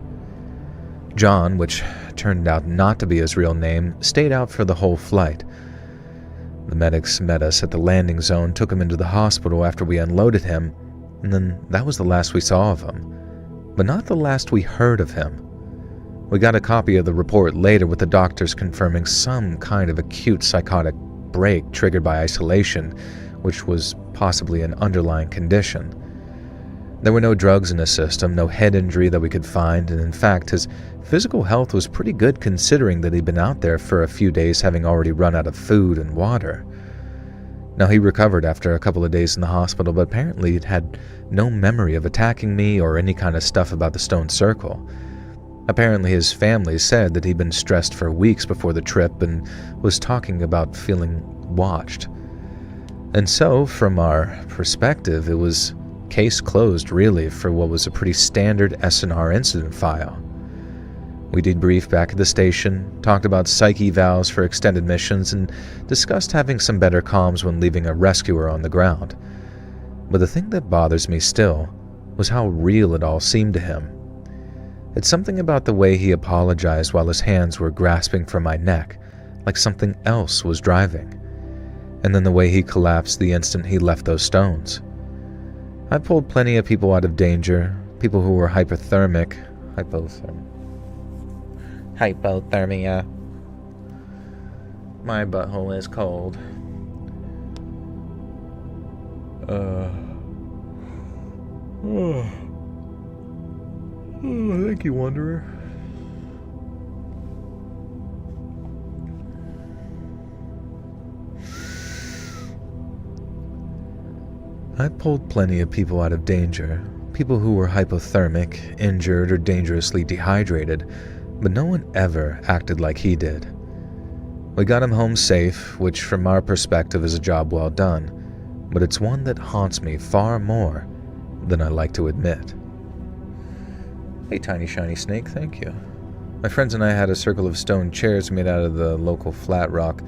Speaker 1: John, which turned out not to be his real name, stayed out for the whole flight. The medics met us at the landing zone, took him into the hospital after we unloaded him, and then that was the last we saw of him. But not the last we heard of him. We got a copy of the report later with the doctors confirming some kind of acute psychotic break triggered by isolation, which was possibly an underlying condition. There were no drugs in his system, no head injury that we could find, and in fact his physical health was pretty good considering that he'd been out there for a few days having already run out of food and water. Now, he recovered after a couple of days in the hospital, but apparently he'd had no memory of attacking me or any kind of stuff about the stone circle. Apparently his family said that he'd been stressed for weeks before the trip and was talking about feeling watched. And so, from our perspective, it was case closed really for what was a pretty standard SNR incident file. We debriefed back at the station, talked about psych evals for extended missions, and discussed having some better comms when leaving a rescuer on the ground. But the thing that bothers me still was how real it all seemed to him. It's something about the way he apologized while his hands were grasping for my neck, like something else was driving. And then the way he collapsed the instant he left those stones. I pulled plenty of people out of danger, people who were hypothermia. My butthole is cold. Thank you, Wanderer. I pulled plenty of people out of danger, people who were hypothermic, injured, or dangerously dehydrated, but no one ever acted like he did. We got him home safe, which from our perspective is a job well done, but it's one that haunts me far more than I like to admit. Hey, tiny shiny snake, thank you. My friends and I had a circle of stone chairs made out of the local flat rock.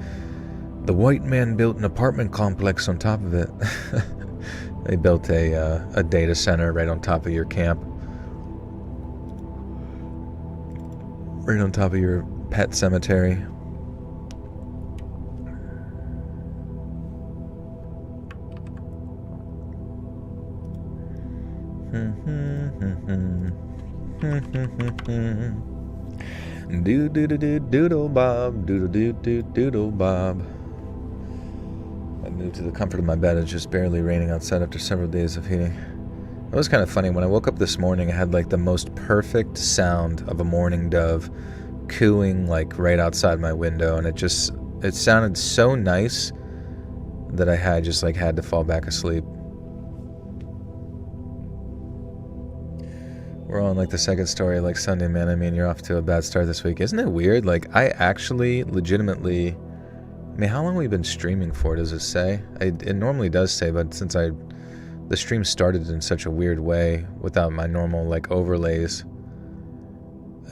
Speaker 1: The white man built an apartment complex on top of it. They built a data center right on top of your camp. Right on top of your pet cemetery. Doodle bob, doodle bob. I moved to the comfort of my bed. It's just barely raining outside after several days of heating. It was kind of funny. When I woke up this morning, I had like the most perfect sound of a mourning dove cooing like right outside my window, and it sounded so nice that I had to fall back asleep. We're on like the second story, like Sunday, man. I mean, you're off to a bad start this week. Isn't it weird? Like, I actually legitimately, I mean, how long have we been streaming for? Does it say? It normally does say, but since the stream started in such a weird way without my normal like overlays,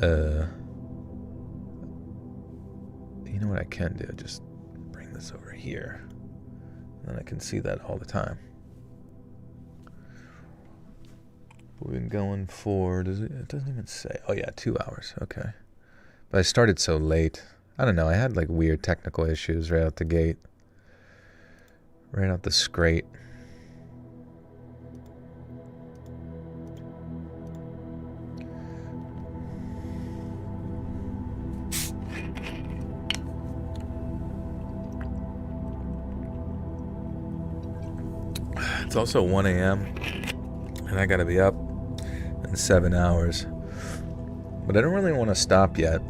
Speaker 1: you know what I can do? Just bring this over here, and I can see that all the time. We've been going for, it doesn't even say. Oh yeah, 2 hours, okay. But I started so late. I don't know, I had like weird technical issues right out the gate. Right out the scrate. It's also 1 a.m. and I gotta be up in 7 hours. But I don't really want to stop yet.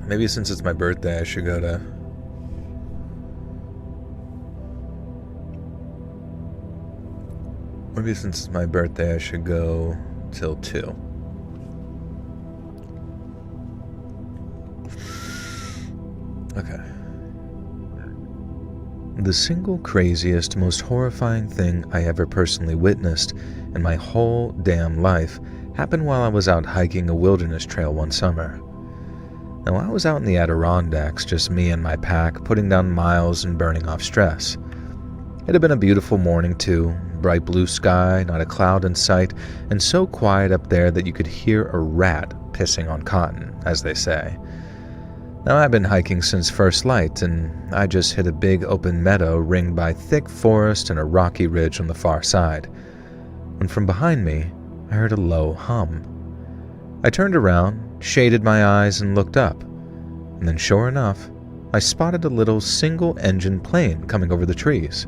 Speaker 1: Maybe since it's my birthday, I should go to... Maybe since it's my birthday, I should go till 2. Okay. The single craziest, most horrifying thing I ever personally witnessed in my whole damn life happened while I was out hiking a wilderness trail one summer. Now, I was out in the Adirondacks, just me and my pack, putting down miles and burning off stress. It had been a beautiful morning, too. Bright blue sky, not a cloud in sight, and so quiet up there that you could hear a rat pissing on cotton, as they say. Now, I've been hiking since first light, and I just hit a big open meadow ringed by thick forest and a rocky ridge on the far side, when from behind me, I heard a low hum. I turned around, shaded my eyes, and looked up, and then sure enough, I spotted a little single-engine plane coming over the trees.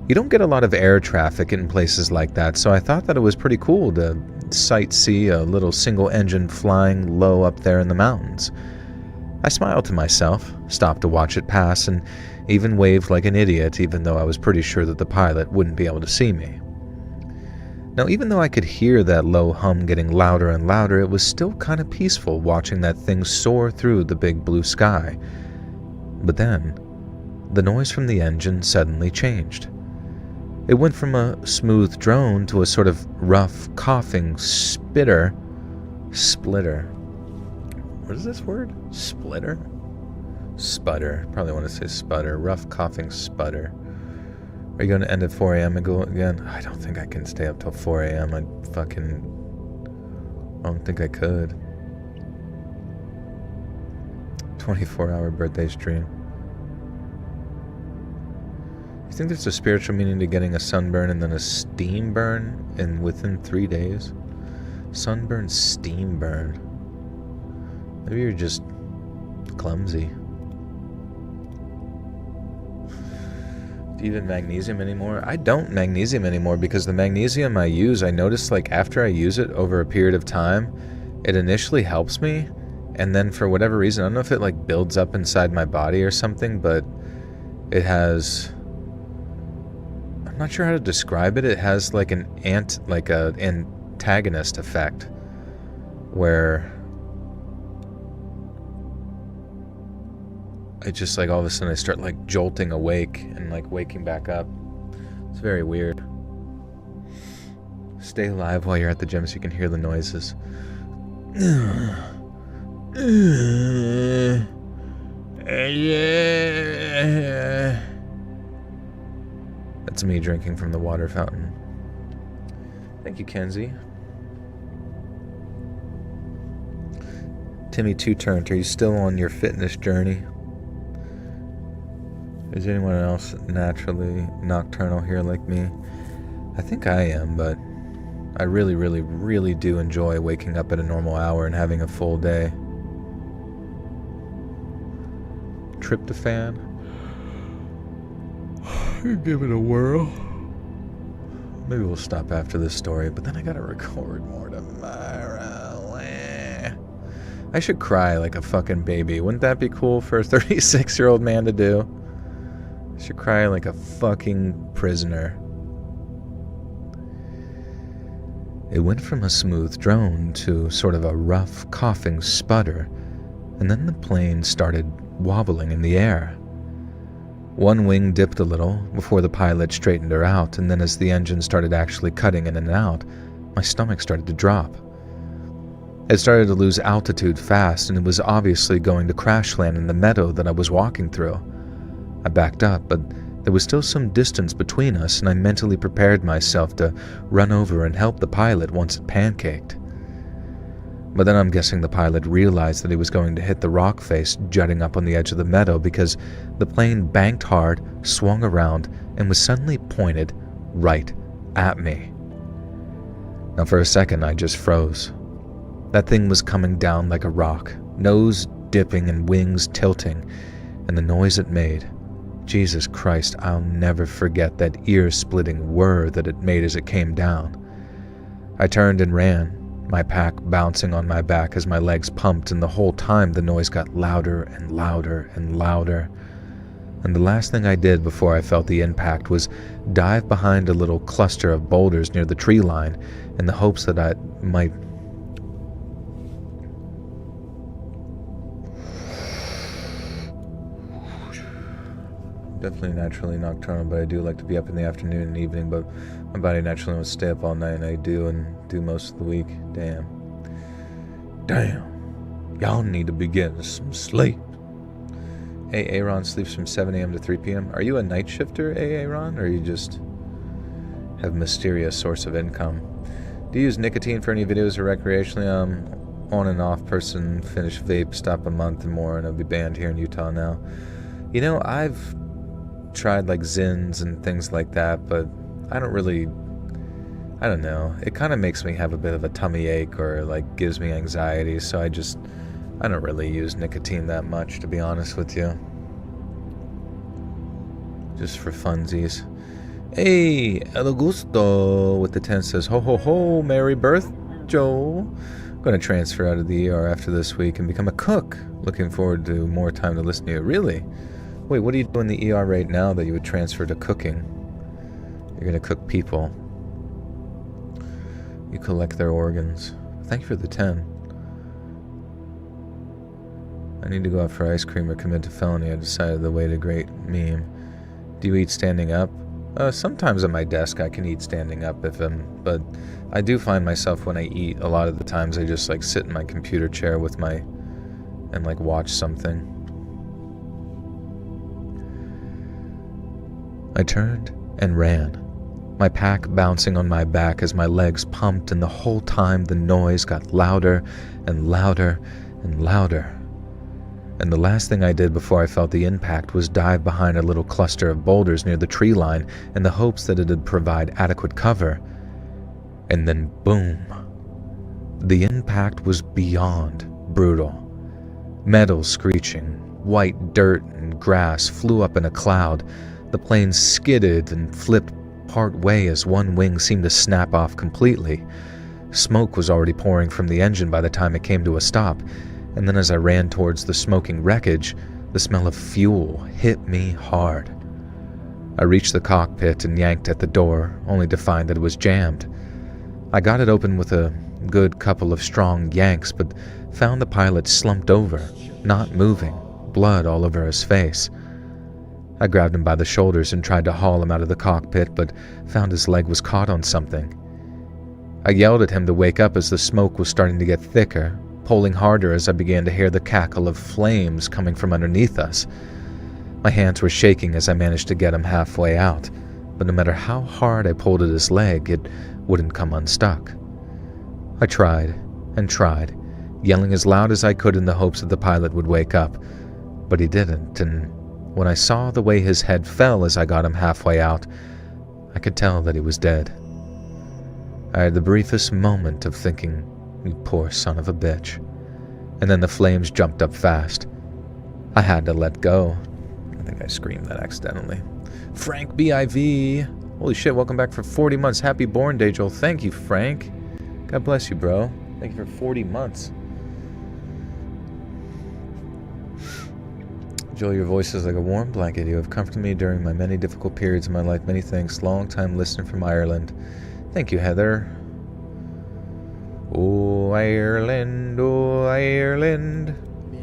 Speaker 1: You don't get a lot of air traffic in places like that, so I thought that it was pretty cool to sight-see a little single-engine flying low up there in the mountains. I smiled to myself, stopped to watch it pass, and even waved like an idiot, even though I was pretty sure that the pilot wouldn't be able to see me. Now, even though I could hear that low hum getting louder and louder, it was still kind of peaceful watching that thing soar through the big blue sky. But then, the noise from the engine suddenly changed. It went from a smooth drone to a sort of rough, coughing splitter. What is this word? Splitter? Sputter. Probably want to say sputter. Rough, coughing sputter. Are you going to end at 4 a.m. and go again? I don't think I can stay up till 4 a.m. I don't think I could. 24-hour birthday stream. You think there's a spiritual meaning to getting a sunburn and then a steam burn within 3 days? Sunburn, steam burn. Maybe you're just clumsy. Do you even magnesium anymore? I don't magnesium anymore because the magnesium I use, I notice like after I use it over a period of time, it initially helps me, and then for whatever reason, I don't know if it like builds up inside my body or something, but it has, I'm not sure how to describe it. It has like an antagonist effect where it just like all of a sudden I start like jolting awake and like waking back up. It's very weird. Stay alive while you're at the gym so you can hear the noises. That's me drinking from the water fountain. Thank you, Kenzie. Timmy Two Turnt, are you still on your fitness journey? Is anyone else naturally nocturnal here like me? I think I am, but I really, really, really do enjoy waking up at a normal hour and having a full day. Tryptophan? Give it a whirl. Maybe we'll stop after this story, but then I gotta record more tomorrow. I should cry like a fucking baby. Wouldn't that be cool for a 36-year-old man to do? I should cry like a fucking prisoner. It went from a smooth drone to sort of a rough, coughing sputter, and then the plane started wobbling in the air. One wing dipped a little before the pilot straightened her out, and then as the engine started actually cutting in and out, my stomach started to drop. It started to lose altitude fast, and it was obviously going to crash land in the meadow that I was walking through. I backed up, but there was still some distance between us, and I mentally prepared myself to run over and help the pilot once it pancaked. But then I'm guessing the pilot realized that he was going to hit the rock face jutting up on the edge of the meadow because the plane banked hard, swung around, and was suddenly pointed right at me. Now for a second I just froze. That thing was coming down like a rock, nose dipping and wings tilting, and the noise it made. Jesus Christ, I'll never forget that ear-splitting whir that it made as it came down. I turned and ran, my pack bouncing on my back as my legs pumped, and the whole time the noise got louder and louder and louder. And the last thing I did before I felt the impact was dive behind a little cluster of boulders near the tree line in the hopes that I might... Definitely naturally nocturnal, but I do like to be up in the afternoon and evening, but my body naturally wants to stay up all night, and I do, and do most of the week. Damn. Y'all need to be getting some sleep. Hey, Aaron sleeps from 7 a.m. to 3 p.m. Are you a night shifter, Aaron, or you just have a mysterious source of income? Do you use nicotine for any videos or recreationally? On and off person, finish vape, stop a month and more, and I'll be banned here in Utah now. You know, I've tried like Zins and things like that, but I don't know, it kind of makes me have a bit of a tummy ache or like gives me anxiety, so I don't really use nicotine that much, to be honest with you. Just for funsies. Hey, El Augusto with the 10 says, ho ho ho, merry birth, Joe. I'm going to transfer out of the ER after this week and become a cook. Looking forward to more time to listen to you. Really? Wait, what do you do in the ER right now that you would transfer to cooking? You're going to cook people. You collect their organs. Thank you for the 10. I need to go out for ice cream or commit to felony. I decided the way to great meme. Do you eat standing up? Sometimes at my desk I can eat standing up but I do find myself when I eat, a lot of the times I just like sit in my computer chair and like watch something. I turned and ran, my pack bouncing on my back as my legs pumped, and the whole time the noise got louder and louder and louder. And the last thing I did before I felt the impact was dive behind a little cluster of boulders near the tree line in the hopes that it'd provide adequate cover. And then boom. The impact was beyond brutal. Metal screeching, white dirt and grass flew up in a cloud. The plane skidded and flipped part way as one wing seemed to snap off completely. Smoke was already pouring from the engine by the time it came to a stop, and then as I ran towards the smoking wreckage, the smell of fuel hit me hard. I reached the cockpit and yanked at the door, only to find that it was jammed. I got it open with a good couple of strong yanks, but found the pilot slumped over, not moving, blood all over his face. I grabbed him by the shoulders and tried to haul him out of the cockpit, but found his leg was caught on something. I yelled at him to wake up as the smoke was starting to get thicker, pulling harder as I began to hear the cackle of flames coming from underneath us. My hands were shaking as I managed to get him halfway out, but no matter how hard I pulled at his leg, it wouldn't come unstuck. I tried and tried, yelling as loud as I could in the hopes that the pilot would wake up. But he didn't, and when I saw the way his head fell as I got him halfway out, I could tell that he was dead. I had the briefest moment of thinking, you poor son of a bitch. And then the flames jumped up fast. I had to let go. I think I screamed that accidentally. Frank BIV. Holy shit, welcome back for 40 months. Happy born day, Joel. Thank you, Frank. God bless you, bro. Thank you for 40 months. Joel, your voice is like a warm blanket. You have comforted me during my many difficult periods in my life. Many thanks. Long time listener from Ireland. Thank you, Heather. Oh, Ireland, oh, Ireland.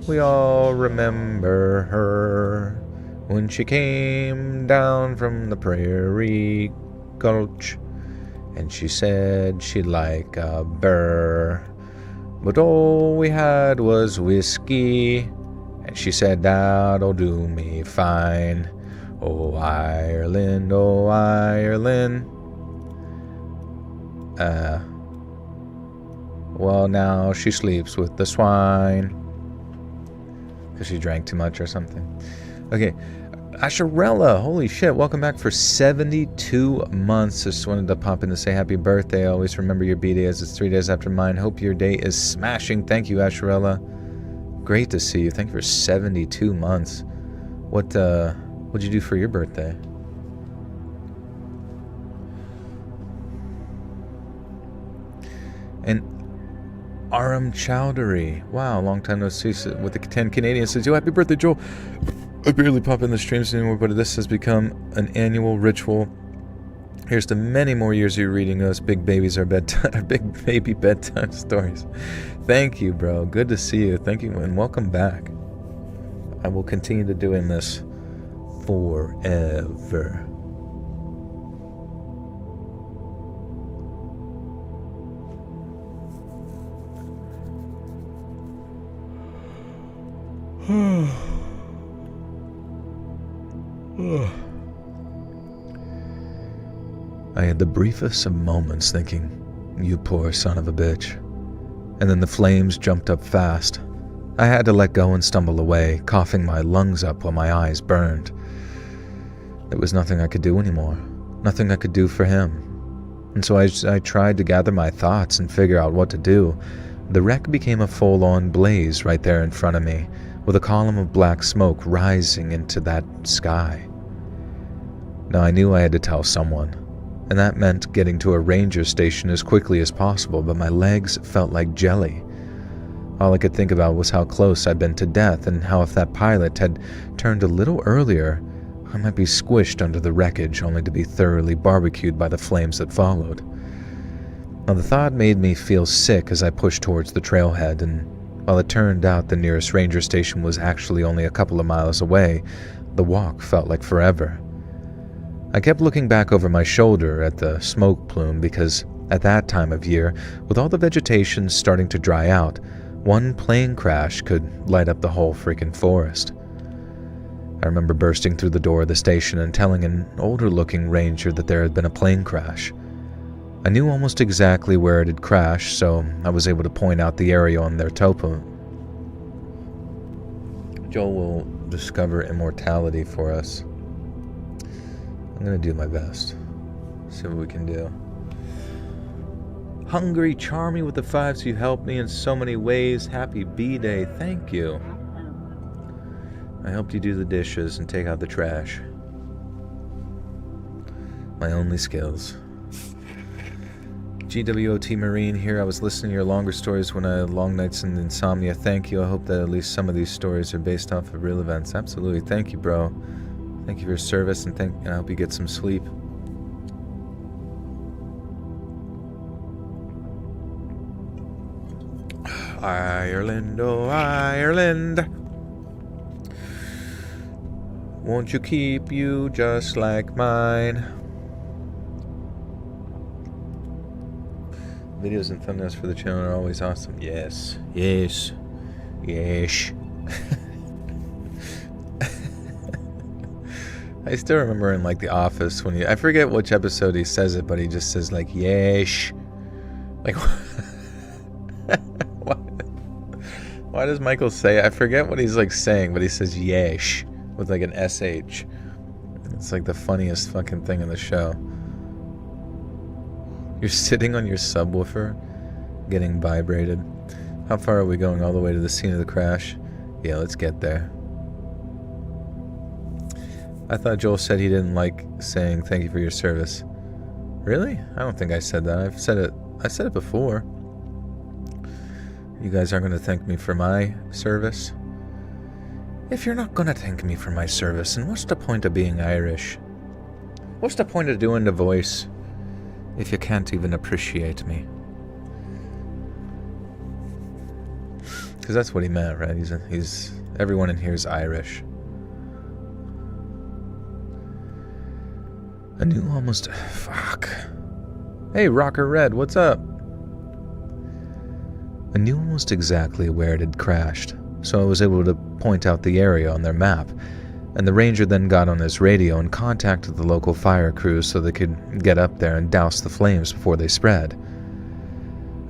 Speaker 1: We all remember her when she came down from the prairie gulch, and she said she'd like a burr, but all we had was whiskey, and she said that'll do me fine. Oh, Ireland, oh, Ireland. Well, now she sleeps with the swine. Because she drank too much or something. Okay. Asherella, holy shit. Welcome back for 72 months. Just wanted to pop in to say happy birthday. I always remember your B-Day as it's 3 days after mine. Hope your day is smashing. Thank you, Asherella. Great to see you. Thank you for 72 months. What'd you do for your birthday? And Aram Chowdhury. Wow, long time no see with the 10 Canadians. Says, yo, happy birthday, Joel. I barely pop in the streams anymore, but this has become an annual ritual. Here's to many more years of you reading us big babies our big baby bedtime stories. Thank you, bro. Good to see you. Thank you, and welcome back. I will continue to doing this forever. I had the briefest of moments thinking, you poor son of a bitch. And then the flames jumped up fast. I had to let go and stumble away, coughing my lungs up while my eyes burned. There was nothing I could do anymore. Nothing I could do for him. And so I tried to gather my thoughts and figure out what to do. The wreck became a full-on blaze right there in front of me, with a column of black smoke rising into that sky. Now I knew I had to tell someone, and that meant getting to a ranger station as quickly as possible, but my legs felt like jelly. All I could think about was how close I'd been to death, and how if that pilot had turned a little earlier, I might be squished under the wreckage only to be thoroughly barbecued by the flames that followed. Now the thought made me feel sick as I pushed towards the trailhead, and while it turned out the nearest ranger station was actually only a couple of miles away, the walk felt like forever. I kept looking back over my shoulder at the smoke plume because, at that time of year, with all the vegetation starting to dry out, one plane crash could light up the whole freaking forest. I remember bursting through the door of the station and telling an older-looking ranger that there had been a plane crash. I knew almost exactly where it had crashed, so I was able to point out the area on their topo. Joel will discover immortality for us. I'm going to do my best. See what we can do. Hungry Charmy with the 5s, you helped me in so many ways. Happy B-Day. Thank you. I helped you do the dishes and take out the trash. My only skills. GWOT Marine here. I was listening to your longer stories when I had long nights and insomnia. Thank you. I hope that at least some of these stories are based off of real events. Absolutely. Thank you, bro. Thank you for your service, and I hope you get some sleep. Ireland, oh Ireland, won't you keep you just like mine? Videos and thumbnails for the channel are always awesome. Yes, yes, yes. I still remember in like The Office when I forget which episode he says it, but he just says like yes, like what? Why does Michael say, I forget what he's like saying, but he says yesh with like an SH. It's like the funniest fucking thing in the show. You're sitting on your subwoofer, getting vibrated. How far are we going? All the way to the scene of the crash? Yeah, let's get there. I thought Joel said he didn't like saying thank you for your service. Really? I don't think I said that. I said it before. You guys aren't going to thank me for my service? If you're not going to thank me for my service, then what's the point of being Irish? What's the point of doing the voice if you can't even appreciate me? Because that's what he meant, right? He's everyone in here is Irish. I knew almost... Fuck. Hey, Rocker Red, what's up? I knew almost exactly where it had crashed, so I was able to point out the area on their map, and the ranger then got on his radio and contacted the local fire crews so they could get up there and douse the flames before they spread.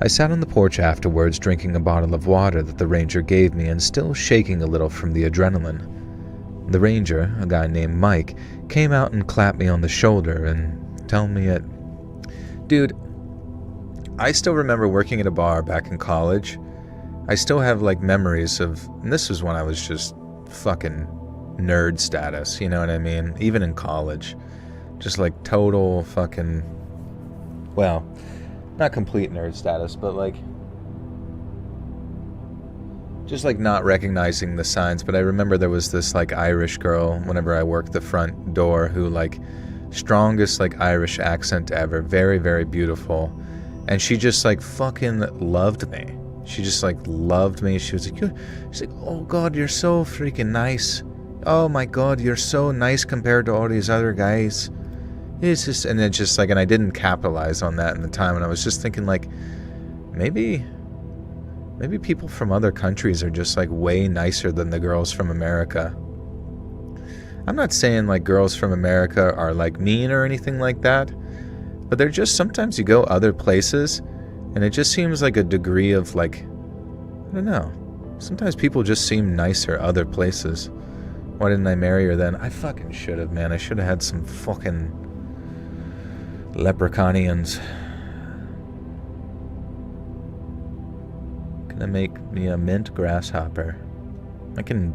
Speaker 1: I sat on the porch afterwards drinking a bottle of water that the ranger gave me and still shaking a little from the adrenaline. The ranger, a guy named Mike, came out and clapped me on the shoulder and told me it... Dude, I still remember working at a bar back in college. I still have like memories of... And this was when I was just fucking nerd status, you know what I mean? Even in college. Just like total fucking... Well, not complete nerd status, but like... Just like not recognizing the signs, but I remember there was this like Irish girl whenever I worked the front door who like strongest like Irish accent ever, very, very beautiful. And she just like fucking loved me. She just like loved me. She was like, she's like, oh God, you're so freaking nice. Oh my God, you're so nice compared to all these other guys. It's just, and it just like, and I didn't capitalize on that in the time. And I was just thinking like, maybe people from other countries are just like way nicer than the girls from America. I'm not saying like girls from America are like mean or anything like that, but they're just, sometimes you go other places and it just seems like a degree of like, I don't know. Sometimes people just seem nicer other places. Why didn't I marry her then? I fucking should have, man. I should have had some fucking leprechauns. Gonna make me a mint grasshopper. I can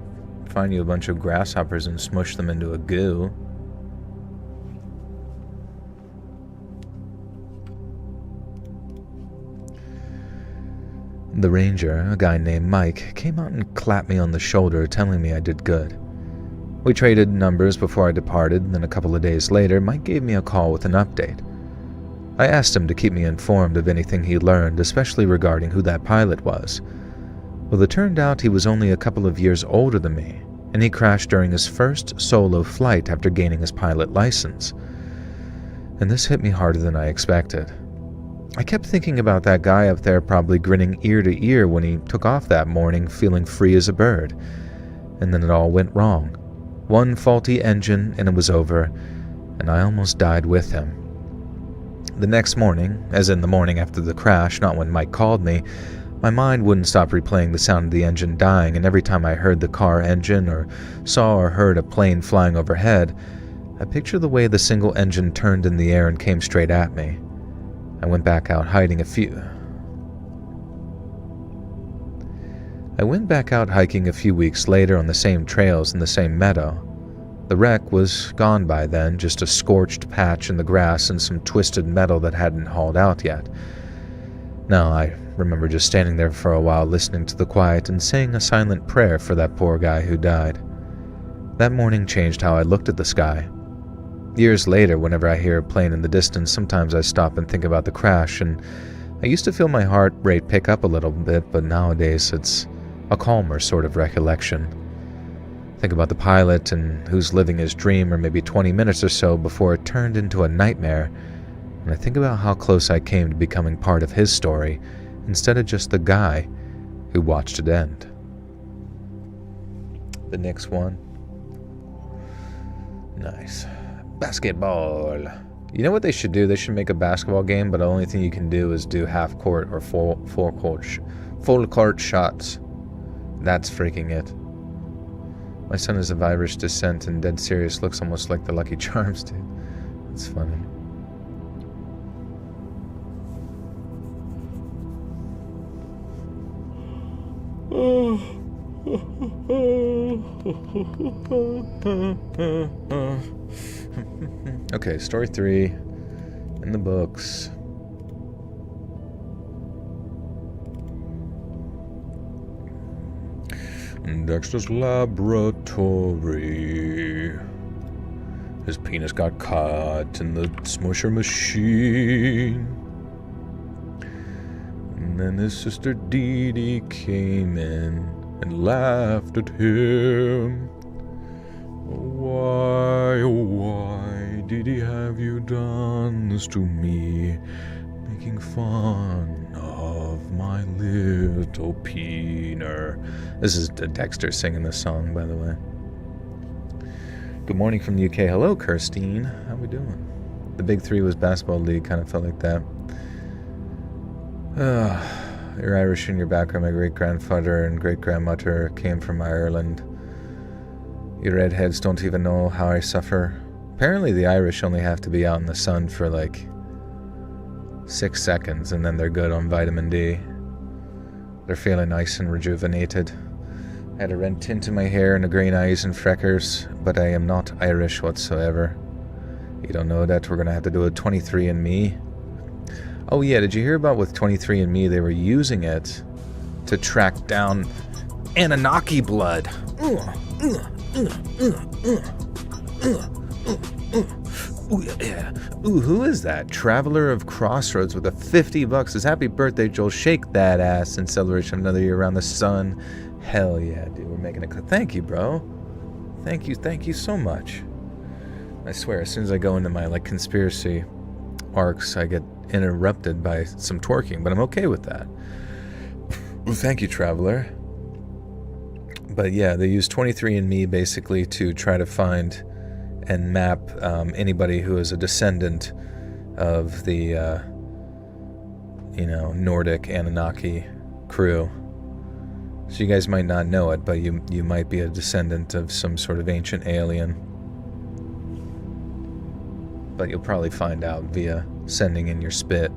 Speaker 1: find you a bunch of grasshoppers and smush them into a goo. The ranger, a guy named Mike, came out and clapped me on the shoulder, telling me I did good. We traded numbers before I departed, and then a couple of days later, Mike gave me a call with an update. I asked him to keep me informed of anything he learned, especially regarding who that pilot was. Well, it turned out he was only a couple of years older than me, and he crashed during his first solo flight after gaining his pilot license. And this hit me harder than I expected. I kept thinking about that guy up there probably grinning ear to ear when he took off that morning feeling free as a bird. And then it all went wrong. One faulty engine and it was over, and I almost died with him. The next morning, as in the morning after the crash, not when Mike called me, my mind wouldn't stop replaying the sound of the engine dying, and every time I heard the car engine or saw or heard a plane flying overhead, I pictured the way the single engine turned in the air and came straight at me. I went back out hiking a few weeks later on the same trails in the same meadow. The wreck was gone by then, just a scorched patch in the grass and some twisted metal that hadn't hauled out yet. Now, I remember just standing there for a while listening to the quiet and saying a silent prayer for that poor guy who died. That morning changed how I looked at the sky. Years later, whenever I hear a plane in the distance, sometimes I stop and think about the crash, and I used to feel my heart rate pick up a little bit, but nowadays it's a calmer sort of recollection. Think about the pilot and who's living his dream, or maybe 20 minutes or so before it turned into a nightmare, and I think about how close I came to becoming part of his story, instead of just the guy who watched it end. The next one. Nice. Basketball. You know what they should do? They should make a basketball game, but the only thing you can do is do half court or full court shots. That's freaking it. My son is of Irish descent and dead serious, looks almost like the Lucky Charms, dude. That's funny. Okay, story 3 in the books. Dexter's laboratory. His penis got caught in the smusher machine. And then his sister Dee Dee came in and laughed at him. Why, oh why, Dee Dee, have you done this to me? Making fun of my little peener. This is Dexter singing this song, by the way. Good morning from the UK. Hello, Kirstine. How we doing? The big 3 was basketball league. Kind of felt like that. You're Irish in your background. My great-grandfather and great-grandmother came from Ireland. You redheads don't even know how I suffer. Apparently the Irish only have to be out in the sun for like 6 seconds and then they're good on vitamin D. They're feeling nice and rejuvenated. I had a red tint in my hair and a green eyes and freckles, but I am not Irish whatsoever. You don't know that? We're going to have to do a 23andMe. Oh yeah, did you hear about with 23andMe? They were using it to track down Anunnaki blood. Ooh, yeah. Ooh, who is that? Traveler of Crossroads with a $50. Says, happy birthday, Joel. Shake that ass in celebration of another year around the sun. Hell yeah, dude. We're making it. Thank you, bro. Thank you so much. I swear, as soon as I go into my like conspiracy arcs, I get interrupted by some twerking, but I'm okay with that. Well, thank you, Traveler. But yeah, they use 23andMe basically to try to find and map anybody who is a descendant of the, Nordic Anunnaki crew. So you guys might not know it, but you might be a descendant of some sort of ancient alien. But you'll probably find out via sending in your spit.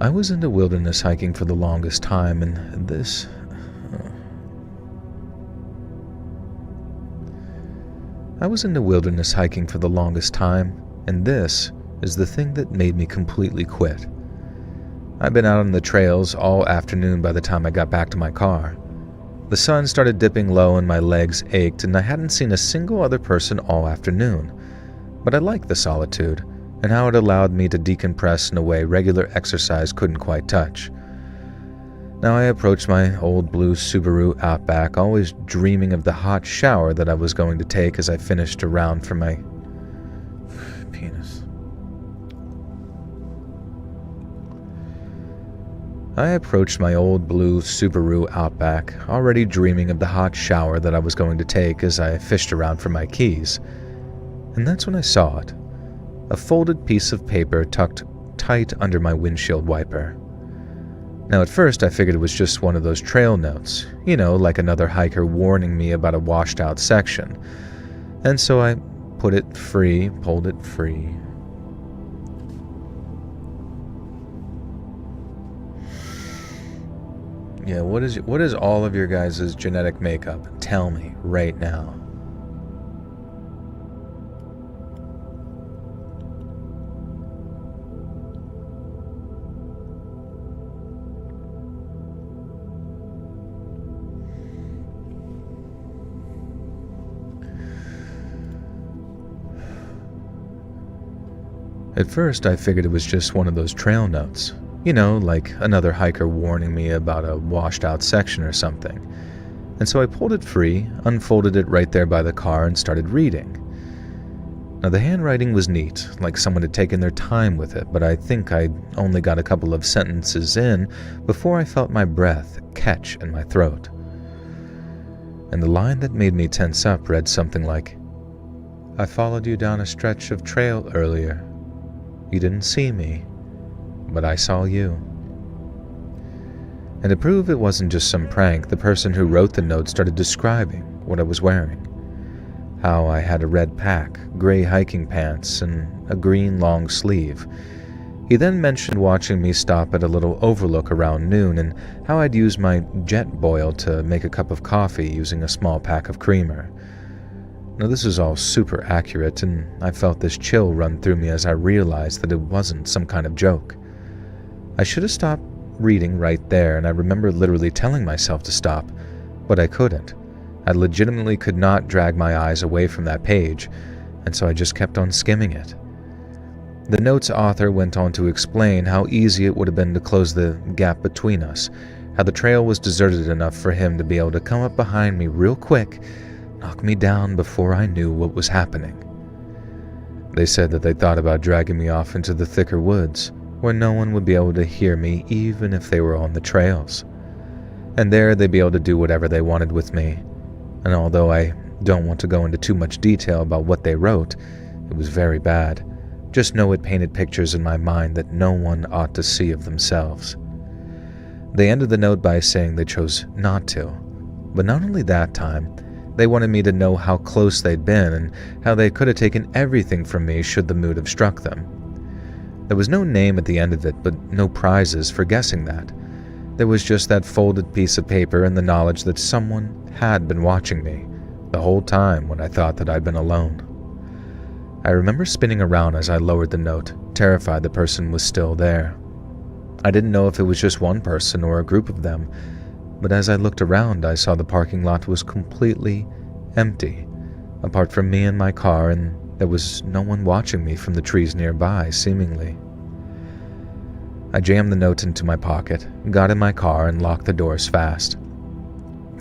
Speaker 1: I was into wilderness hiking for the longest time, and this... I was into wilderness hiking for the longest time, and this is the thing that made me completely quit. I'd been out on the trails all afternoon by the time I got back to my car. The sun started dipping low and my legs ached, and I hadn't seen a single other person all afternoon. But I liked the solitude, and how it allowed me to decompress in a way regular exercise couldn't quite touch. Now I approached my old blue Subaru Outback, always dreaming of the hot shower that I was going to take as I finished a round for my penis. I approached my old blue Subaru Outback, already dreaming of the hot shower that I was going to take as I fished around for my keys. And that's when I saw it. A folded piece of paper tucked tight under my windshield wiper. Now at first I figured it was just one of those trail notes, like another hiker warning me about a washed out section. And so I pulled it free. Yeah, what is all of your guys' genetic makeup? Tell me right now. At first, I figured it was just one of those trail notes. Like another hiker warning me about a washed-out section or something. And so I pulled it free, unfolded it right there by the car, and started reading. Now, the handwriting was neat, like someone had taken their time with it, but I think I only got a couple of sentences in before I felt my breath catch in my throat. And the line that made me tense up read something like, I followed you down a stretch of trail earlier. You didn't see me, but I saw you. And to prove it wasn't just some prank, the person who wrote the note started describing what I was wearing. How I had a red pack, gray hiking pants, and a green long sleeve. He then mentioned watching me stop at a little overlook around noon and how I'd use my jet boil to make a cup of coffee using a small pack of creamer. Now this was all super accurate, and I felt this chill run through me as I realized that it wasn't some kind of joke. I should have stopped reading right there, and I remember literally telling myself to stop, but I couldn't. I legitimately could not drag my eyes away from that page, and so I just kept on skimming it. The note's author went on to explain how easy it would have been to close the gap between us, how the trail was deserted enough for him to be able to come up behind me real quick, knock me down before I knew what was happening. They said that they thought about dragging me off into the thicker woods, where no one would be able to hear me even if they were on the trails. And there they'd be able to do whatever they wanted with me. And although I don't want to go into too much detail about what they wrote, it was very bad. Just know it painted pictures in my mind that no one ought to see of themselves. They ended the note by saying they chose not to. But not only that time, they wanted me to know how close they'd been and how they could have taken everything from me should the mood have struck them. There was no name at the end of it, but no prizes for guessing that. There was just that folded piece of paper and the knowledge that someone had been watching me the whole time when I thought that I'd been alone. I remember spinning around as I lowered the note, terrified the person was still there. I didn't know if it was just one person or a group of them, but as I looked around, I saw the parking lot was completely empty, apart from me and my car, and there was no one watching me from the trees nearby, seemingly. I jammed the note into my pocket, got in my car, and locked the doors fast.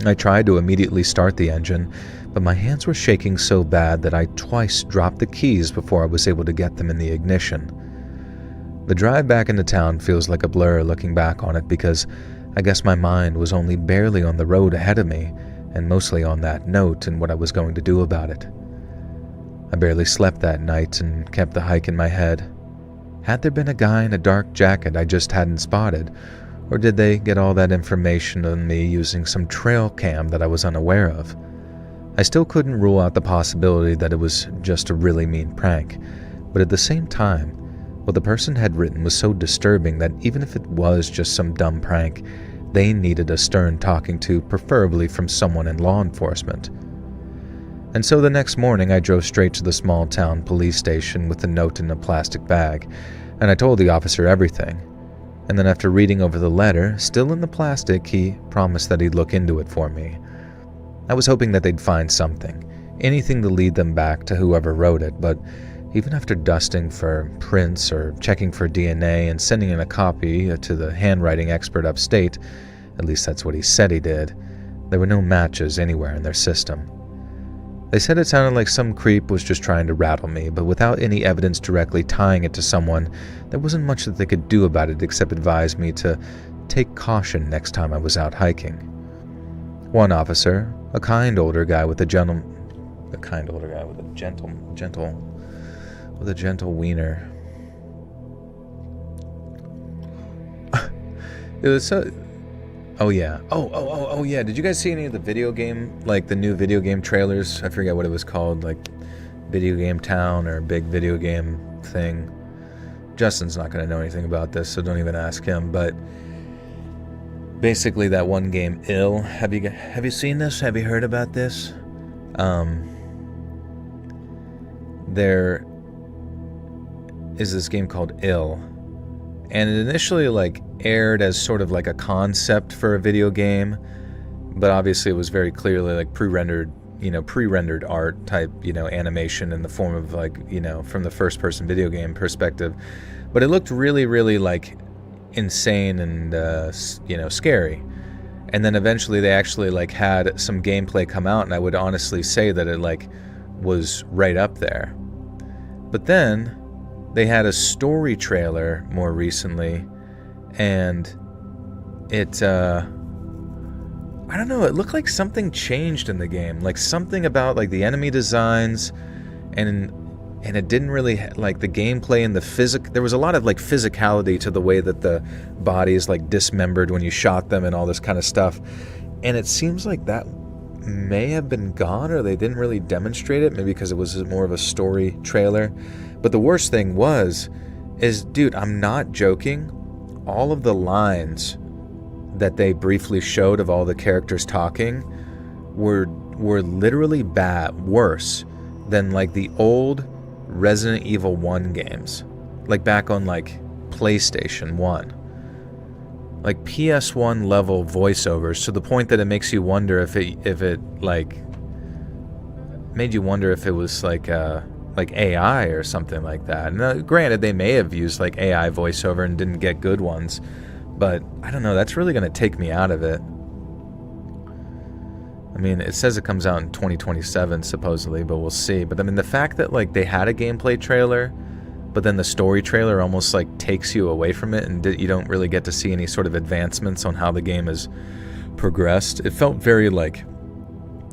Speaker 1: I tried to immediately start the engine, but my hands were shaking so bad that I twice dropped the keys before I was able to get them in the ignition. The drive back into town feels like a blur looking back on it because I guess my mind was only barely on the road ahead of me and mostly on that note and what I was going to do about it. I barely slept that night and kept the hike in my head. Had there been a guy in a dark jacket I just hadn't spotted, or did they get all that information on me using some trail cam that I was unaware of? I still couldn't rule out the possibility that it was just a really mean prank, but at the same time, what the person had written was so disturbing that even if it was just some dumb prank, they needed a stern talking to, preferably from someone in law enforcement. And so the next morning I drove straight to the small town police station with the note in a plastic bag, and I told the officer everything. And then after reading over the letter, still in the plastic, he promised that he'd look into it for me. I was hoping that they'd find something, anything to lead them back to whoever wrote it, but even after dusting for prints or checking for DNA and sending in a copy to the handwriting expert upstate, at least that's what he said he did, there were no matches anywhere in their system. They said it sounded like some creep was just trying to rattle me, but without any evidence directly tying it to someone, there wasn't much that they could do about it except advise me to take caution next time I was out hiking. One officer, a kind older guy with a gentle wiener. It was so. Oh yeah. Oh yeah. Did you guys see any of the video game, like the new video game trailers? I forget what it was called, like Video Game Town or Big Video Game thing. Justin's not going to know anything about this, so don't even ask him. But basically, that one game, Ill. Have you seen this? Have you heard about this? There is this game called Ill, and it initially aired as sort of like a concept for a video game, but obviously it was very clearly like pre-rendered art type, animation in the form of from the first-person video game perspective. But it looked really, really insane and scary. And then eventually they actually had some gameplay come out, and I would honestly say that it was right up there. But then they had a story trailer more recently, and it I don't know, it looked like something changed in the game, something about the enemy designs, and and it didn't really like the gameplay and the there was a lot of like physicality to the way that the body is like dismembered when you shot them and all this kind of stuff, and it seems like that may have been gone, or they didn't really demonstrate it, maybe because it was more of a story trailer. But the worst thing is dude, I'm not joking, all of the lines that they briefly showed of all the characters talking were literally worse than like the old Resident Evil 1 games, like back on like PlayStation 1, like PS1 level voiceovers, to the point that it makes you wonder if it like made you wonder if it was like AI or something like that. And granted, they may have used like AI voiceover and didn't get good ones, but I don't know, that's really going to take me out of it. I mean, it says it comes out in 2027 supposedly, but we'll see. But I mean, the fact that like they had a gameplay trailer, but then the story trailer almost like takes you away from it, and you don't really get to see any sort of advancements on how the game has progressed. It felt very like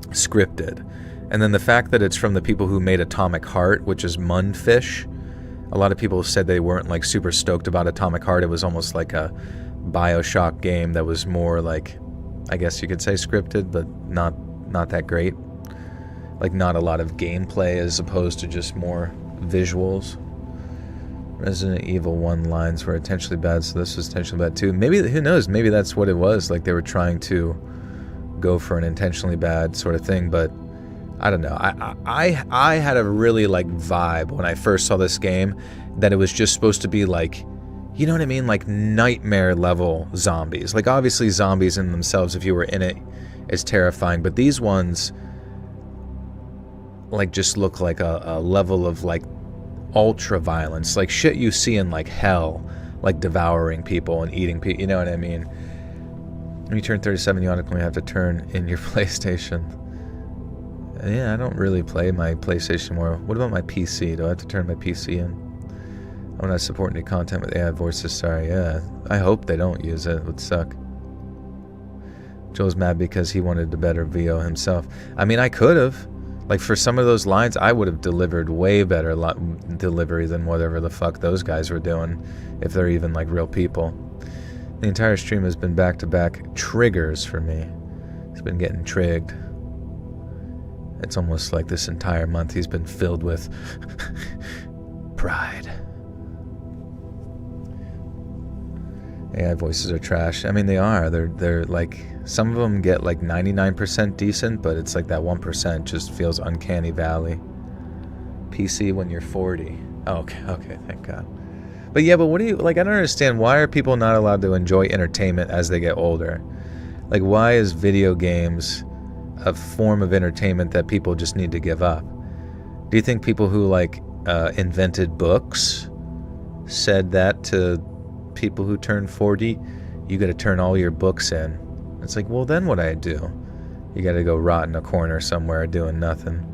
Speaker 1: scripted. And then the fact that it's from the people who made Atomic Heart, which is Mundfish. A lot of people said they weren't like super stoked about Atomic Heart. It was almost like a BioShock game that was more like, I guess you could say scripted, but not that great. Like not a lot of gameplay as opposed to just more visuals. Resident Evil 1 lines were intentionally bad, so this was intentionally bad too. Maybe, who knows, maybe that's what it was. Like they were trying to go for an intentionally bad sort of thing, but I don't know. I had a really like vibe when I first saw this game that it was just supposed to be like, you know what I mean? Like nightmare level zombies. Like obviously zombies in themselves, if you were in it, is terrifying. But these ones like just look like a level of like ultra violence. Like shit you see in like hell. Like devouring people and eating people. You know what I mean? When you turn 37, you automatically have to turn in your PlayStation. Yeah, I don't really play my PlayStation more. What about my PC? Do I have to turn my PC in? I'm not supporting any content with AI voices, sorry. Yeah, I hope they don't use it. It would suck. Joel's mad because he wanted a better VO himself. I mean, I could have. Like, for some of those lines, I would have delivered way better delivery than whatever the fuck those guys were doing, if they're even, like, real people. The entire stream has been back-to-back triggers for me. It's been getting trigged. It's almost like this entire month he's been filled with pride. AI voices are trash. I mean, they are. They're like, some of them get like 99% decent, but it's like that 1% just feels uncanny valley. PC when you're 40. Oh, okay, thank God. But yeah, but what do you, like, I don't understand. Why are people not allowed to enjoy entertainment as they get older? Like, why is video games a form of entertainment that people just need to give up? Do you think people who like invented books said that to people who turned 40? You got to turn all your books in. It's like, well, then what I do? You got to go rot in a corner somewhere doing nothing.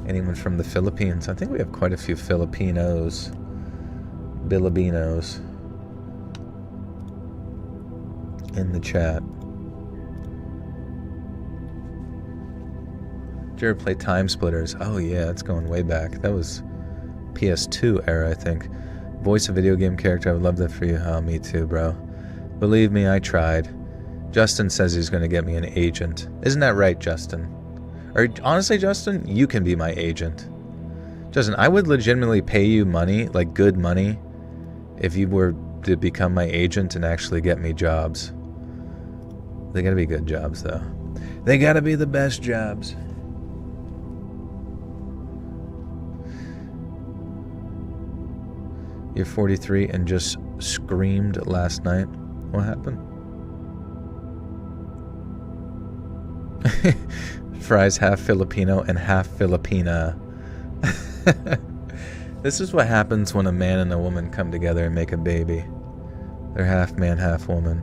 Speaker 1: Anyone from the Philippines? I think we have quite a few Filipinos. Filipinos in the chat. Did you ever play Time Splitters? Oh yeah, it's going way back. That was PS2 era, I think. Voice a video game character, I would love that for you. Oh, me too, bro. Believe me, I tried. Justin says he's going to get me an agent. Isn't that right, Justin? Or honestly, Justin, you can be my agent. Justin, I would legitimately pay you money, like good money, if you were to become my agent and actually get me jobs. They gotta be good jobs, though. They gotta be the best jobs. You're 43 and just screamed last night. What happened? Fry's half Filipino and half Filipina. This is what happens when a man and a woman come together and make a baby. They're half man, half woman.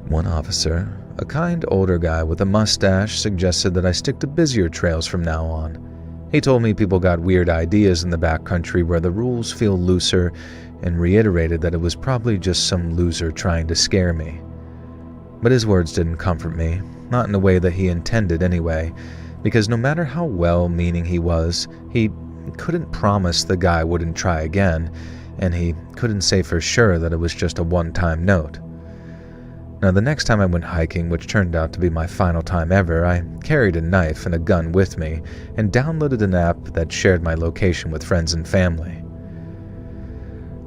Speaker 1: One officer, a kind older guy with a mustache, suggested that I stick to busier trails from now on. He told me people got weird ideas in the backcountry where the rules feel looser, and reiterated that it was probably just some loser trying to scare me. But his words didn't comfort me, not in the way that he intended anyway, Because no matter how well-meaning he was, he couldn't promise the guy wouldn't try again, and he couldn't say for sure that it was just a one-time note. Now, the next time I went hiking, which turned out to be my final time ever, I carried a knife and a gun with me and downloaded an app that shared my location with friends and family.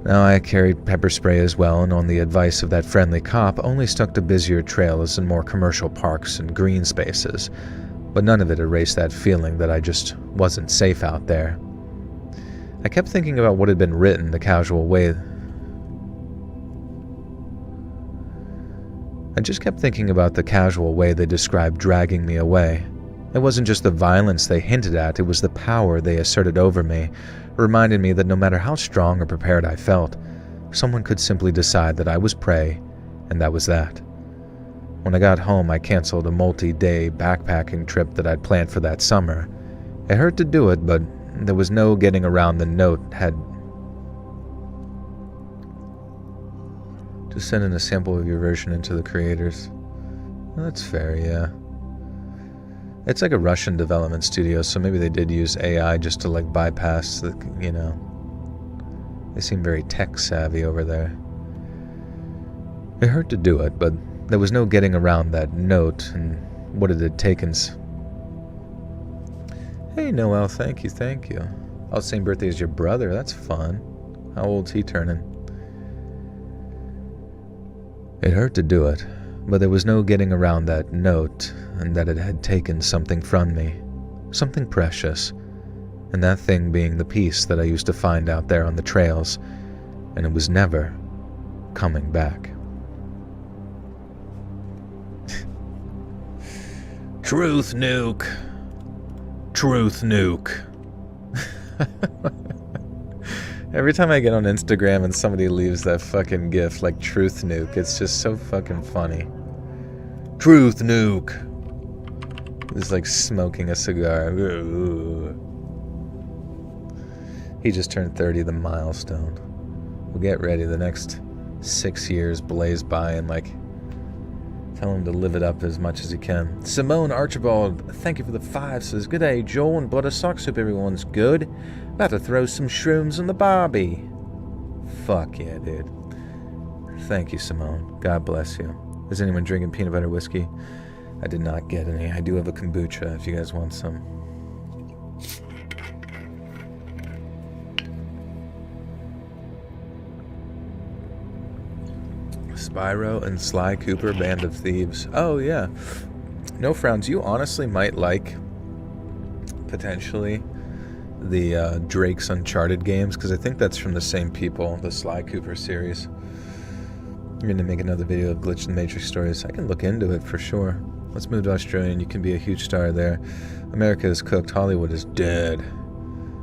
Speaker 1: Now, I carried pepper spray as well, and on the advice of that friendly cop, only stuck to busier trails and more commercial parks and green spaces, but none of it erased that feeling that I just wasn't safe out there. I kept thinking about what had been written the casual way. I just kept thinking about the casual way they described dragging me away. It wasn't just the violence they hinted at, it was the power they asserted over me, reminding me that no matter how strong or prepared I felt, someone could simply decide that I was prey, and that was that. When I got home, I canceled a multi-day backpacking trip that I'd planned for that summer. It hurt to do it, but there was no getting around the note had to send in a sample of your version into the creators. Well, that's fair, yeah. It's like a Russian development studio, so maybe they did use AI just to like bypass the, They seem very tech savvy over there. It hurt to do it, but there was no getting around that note and what it had taken. Hey, Noel, thank you. Oh, same birthday as your brother, that's fun. How old's he turning? It hurt to do it, but there was no getting around that note and that it had taken something from me, something precious, and that thing being the peace that I used to find out there on the trails, and it was never coming back. Truth nuke. Truth nuke. Every time I get on Instagram and somebody leaves that fucking gif like truth nuke, it's just so fucking funny. Truth nuke. He's like smoking a cigar. He just turned 30, the milestone. Well, get ready. The next 6 years blaze by and like tell him to live it up as much as he can. Simone Archibald, thank you for the 5. Says, good day, Joel and butter socks. Hope everyone's good. About to throw some shrooms on the Barbie. Fuck yeah, dude. Thank you, Simone. God bless you. Is anyone drinking peanut butter whiskey? I did not get any. I do have a kombucha if you guys want some. Spyro and Sly Cooper, Band of Thieves. Oh, yeah. No frowns. You honestly might like, potentially, the Drake's Uncharted games, because I think that's from the same people, the Sly Cooper series. I'm going to make another video of Glitch in the Matrix stories. I can look into it for sure. Let's move to Australia and you can be a huge star there. America is cooked. Hollywood is dead.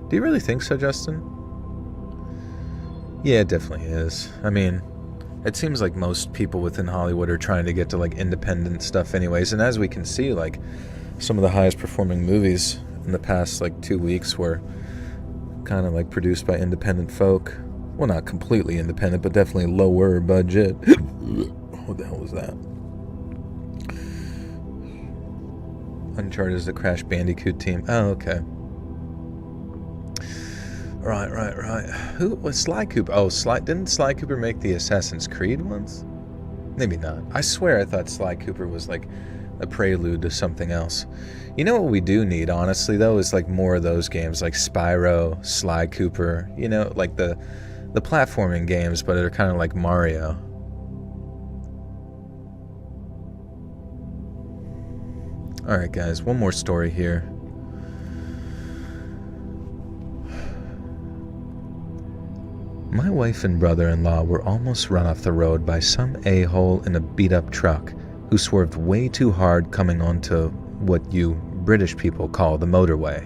Speaker 1: Do you really think so, Justin? Yeah, it definitely is. I mean, it seems like most people within Hollywood are trying to get to like independent stuff anyways, and as we can see, like some of the highest performing movies in the past like 2 weeks were kind of like produced by independent folk. Well, not completely independent, but definitely lower budget. What the hell was that? Uncharted is the Crash Bandicoot team. Oh, okay. Right. Who was Sly Cooper? Oh, didn't Sly Cooper make the Assassin's Creed ones? Maybe not. I swear I thought Sly Cooper was like a prelude to something else. You know what we do need, honestly, though, is like more of those games like Spyro, Sly Cooper, you know, like the platforming games, but they're kind of like Mario. Alright, guys, one more story here. My wife and brother-in-law were almost run off the road by some a-hole in a beat-up truck who swerved way too hard coming onto what you British people call the motorway.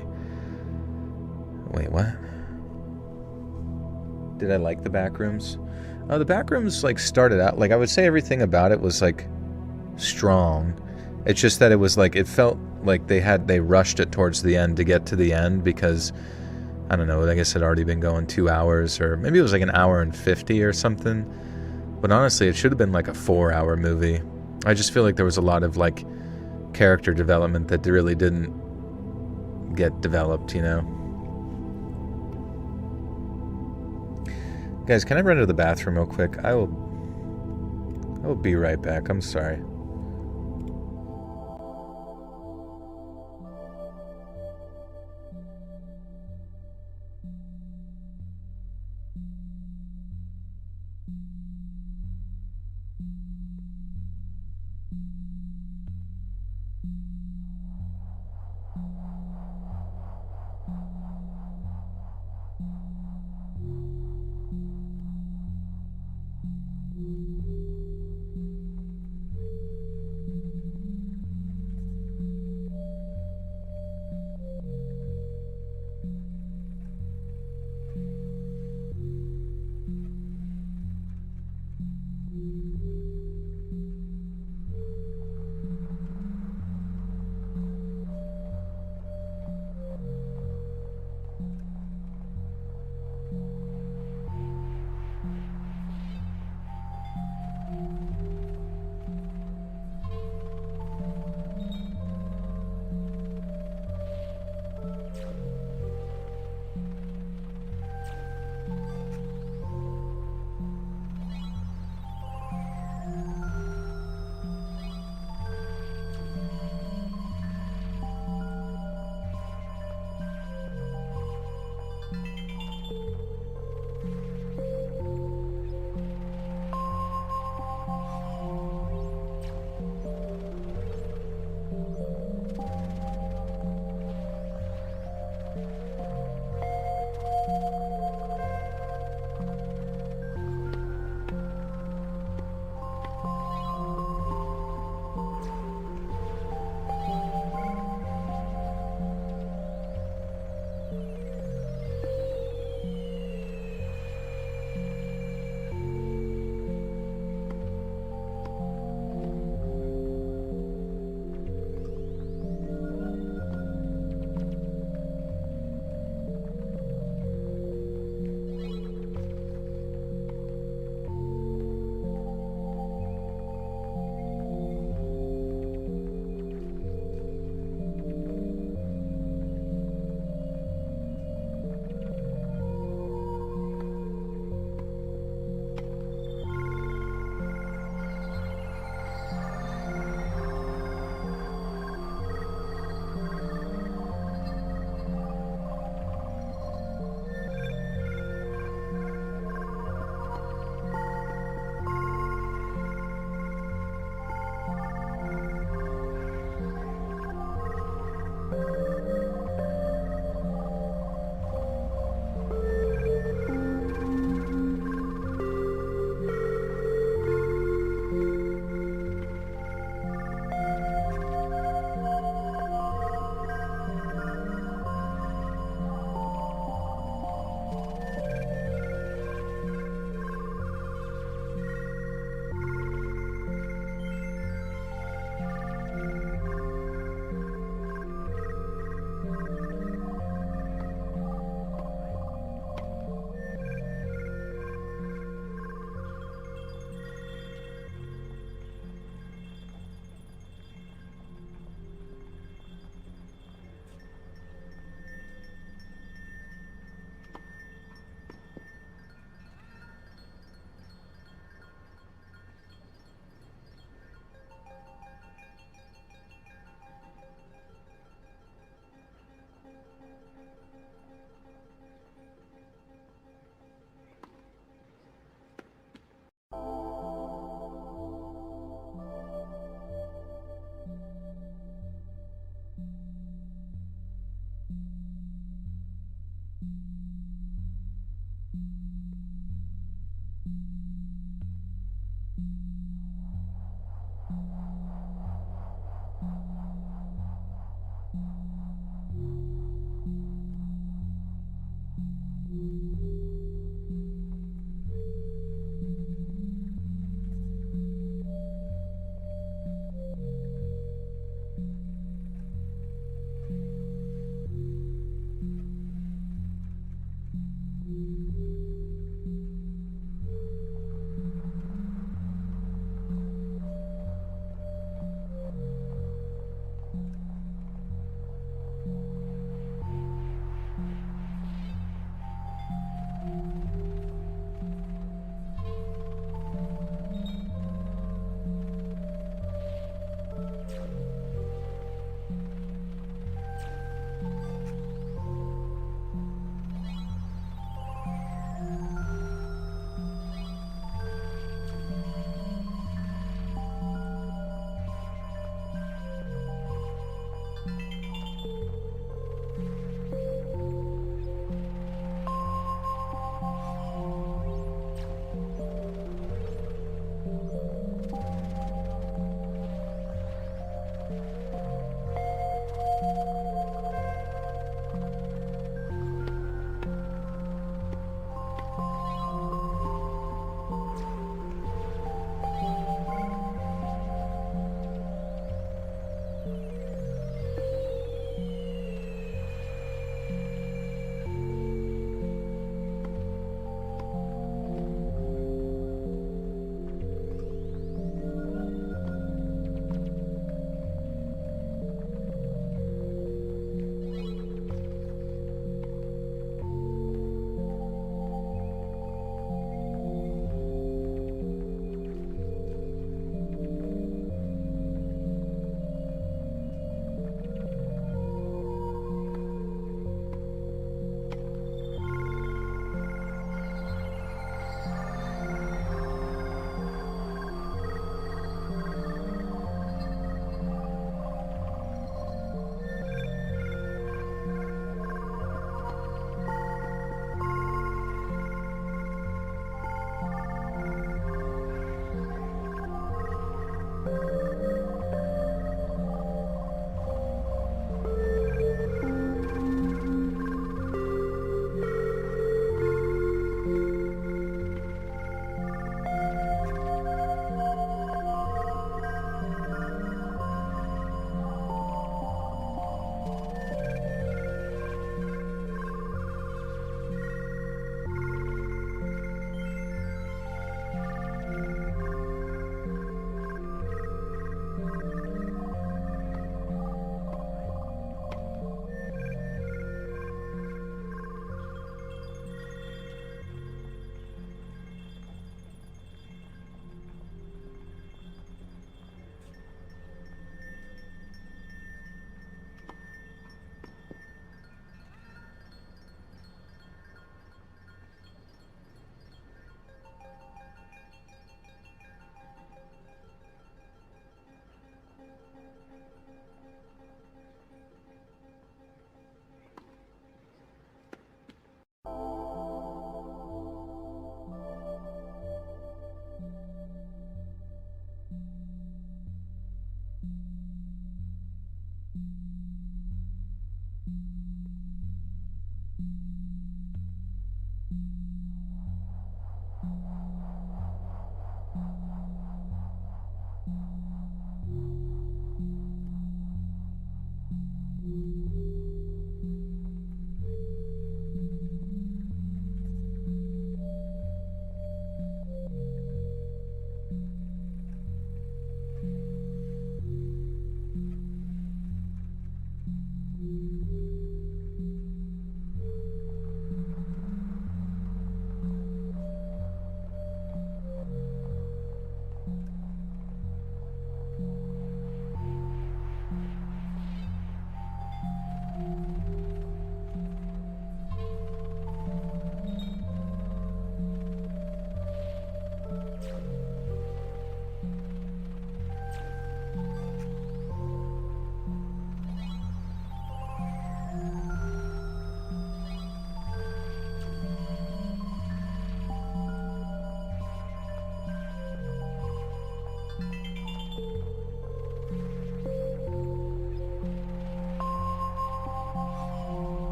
Speaker 1: Wait, what? Did I like the Backrooms? The Backrooms, like, started out, like, I would say everything about it was, like, strong. It's just that it was, like, it felt like they rushed it towards the end to get to the end because, I don't know, I guess it had already been going 2 hours, or maybe it was like an hour and 50 or something. But honestly, it should have been like a 4-hour movie. I just feel like there was a lot of, like, character development that really didn't get developed, you know? Guys, can I run to the bathroom real quick? I will be right back. I'm sorry.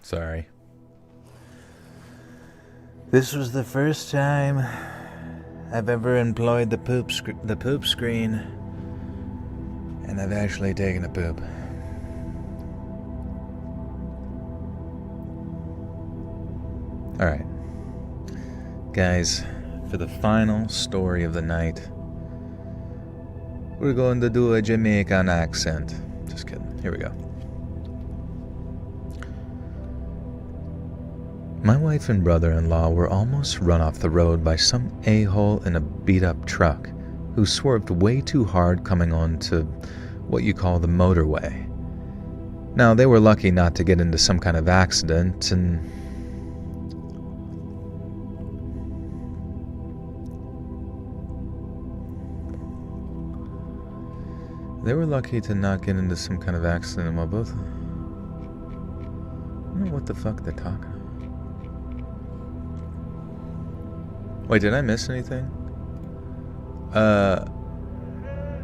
Speaker 1: Sorry. This was the first time I've ever employed the poop screen, and I've actually taken a poop. Alright. Guys, for the final story of the night, we're going to do a Jamaican accent. Just kidding. Here we go. My wife and brother-in-law were almost run off the road by some a-hole in a beat-up truck who swerved way too hard coming onto what you call the motorway. Now, they were lucky not to get into some kind of accident, and while both... I don't know what the fuck they're talking about. Wait, did I miss anything?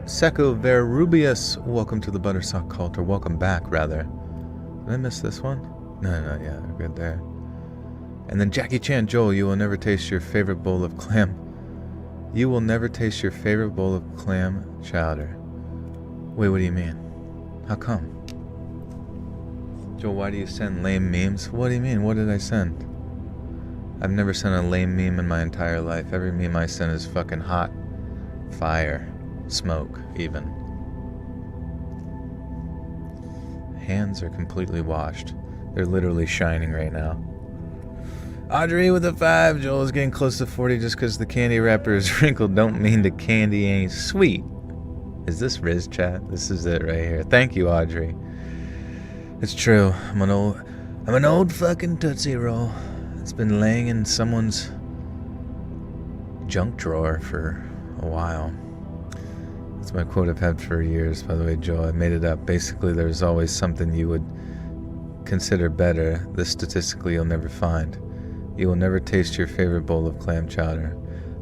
Speaker 1: Seco Verrubius, welcome to the Buttersock Cult, or welcome back, rather. Did I miss this one? No, yeah, they're good there. And then Jackie Chan, Joel, you will never taste your favorite bowl of clam. You will never taste your favorite bowl of clam chowder. Wait, what do you mean? How come? Joel, why do you send lame memes? What do you mean? What did I send? I've never sent a lame meme in my entire life. Every meme I send is fucking hot. Fire. Smoke, even. Hands are completely washed. They're literally shining right now. Audrey with a 5. Joel is getting close to 40 just because the candy wrapper is wrinkled. Don't mean the candy ain't sweet. Is this Riz chat? This is it right here. Thank you, Audrey. It's true. I'm an old fucking Tootsie Roll. It's been laying in someone's junk drawer for a while. That's my quote I've had for years, by the way, Joel. I made it up. Basically, there's always something you would consider better that statistically you'll never find. You will never taste your favorite bowl of clam chowder.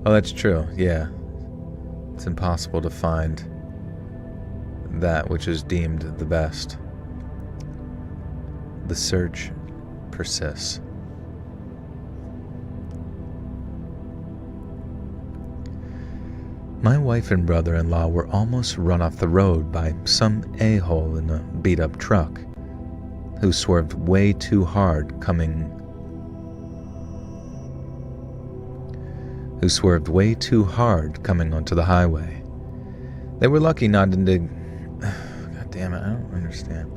Speaker 1: Oh, that's true. Yeah. It's impossible to find that which is deemed the best. The search persists. My wife and brother-in-law were almost run off the road by some a-hole in a beat-up truck who swerved way too hard coming onto the highway. They were lucky not to... God damn it, I don't understand.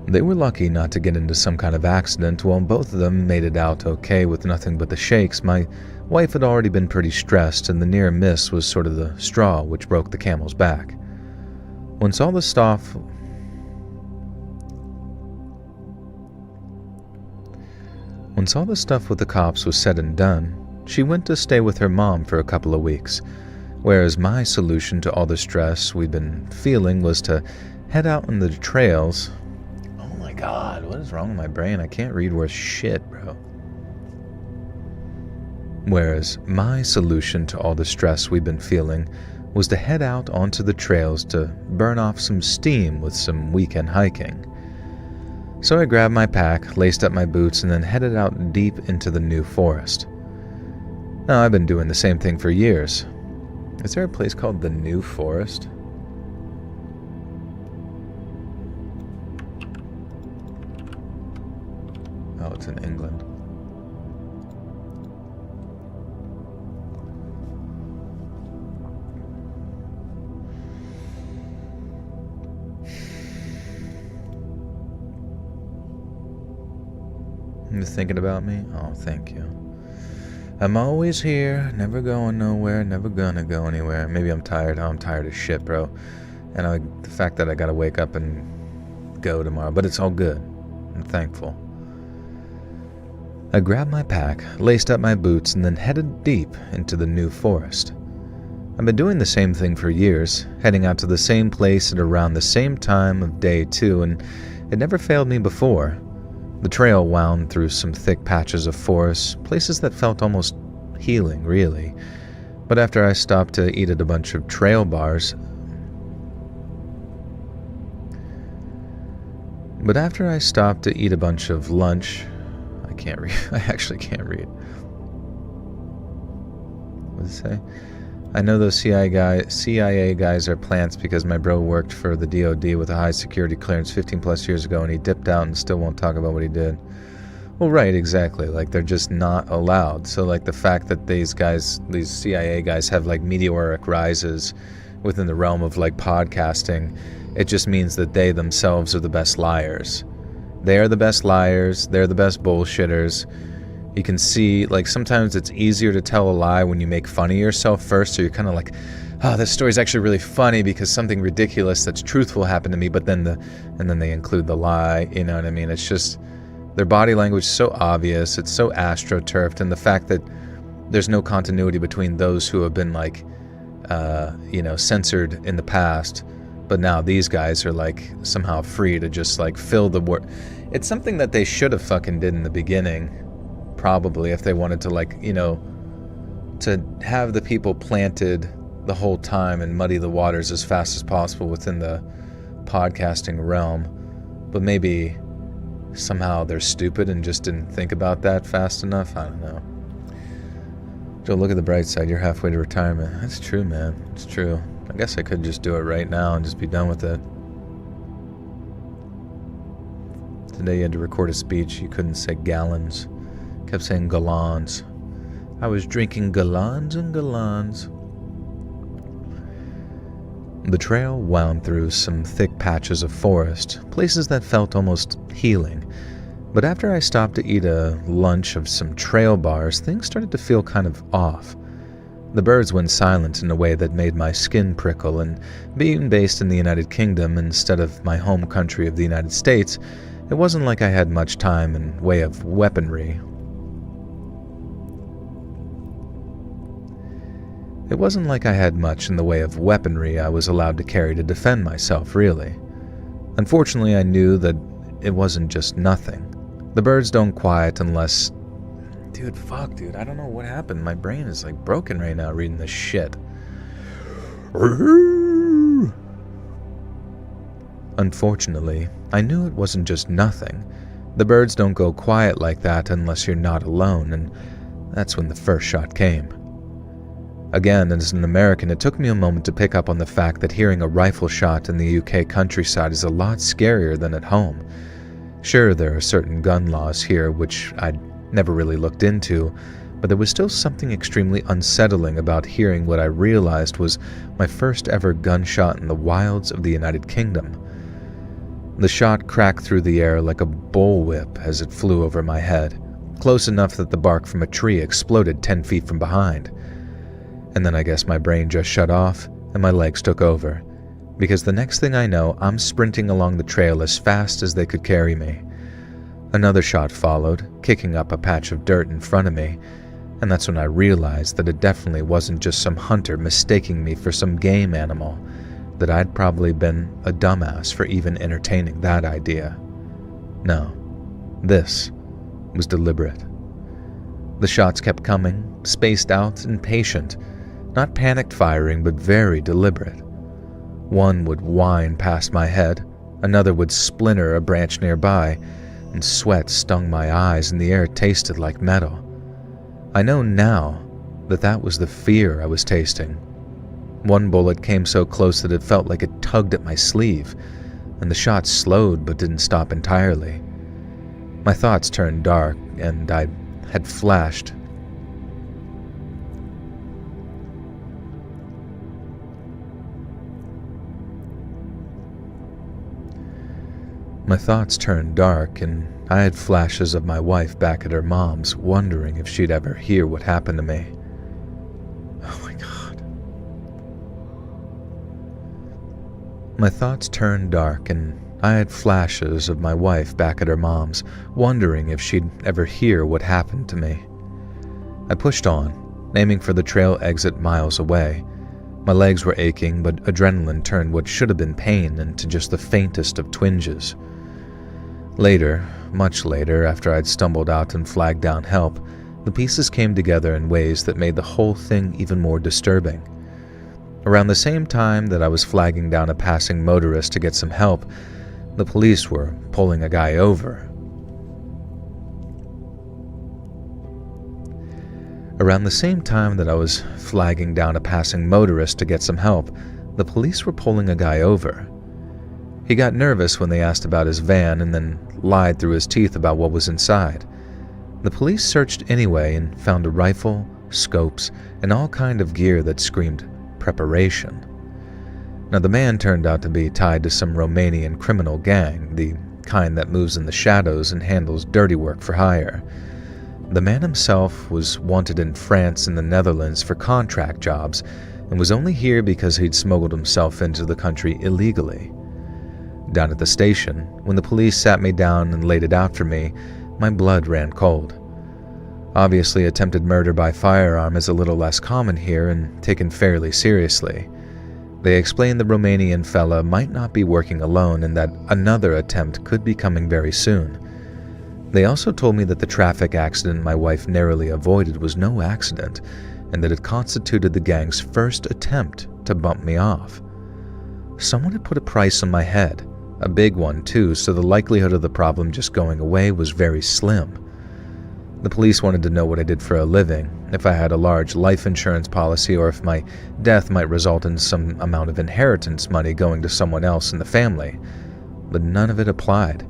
Speaker 1: They were lucky not to get into some kind of accident. While both of them made it out okay with nothing but the shakes, my wife had already been pretty stressed, and the near miss was sort of the straw which broke the camel's back. Once all the stuff with the cops was said and done, she went to stay with her mom for a couple of weeks, whereas my solution to all the stress we'd been feeling was to head out on the trails. Oh my god, what is wrong with my brain? I can't read worth shit, bro. Whereas my solution to all the stress we'd been feeling was to head out onto the trails to burn off some steam with some weekend hiking. So I grabbed my pack, laced up my boots, and then headed out deep into the New Forest. Now, I've been doing the same thing for years. Is there a place called the New Forest? Oh, it's in England. You thinking about me? Oh, thank you. I'm always here, never going nowhere, never gonna go anywhere. Maybe I'm tired. Oh, I'm tired as shit, bro. And the fact that I gotta wake up and go tomorrow, but it's all good. I'm thankful. I grabbed my pack, laced up my boots, and then headed deep into the New Forest. I've been doing the same thing for years, heading out to the same place at around the same time of day too, and it never failed me before. The trail wound through some thick patches of forest, places that felt almost healing, really. But after I stopped to eat at a bunch of trail bars, But after I stopped to eat a bunch of lunch, I can't read. I actually can't read. What does it say? I know those CIA guys are plants because my bro worked for the DOD with a high security clearance 15 plus years ago and he dipped out and still won't talk about what he did. Well, right, exactly. Like, they're just not allowed. So, like, the fact that these CIA guys have, like, meteoric rises within the realm of, like, podcasting, it just means that they themselves are the best liars. They are the best liars. They're the best bullshitters. You can see, like, sometimes it's easier to tell a lie when you make fun of yourself first, so you're kind of like, oh, this story's actually really funny because something ridiculous that's truthful happened to me, but then they include the lie, you know what I mean? It's just, their body language is so obvious, it's so astroturfed, and the fact that there's no continuity between those who have been, like, censored in the past, but now these guys are, like, somehow free to just, like, fill the word. It's something that they should have fucking did in the beginning. Probably, if they wanted to, like, to have the people planted the whole time and muddy the waters as fast as possible within the podcasting realm. But maybe somehow they're stupid and just didn't think about that fast enough. I don't know. Joe, look at the bright side. You're halfway to retirement. That's true, man. It's true. I guess I could just do it right now and just be done with it. Today you had to record a speech. You couldn't say gallons. Kept saying gallons. I was drinking gallons and gallons. The trail wound through some thick patches of forest, places that felt almost healing. But after I stopped to eat a lunch of some trail bars, things started to feel kind of off. The birds went silent in a way that made my skin prickle, and being based in the United Kingdom instead of my home country of the United States, it wasn't like I had much time in way of weaponry. It wasn't like I had much in the way of weaponry I was allowed to carry to defend myself, really. Unfortunately, I knew that it wasn't just nothing. The birds don't quiet unless... Dude, fuck, dude. I don't know what happened. My brain is, like, broken right now reading this shit. Unfortunately, I knew it wasn't just nothing. The birds don't go quiet like that unless you're not alone, and that's when the first shot came. Again, as an American, it took me a moment to pick up on the fact that hearing a rifle shot in the UK countryside is a lot scarier than at home. Sure, there are certain gun laws here which I'd never really looked into, but there was still something extremely unsettling about hearing what I realized was my first ever gunshot in the wilds of the United Kingdom. The shot cracked through the air like a bullwhip as it flew over my head, close enough that the bark from a tree exploded 10 feet from behind. And then I guess my brain just shut off and my legs took over, because the next thing I know, I'm sprinting along the trail as fast as they could carry me. Another shot followed, kicking up a patch of dirt in front of me, and that's when I realized that it definitely wasn't just some hunter mistaking me for some game animal, that I'd probably been a dumbass for even entertaining that idea. No, this was deliberate. The shots kept coming, spaced out and patient, not panicked firing, but very deliberate. One would whine past my head, another would splinter a branch nearby, and sweat stung my eyes and the air tasted like metal. I know now that that was the fear I was tasting. One bullet came so close that it felt like it tugged at my sleeve, and the shot slowed but didn't stop entirely. My thoughts turned dark, and I had flashed. My thoughts turned dark, and I had flashes of my wife back at her mom's, wondering if she'd ever hear what happened to me. Oh my God. My thoughts turned dark, and I had flashes of my wife back at her mom's, wondering if she'd ever hear what happened to me. I pushed on, aiming for the trail exit miles away. My legs were aching, but adrenaline turned what should have been pain into just the faintest of twinges. Later, much later, after I'd stumbled out and flagged down help, the pieces came together in ways that made the whole thing even more disturbing. Around the same time that I was flagging down a passing motorist to get some help, The police were pulling a guy over. Around the same time that I was flagging down a passing motorist to get some help, the police were pulling a guy over. He got nervous when they asked about his van and then lied through his teeth about what was inside. The police searched anyway and found a rifle, scopes, and all kind of gear that screamed preparation. Now, the man turned out to be tied to some Romanian criminal gang, the kind that moves in the shadows and handles dirty work for hire. The man himself was wanted in France and the Netherlands for contract jobs and was only here because he'd smuggled himself into the country illegally. Down at the station, when the police sat me down and laid it out for me, my blood ran cold. Obviously, attempted murder by firearm is a little less common here and taken fairly seriously. They explained the Romanian fella might not be working alone and that another attempt could be coming very soon. They also told me that the traffic accident my wife narrowly avoided was no accident and that it constituted the gang's first attempt to bump me off. Someone had put a price on my head, a big one too, so the likelihood of the problem just going away was very slim. The police wanted to know what I did for a living, if I had a large life insurance policy, or if my death might result in some amount of inheritance money going to someone else in the family. But none of it applied.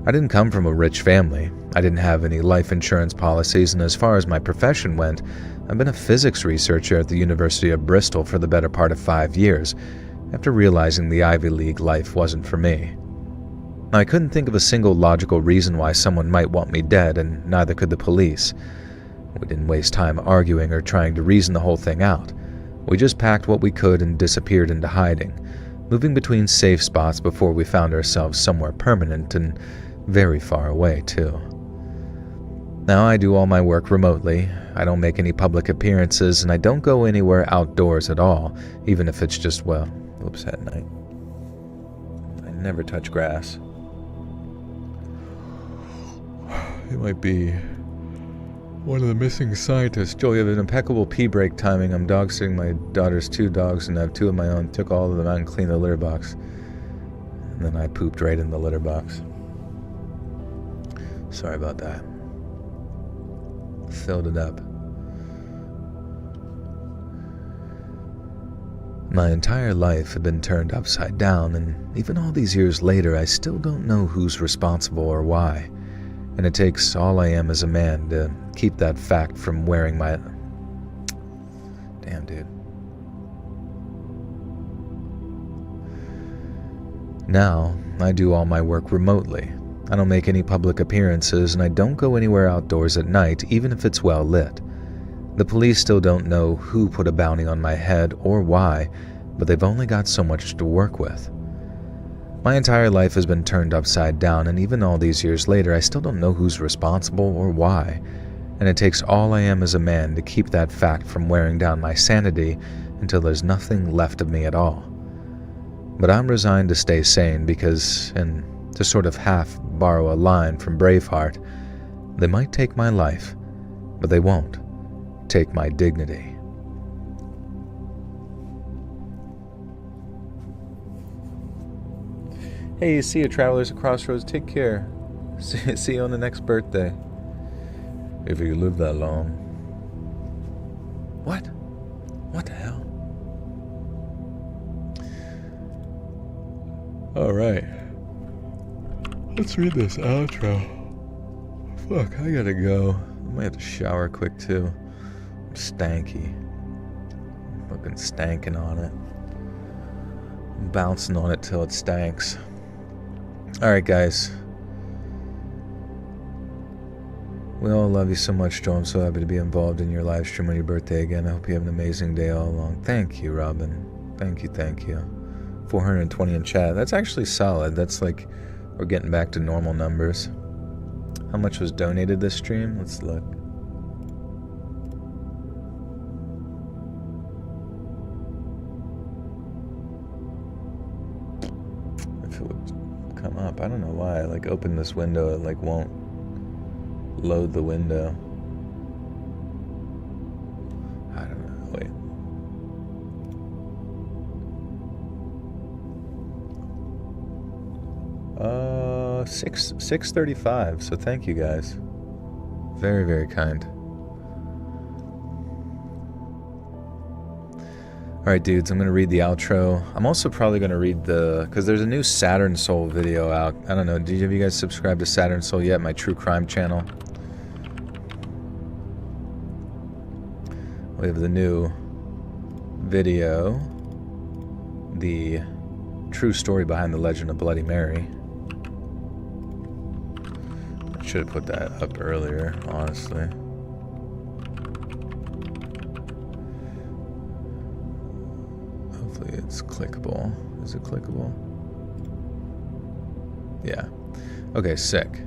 Speaker 1: I didn't come from a rich family. I didn't have any life insurance policies, and as far as my profession went, I've been a physics researcher at the University of Bristol for the better part of 5 years, after realizing the Ivy League life wasn't for me. I couldn't think of a single logical reason why someone might want me dead, and neither could the police. We didn't waste time arguing or trying to reason the whole thing out. We just packed what we could and disappeared into hiding, moving between safe spots before we found ourselves somewhere permanent and very far away, too. Now I do all my work remotely. I don't make any public appearances, and I don't go anywhere outdoors at all, even if it's just, at night. I never touch grass. It might be one of the missing scientists. Joel, you have an impeccable pee break timing. I'm dog sitting my daughter's 2 dogs and I have 2 of my own. Took all of them out and cleaned the litter box. And then I pooped right in the litter box. Sorry about that. Filled it up. My entire life had been turned upside down, and even all these years later, I still don't know who's responsible or why. And it takes all I am as a man to keep that fact from wearing my... Damn, dude. Now, I do all my work remotely. I don't make any public appearances, and I don't go anywhere outdoors at night, even if it's well lit. The police still don't know who put a bounty on my head or why, but they've only got so much to work with. My entire life has been turned upside down, and even all these years later, I still don't know who's responsible or why, and it takes all I am as a man to keep that fact from wearing down my sanity until there's nothing left of me at all. But I'm resigned to stay sane because, and to sort of half borrow a line from Braveheart, they might take my life, but they won't take my dignity. Hey, see you, travelers at Crossroads. Take care. See you on the next birthday. If you live that long. What? What the hell? Alright. Let's read this outro. Fuck, I gotta go. I might have to shower quick, too. I'm stanky. I'm fucking stanking on it. I'm bouncing on it till it stanks. Alright, guys. We all love you so much, Joe. I'm so happy to be involved in your live stream on your birthday again. I hope you have an amazing day all along. Thank you, Robin. Thank you. 420 in chat. That's actually solid. That's like, we're getting back to normal numbers. How much was donated this stream? Let's look. If it would come up. I don't know why. I like open this window, it like won't load the window. I don't know. Wait. 6:35. So thank you guys. Very, very kind. Alright dudes, I'm going to read the outro. I'm also probably going to read because there's a new Saturn Soul video out. I don't know, have you guys subscribed to Saturn Soul yet? My true crime channel. We have the new video. The true story behind the legend of Bloody Mary. I should have put that up earlier, honestly. Hopefully it's clickable. Is it clickable? Yeah. Okay, sick.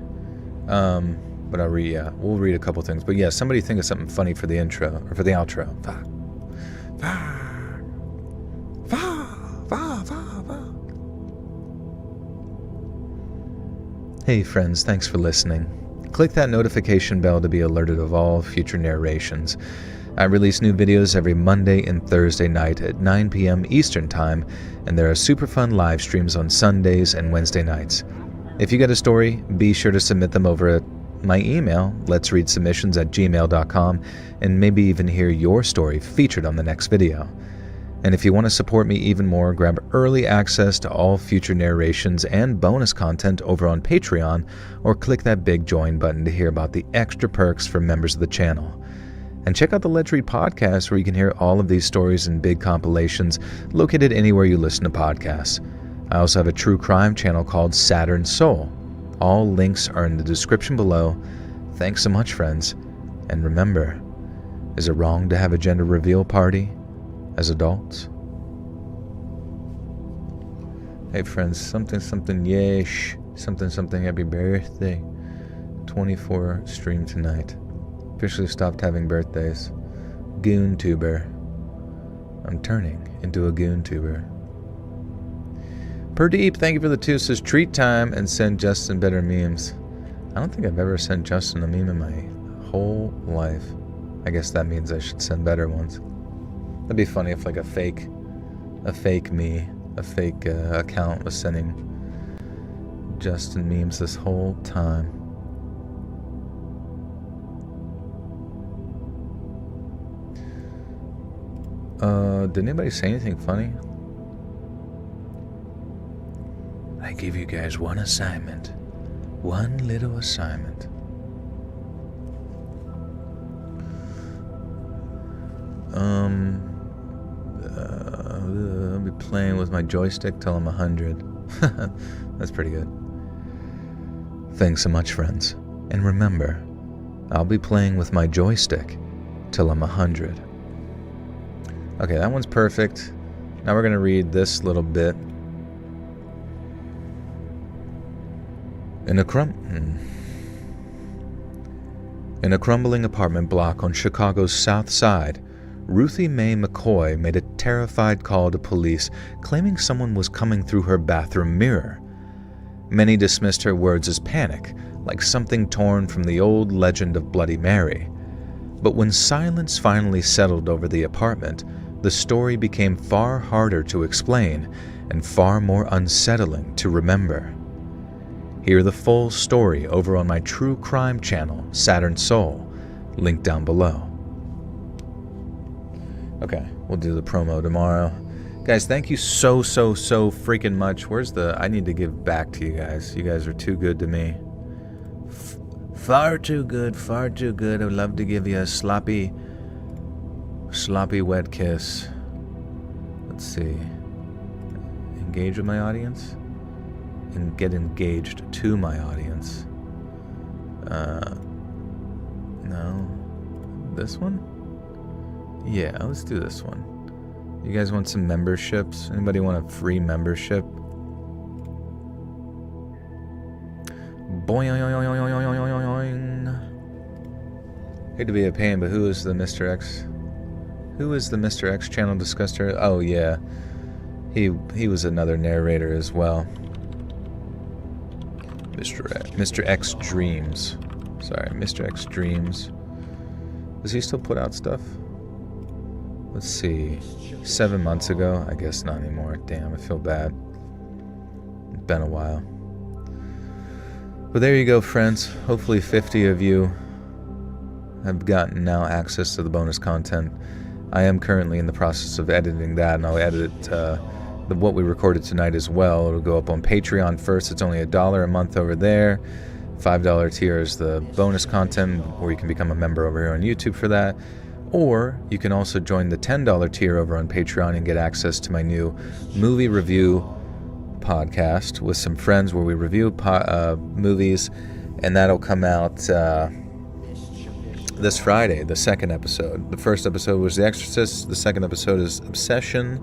Speaker 1: But we'll read a couple things. But yeah, somebody think of something funny for the intro, or for the outro. Hey friends, thanks for listening. Click that notification bell to be alerted of all future narrations. I release new videos every Monday and Thursday night at 9 p.m. Eastern Time, and there are super fun live streams on Sundays and Wednesday nights. If you got a story, be sure to submit them over at my email, letsreadsubmissions@gmail.com, and maybe even hear your story featured on the next video. And if you want to support me even more, grab early access to all future narrations and bonus content over on Patreon, or click that big join button to hear about the extra perks for members of the channel. And check out the Let's Read podcast, where you can hear all of these stories in big compilations located anywhere you listen to podcasts. I also have a true crime channel called Saturn Soul. All links are in the description below. Thanks so much, friends. And remember, is it wrong to have a gender reveal party as adults? Hey friends, something yesh, something happy birthday. 24 stream tonight. Officially stopped having birthdays. GoonTuber. I'm turning into a GoonTuber. Perdeep, thank you for the 2. Says treat time and send Justin better memes. I don't think I've ever sent Justin a meme in my whole life. I guess that means I should send better ones. That'd be funny if like a fake account was sending Justin memes this whole time. Did anybody say anything funny? I give you guys one assignment. One little assignment. I'll be playing with my joystick till I'm 100. That's pretty good. Thanks so much, friends. And remember, I'll be playing with my joystick till I'm 100. Okay, that one's perfect. Now we're going to read this little bit. In a crumbling apartment block on Chicago's South Side, Ruthie Mae McCoy made a terrified call to police, claiming someone was coming through her bathroom mirror. Many dismissed her words as panic, like something torn from the old legend of Bloody Mary. But when silence finally settled over the apartment, the story became far harder to explain and far more unsettling to remember. Hear the full story over on my true crime channel, Saturn Soul, linked down below. Okay, we'll do the promo tomorrow. Guys, thank you so freaking much. I need to give back to you guys. You guys are too good to me. Far too good. I would love to give you a sloppy wet kiss. Let's see. Engage with my audience? And get engaged to my audience. No. This one? Yeah, let's do this one. You guys want some memberships? Anybody want a free membership? Boing. Hate to be a pain, but who is the Mr. X? Who is the Mr. X channel discussed earlier? Oh yeah, he was another narrator as well. Mr. X Dreams. Sorry, Mr. X Dreams. Does he still put out stuff? Let's see. 7 months ago? I guess not anymore. Damn, I feel bad. It's been a while. But there you go, friends. Hopefully 50 of you have gotten now access to the bonus content. I am currently in the process of editing that, and I'll edit what we recorded tonight as well. It'll go up on Patreon first. It's only $1 a month over there. $5 tier is the bonus content, where you can become a member over here on YouTube for that. Or you can also join the $10 tier over on Patreon and get access to my new movie review podcast with some friends, where we review movies, and that'll come out this Friday, the second episode. The first episode was The Exorcist. The second episode is Obsession.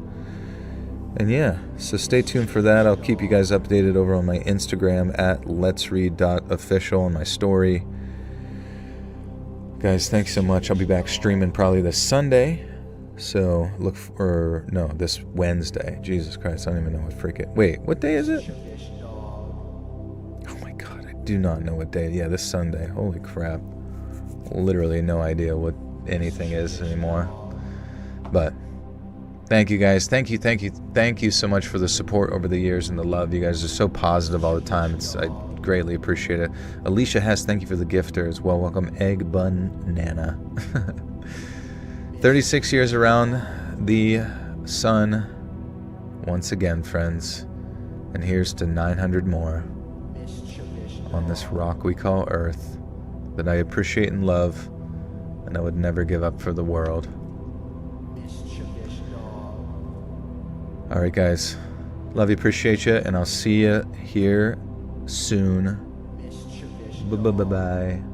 Speaker 1: And yeah, so stay tuned for that. I'll keep you guys updated over on my Instagram at letsread.official on my story. Guys, thanks so much. I'll be back streaming probably this Sunday. So this Wednesday. Jesus Christ, I don't even know what wait, what day is it? Oh my God, I do not know what day. Yeah, this Sunday. Holy crap. Literally no idea what anything is anymore. But thank you guys. Thank you so much for the support over the years and the love. You guys are so positive all the time. I greatly appreciate it. Alicia Hess, thank you for the gifter as well. Welcome, Egg Bun Nana. 36 years around the sun once again, friends. And here's to 900 more on this rock we call Earth, that I appreciate and love, and I would never give up for the world. Alright guys, love you, appreciate you, and I'll see you here soon. Bye-bye.